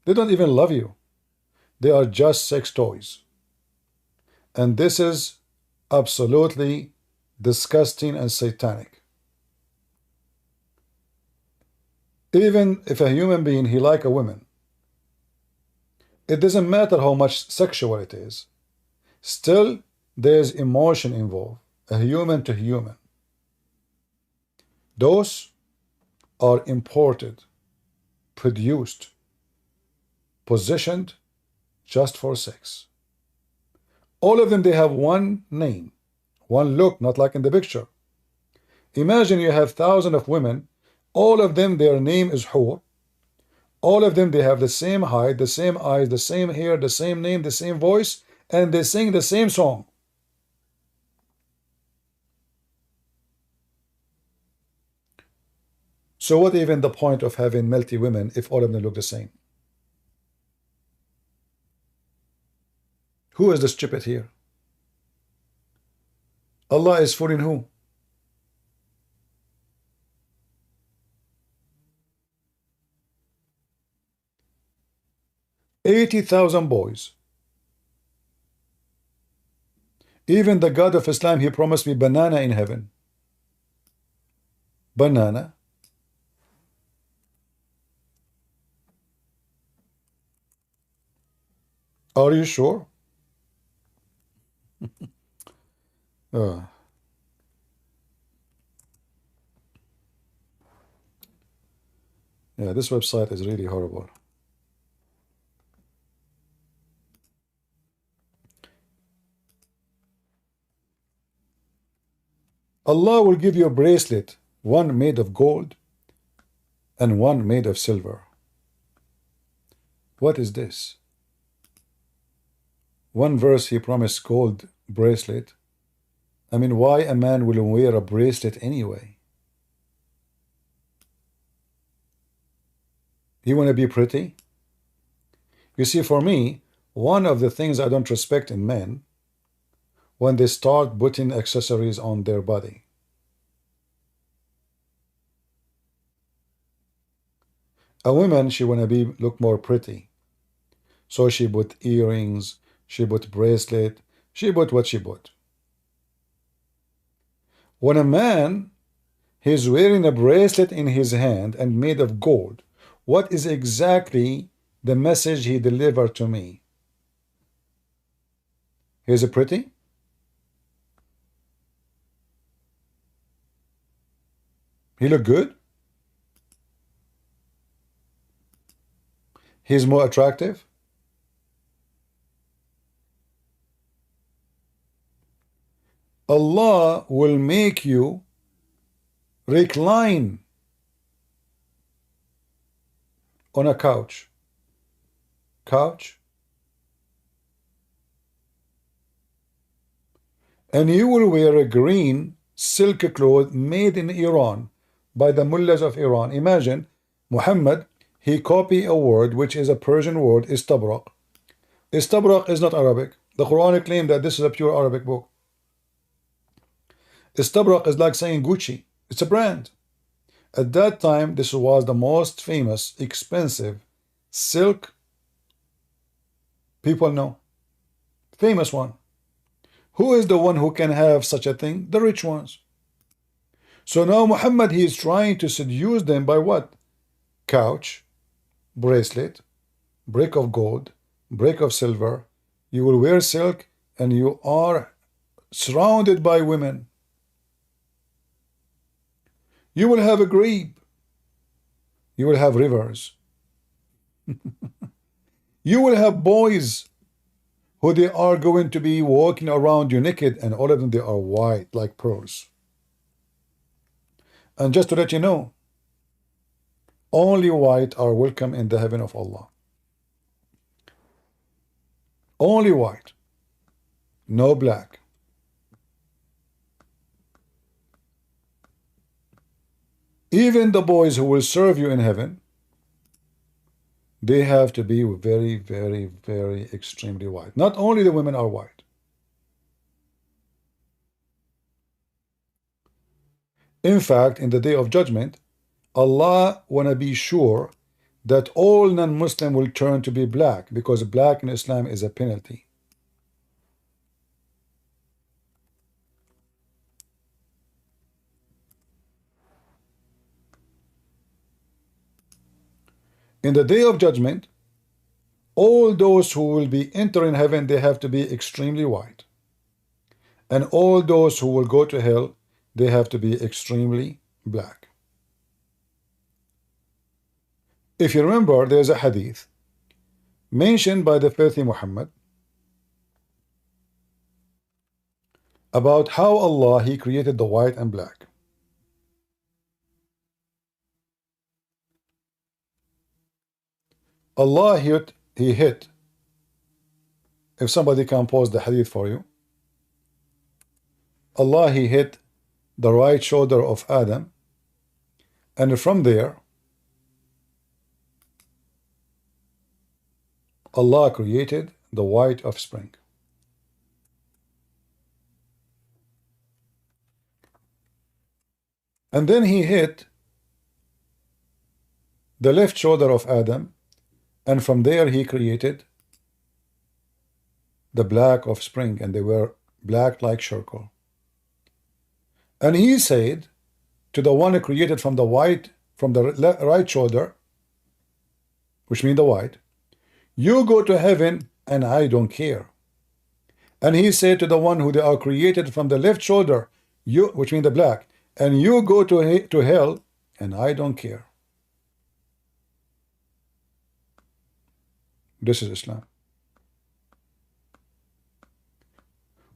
They don't even love you. They are just sex toys. And this is absolutely disgusting and satanic. Even if a human being, he like a woman, it doesn't matter how much sexual it is. Still, there's emotion involved, a human to human. Those are imported, produced, positioned just for sex. All of them, they have one name, one look, not like in the picture. Imagine you have thousands of women, all of them, their name is Hur. All of them, they have the same height, the same eyes, the same hair, the same name, the same voice, and they sing the same song. So what even the point of having multi women if all of them look the same? Who is the stupid here? Allah is fooling who? $80,000 boys. Even the God of Islam, he promised me banana in heaven. Banana. Are you sure? Yeah, this website is really horrible. Allah will give you a bracelet one made of gold and one made of silver. What is this? One verse he promised gold bracelet. I mean, why a man will wear a bracelet anyway? You want to be pretty? You see, for me, one of the things I don't respect in men, when they start putting accessories on their body. A woman, she want to look more pretty. So she put earrings, she put bracelet, she put what she put. When a man, he's wearing a bracelet in his hand and made of gold, what is exactly the message he delivered to me? Is it pretty? He look good? He's more attractive? Allah will make you recline on a couch. And you will wear a green silk cloth made in Iran by the mullahs of Iran. Imagine Muhammad, he copied a word which is a Persian word, istabraq. Istabraq is not Arabic. The Quran claims that this is a pure Arabic book. Istabraq is like saying Gucci. It's a brand. At that time, this was the most famous, expensive silk people know. Famous one. Who is the one who can have such a thing? The rich ones. So now Muhammad, he is trying to seduce them by what? Couch, bracelet, brick of gold, brick of silver. You will wear silk and you are surrounded by women. You will have a grape. You will have rivers. You will have boys who they are going to be walking around you naked, and all of them, they are white like pearls. And just to let you know, only white are welcome in the heaven of Allah. Only white. No black. Even the boys who will serve you in heaven, they have to be very, very, very extremely white. Not only the women are white. In fact, in the day of judgment, Allah want to be sure that all non-Muslim will turn to be black, because black in Islam is a penalty. In the day of judgment, all those who will be entering heaven, they have to be extremely white. And all those who will go to hell, they have to be extremely black. If you remember, there's a hadith mentioned by the filthy Muhammad about how Allah, he created the white and black. Allah he hit, if somebody can pause the hadith for you, Allah, he hit the right shoulder of Adam, and from there Allah created the white offspring. And then he hit the left shoulder of Adam, and from there he created the black offspring, and they were black like charcoal. And he said to the one created from the white, from the right shoulder, which means the white, you go to heaven and I don't care. And he said to the one who they are created from the left shoulder, you, which means the black, and you go to hell and I don't care. This is Islam.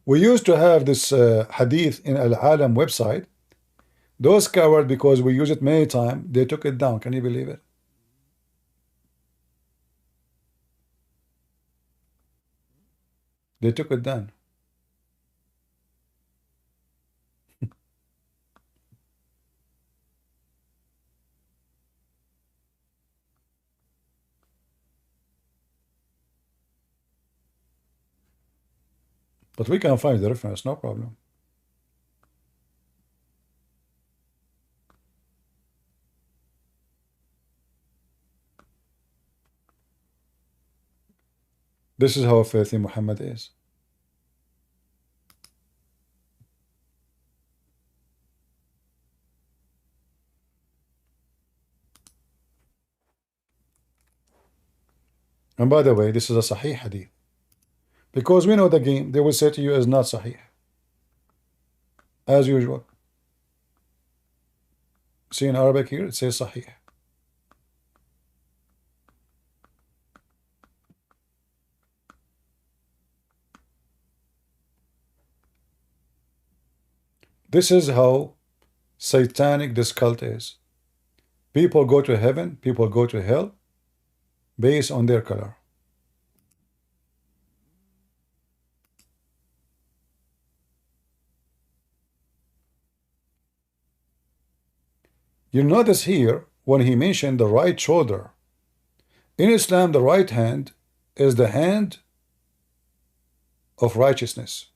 We used to have this hadith in Al-Alam website Those cowards, because we use it many times, they took it down. Can you believe it? They took it down. But we can find the reference, no problem. This is how faith in Muhammad is. And by the way, this is a Sahih hadith. Because we know the game, they will say to you is not Sahih. As usual. See in Arabic here, it says Sahih. This is how satanic this cult is. People go to heaven, people go to hell based on their color. You notice here when he mentioned the right shoulder. In Islam, the right hand is the hand of righteousness.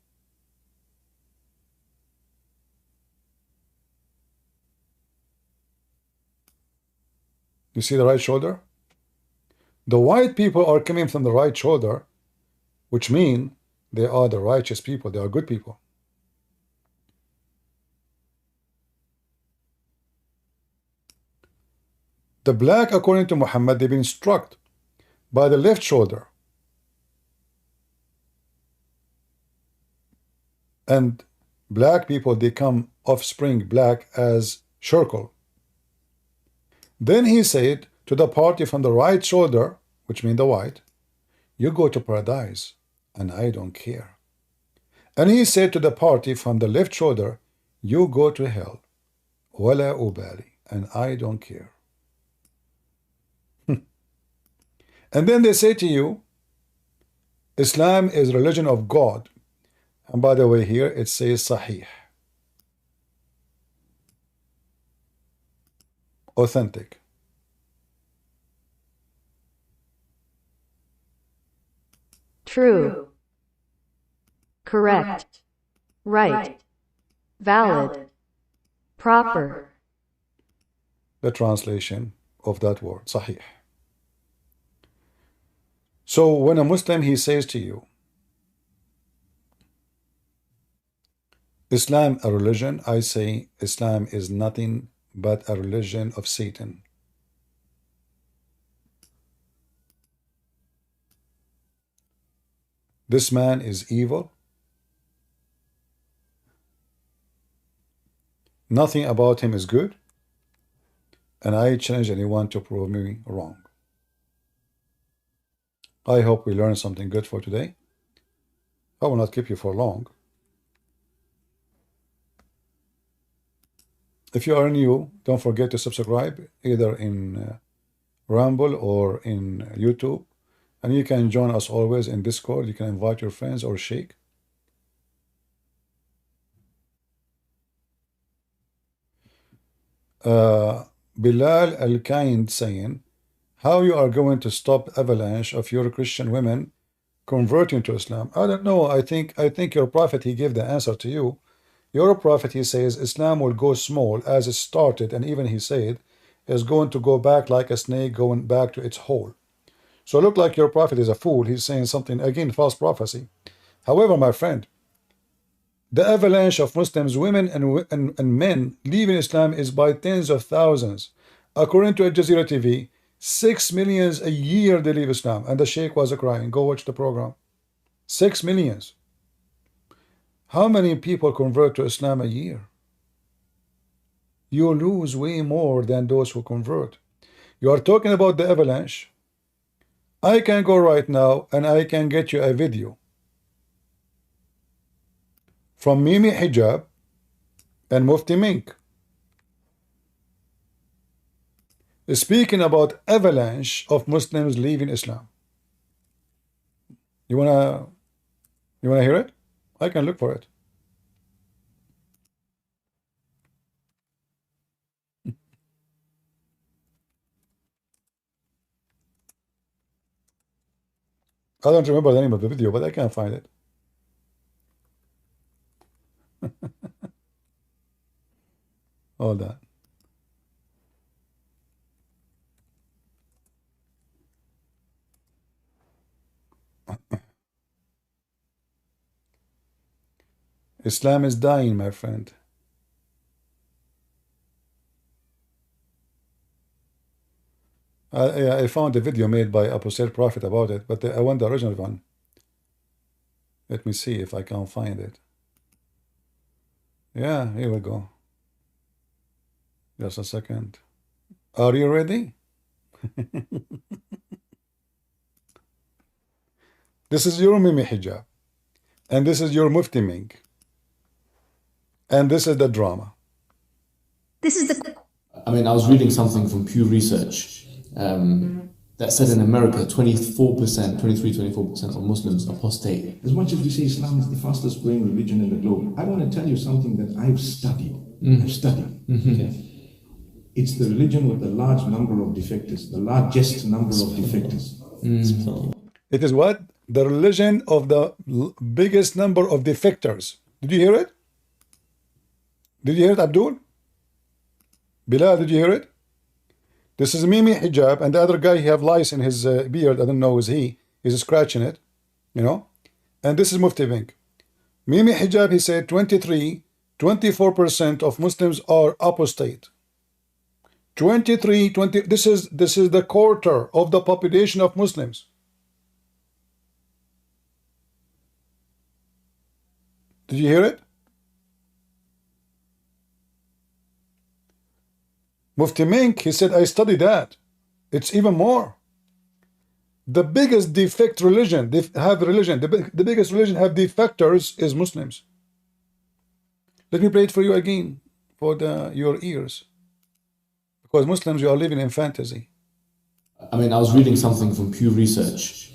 You see the right shoulder? The white people are coming from the right shoulder, which means they are the righteous people, they are good people. The black, according to Muhammad, they've been struck by the left shoulder. And black people, they come offspring black as circle. Then he said to the party from the right shoulder, which means the white, you go to paradise, and I don't care. And he said to the party from the left shoulder, you go to hell, wala ubali, and I don't care. And then they say to you, Islam is religion of God. And by the way, here it says Sahih, authentic. True. Correct. Right. Valid. Proper. The translation of that word, Sahih. So when a Muslim, he says to you, Islam a religion, I say Islam is nothing but a religion of Satan. This man is evil. Nothing about him is good. And I challenge anyone to prove me wrong. I hope we learned something good for today. I will not keep you for long. If you are new, don't forget to subscribe either in Rumble or in YouTube. And you can join us always in Discord. You can invite your friends or Sheikh. Bilal Al-Kind saying, how you are going to stop avalanche of your Christian women converting to Islam? I don't know. I think your prophet, he gave the answer to you. Your prophet, he says, Islam will go small as it started, and even he said, is going to go back like a snake going back to its hole. So look like your prophet is a fool. He's saying something, again, false prophecy. However, my friend, the avalanche of Muslims, women and men leaving Islam is by tens of thousands. According to Al Jazeera TV, 6 million a year they leave Islam. And the Sheikh was crying. Go watch the program. 6 million. How many people convert to Islam a year? You lose way more than those who convert. You are talking about the avalanche. I can go right now and I can get you a video from Mimi Hijab and Mufti Mink. speaking about avalanche of Muslims leaving Islam. You wanna hear it? I can look for it. I don't remember the name of the video, but I can't find it. All that. Islam is dying, my friend. I found a video made by Apostate Prophet about it, but I want the original one. Let me see if I can find it. Yeah, here we go. Just a second. Are you ready? This is your Mimi hijab. And this is your Mufti Ming. And this is the drama. This is the... I mean, I was reading something from Pew Research that said in America 24% of Muslims apostate. As much as we say Islam is the fastest growing religion in the globe, I want to tell you something that I've studied. Okay? It's the religion with the large number of defectors, the largest number of defectors. It is what? The religion of the biggest number of defectors. Did you hear it? Did you hear it, Abdul? Bilal, did you hear it? This is Mimi hijab, and the other guy, he have lice in his beard. I don't know, is he? He's scratching it, you know? And this is Mufti Ming. Mimi hijab, he said 24% of Muslims are apostate. 20, this is the quarter of the population of Muslims. Did you hear it? Mufti Ming, he said, I studied that. It's even more. The biggest defect religion, the biggest religion have defectors is Muslims. Let me play it for you again, for your ears. Because Muslims, you are living in fantasy. I mean, I was reading something from Pew Research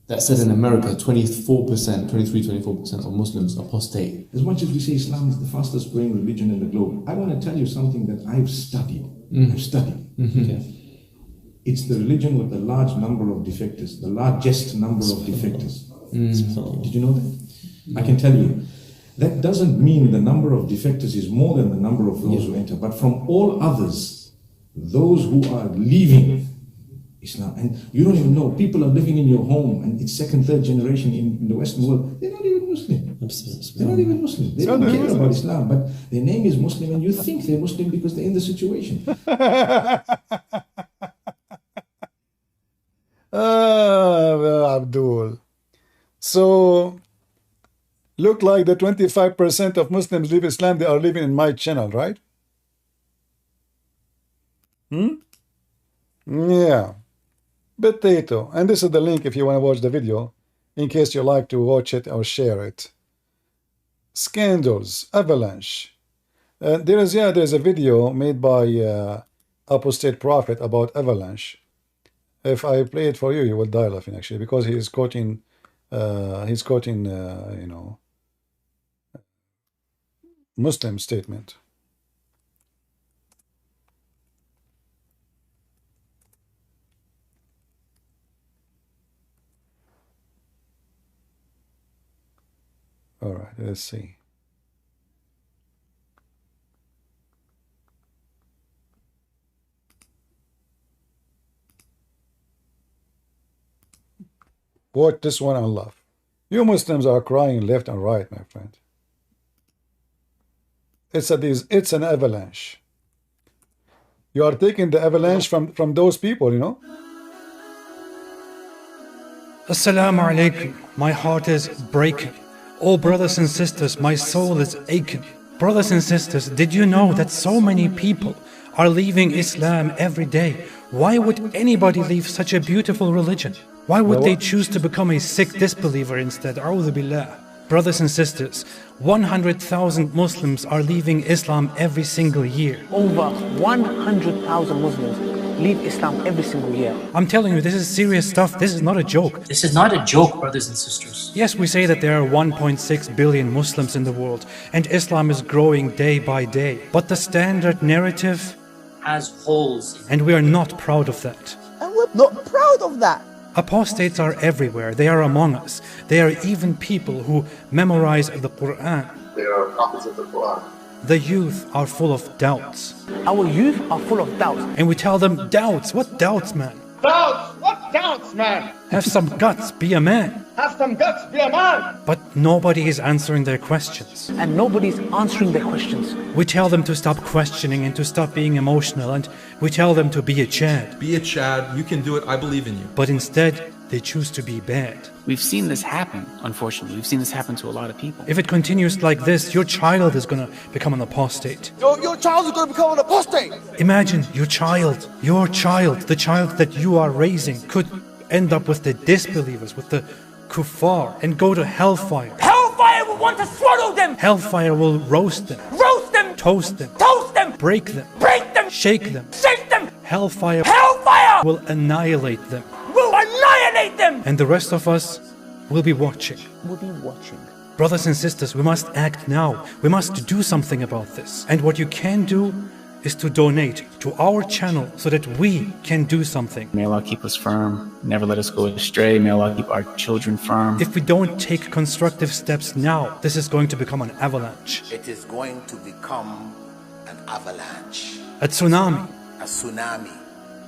that said in America 24% of Muslims apostate. As much as we say Islam is the fastest growing religion in the globe, I want to tell you something that I've studied. Okay? It's the religion with the large number of defectors, the largest number of defectors. Did you know that? I can tell you. That doesn't mean the number of defectors is more than the number of those who enter, but from all others, those who are leaving Islam, and you don't even know, people are living in your home, and it's second, third generation in the Western world, they're not even Muslim. They're not even Muslim. They don't care about Islam, but their name is Muslim, and you think they're Muslim because they're in the situation. Abdul. So, look like the 25% of Muslims leave Islam, they are living in my channel, right? Yeah. Potato. And this is the link if you want to watch the video, in case you like to watch it or share it. Scandals, avalanche. There's a video made by Apostate Prophet about avalanche. If I play it for you, you will die laughing actually, because he's quoting you know, Muslim statement. All right, let's see. Watch this one and laugh. You Muslims are crying left and right, my friend. It's an avalanche. You are taking the avalanche from those people, you know. Assalamu alaikum. My heart is breaking. Oh, brothers and sisters, my soul is aching. Brothers and sisters, did you know that so many people are leaving Islam every day? Why would anybody leave such a beautiful religion? Why would they choose to become a sick disbeliever instead? A'udhu billah. Brothers and sisters, 100,000 Muslims are leaving Islam every single year. Over 100,000 Muslims leave Islam every single year. I'm telling you, this is serious stuff. This is not a joke. This is not a joke, brothers and sisters. Yes, we say that there are 1.6 billion Muslims in the world, and Islam is growing day by day. But the standard narrative has holes. And we are not proud of that. And we're not proud of that. Apostates are everywhere. They are among us. They are even people who memorize the Quran. They are copies of the Quran. The youth are full of doubts. Our youth are full of doubts. And we tell them, doubts? What doubts, man? Doubts? What doubts, man? Have some guts, be a man. Have some guts, be a man. But nobody is answering their questions. And nobody's answering their questions. We tell them to stop questioning and to stop being emotional, and we tell them to be a Chad. Be a Chad, you can do it, I believe in you. But instead, they choose to be bad. We've seen this happen, unfortunately. We've seen this happen to a lot of people. If it continues like this, your child is going to become an apostate. Your child is going to become an apostate. Imagine your child, the child that you are raising, could end up with the disbelievers, with the kuffar, and go to hellfire. Hellfire will want to swallow them. Hellfire will roast them. Roast them. Toast them. Toast them. Break them. Break them. Shake them. Shake them. Hellfire will annihilate them. Will annihilate them. And the rest of us will be watching. We'll be watching. Brothers and sisters, we must act now. We must do something about this. And what you can do is to donate to our channel so that we can do something. May Allah keep us firm, never let us go astray. May Allah keep our children firm. If we don't take constructive steps now, this is going to become an avalanche. It is going to become an avalanche. A tsunami. A tsunami.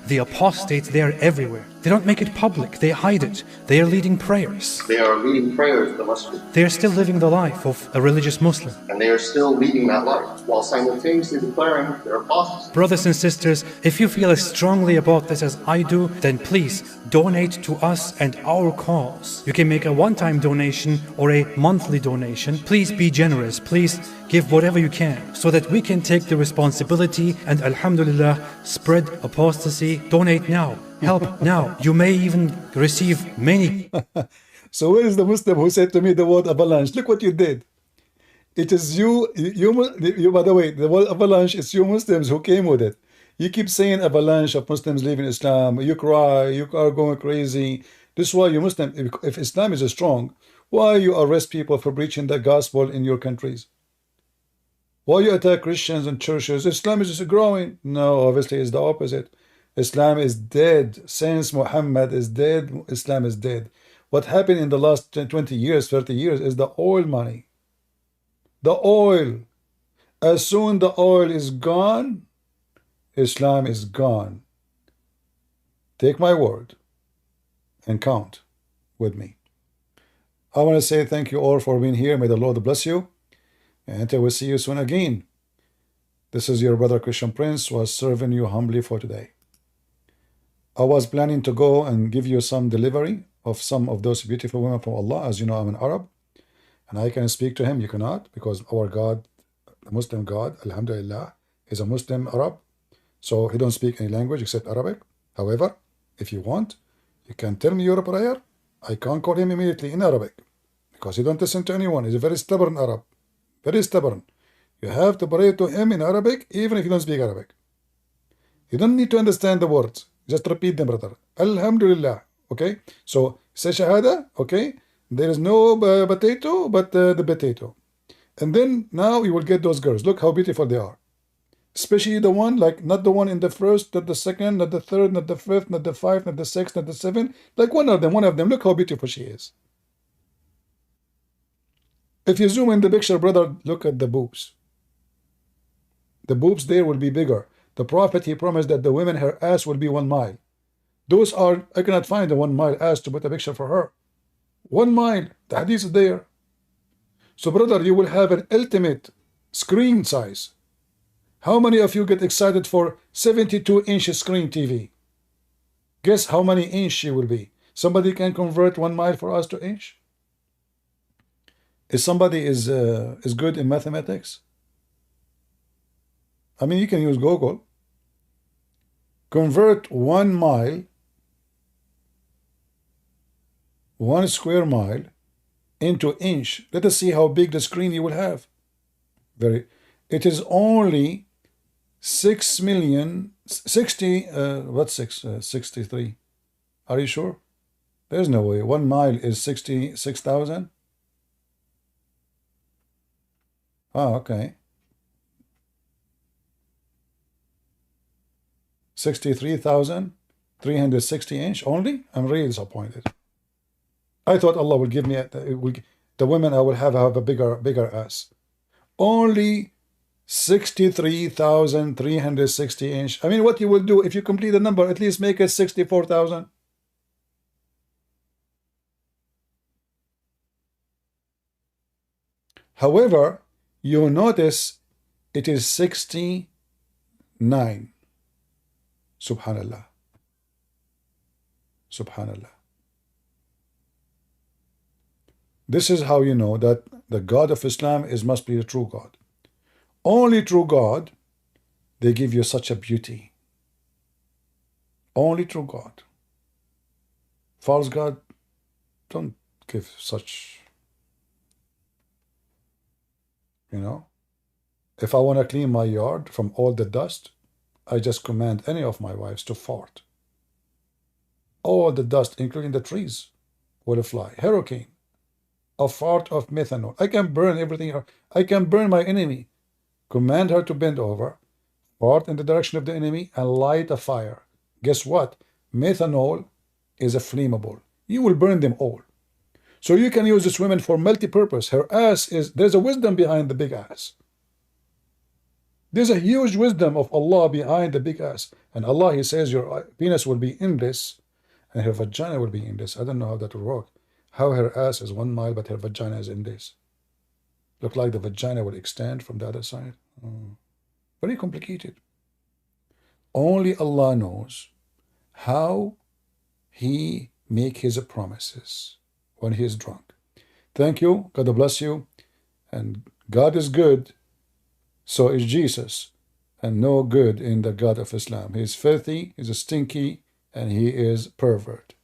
The apostates, they are everywhere. They don't make it public, they hide it. They are leading prayers. They are leading prayers, the Muslims. They are still living the life of a religious Muslim. And they are still leading that life, while simultaneously declaring they're apostates. Brothers and sisters, if you feel as strongly about this as I do, then please donate to us and our cause. You can make a one-time donation or a monthly donation. Please be generous. Please give whatever you can so that we can take the responsibility and, alhamdulillah, spread apostasy. Donate now. Help now. You may even receive many. So where is the Muslim who said to me the word avalanche? Look what you did. It is you, by the way, the word avalanche is you Muslims who came with it. You keep saying avalanche of Muslims leaving Islam. You cry, you are going crazy. This is why you Muslim, if Islam is strong, why you arrest people for preaching the gospel in your countries? Why you attack Christians and churches? Islam is just growing. No, obviously it's the opposite. Islam is dead. Since Muhammad is dead, Islam is dead. What happened in the last 20 years, 30 years is the oil money. The oil. As soon the oil is gone, Islam is gone. Take my word and count with me. I want to say thank you all for being here. May the Lord bless you. And I will see you soon again. This is your brother Christian Prince, who was serving you humbly for today. I was planning to go and give you some delivery of some of those beautiful women from Allah. As you know, I'm an Arab, and I can speak to him. You cannot, because our God, the Muslim God, Alhamdulillah, is a Muslim Arab. So he don't speak any language except Arabic. However, if you want, you can tell me your prayer. I can't call him immediately in Arabic, because he don't listen to anyone. He's a very stubborn Arab. Very stubborn. You have to pray to him in Arabic, even if you don't speak Arabic. You don't need to understand the words. Just repeat them, brother. Alhamdulillah. Okay? So, say Shahada. Okay? There is no potato, but the potato. And then, now you will get those girls. Look how beautiful they are. Especially the one, like, not the one in the first, not the second, not the third, not the fifth, not the fifth, not the sixth, not the seventh. Like one of them. Look how beautiful she is. If you zoom in the picture, brother, look at the boobs. The boobs there will be bigger. The Prophet, he promised that the women, her ass will be 1 mile. Those are, I cannot find the 1 mile ass to put a picture for her. 1 mile, the hadith is there. So brother, you will have an ultimate screen size. How many of you get excited for 72-inch screen TV? Guess how many inch she will be? Somebody can convert 1 mile for us to inch? If somebody is good in mathematics, I mean, you can use Google. Convert 1 mile, 1 square mile, into inch. Let us see how big the screen you will have. It is only 63. Are you sure? There's no way. 1 mile is 66,000. Oh, okay. 63,360 inch only? I'm really disappointed. I thought Allah will give me the women I will have a bigger ass. Only 63,360 inch. I mean, what you will do if you complete the number, at least make it 64,000. However, you notice it is 69. Subhanallah. Subhanallah. This is how you know that the God of Islam must be the true God. Only true God, they give you such a beauty. Only true God. False God, don't give such, you know. If I want to clean my yard from all the dust, I just command any of my wives to fart. All the dust, including the trees, will fly. Hurricane. A fart of methanol. I can burn everything. I can burn my enemy. Command her to bend over, fart in the direction of the enemy, and light a fire. Guess what? Methanol is a flammable. You will burn them all. So you can use this woman for multi-purpose. Her ass there's a wisdom behind the big ass. There's a huge wisdom of Allah behind the big ass. And Allah, He says your penis will be in this, and her vagina will be in this. I don't know how that will work. How her ass is 1 mile, but her vagina is in this. Look like the vagina will extend from the other side. Very complicated. Only Allah knows how He make His promises when He is drunk. Thank you. God bless you. And God is good. So is Jesus. And no good in the God of Islam. He is filthy, He is stinky, and He is pervert.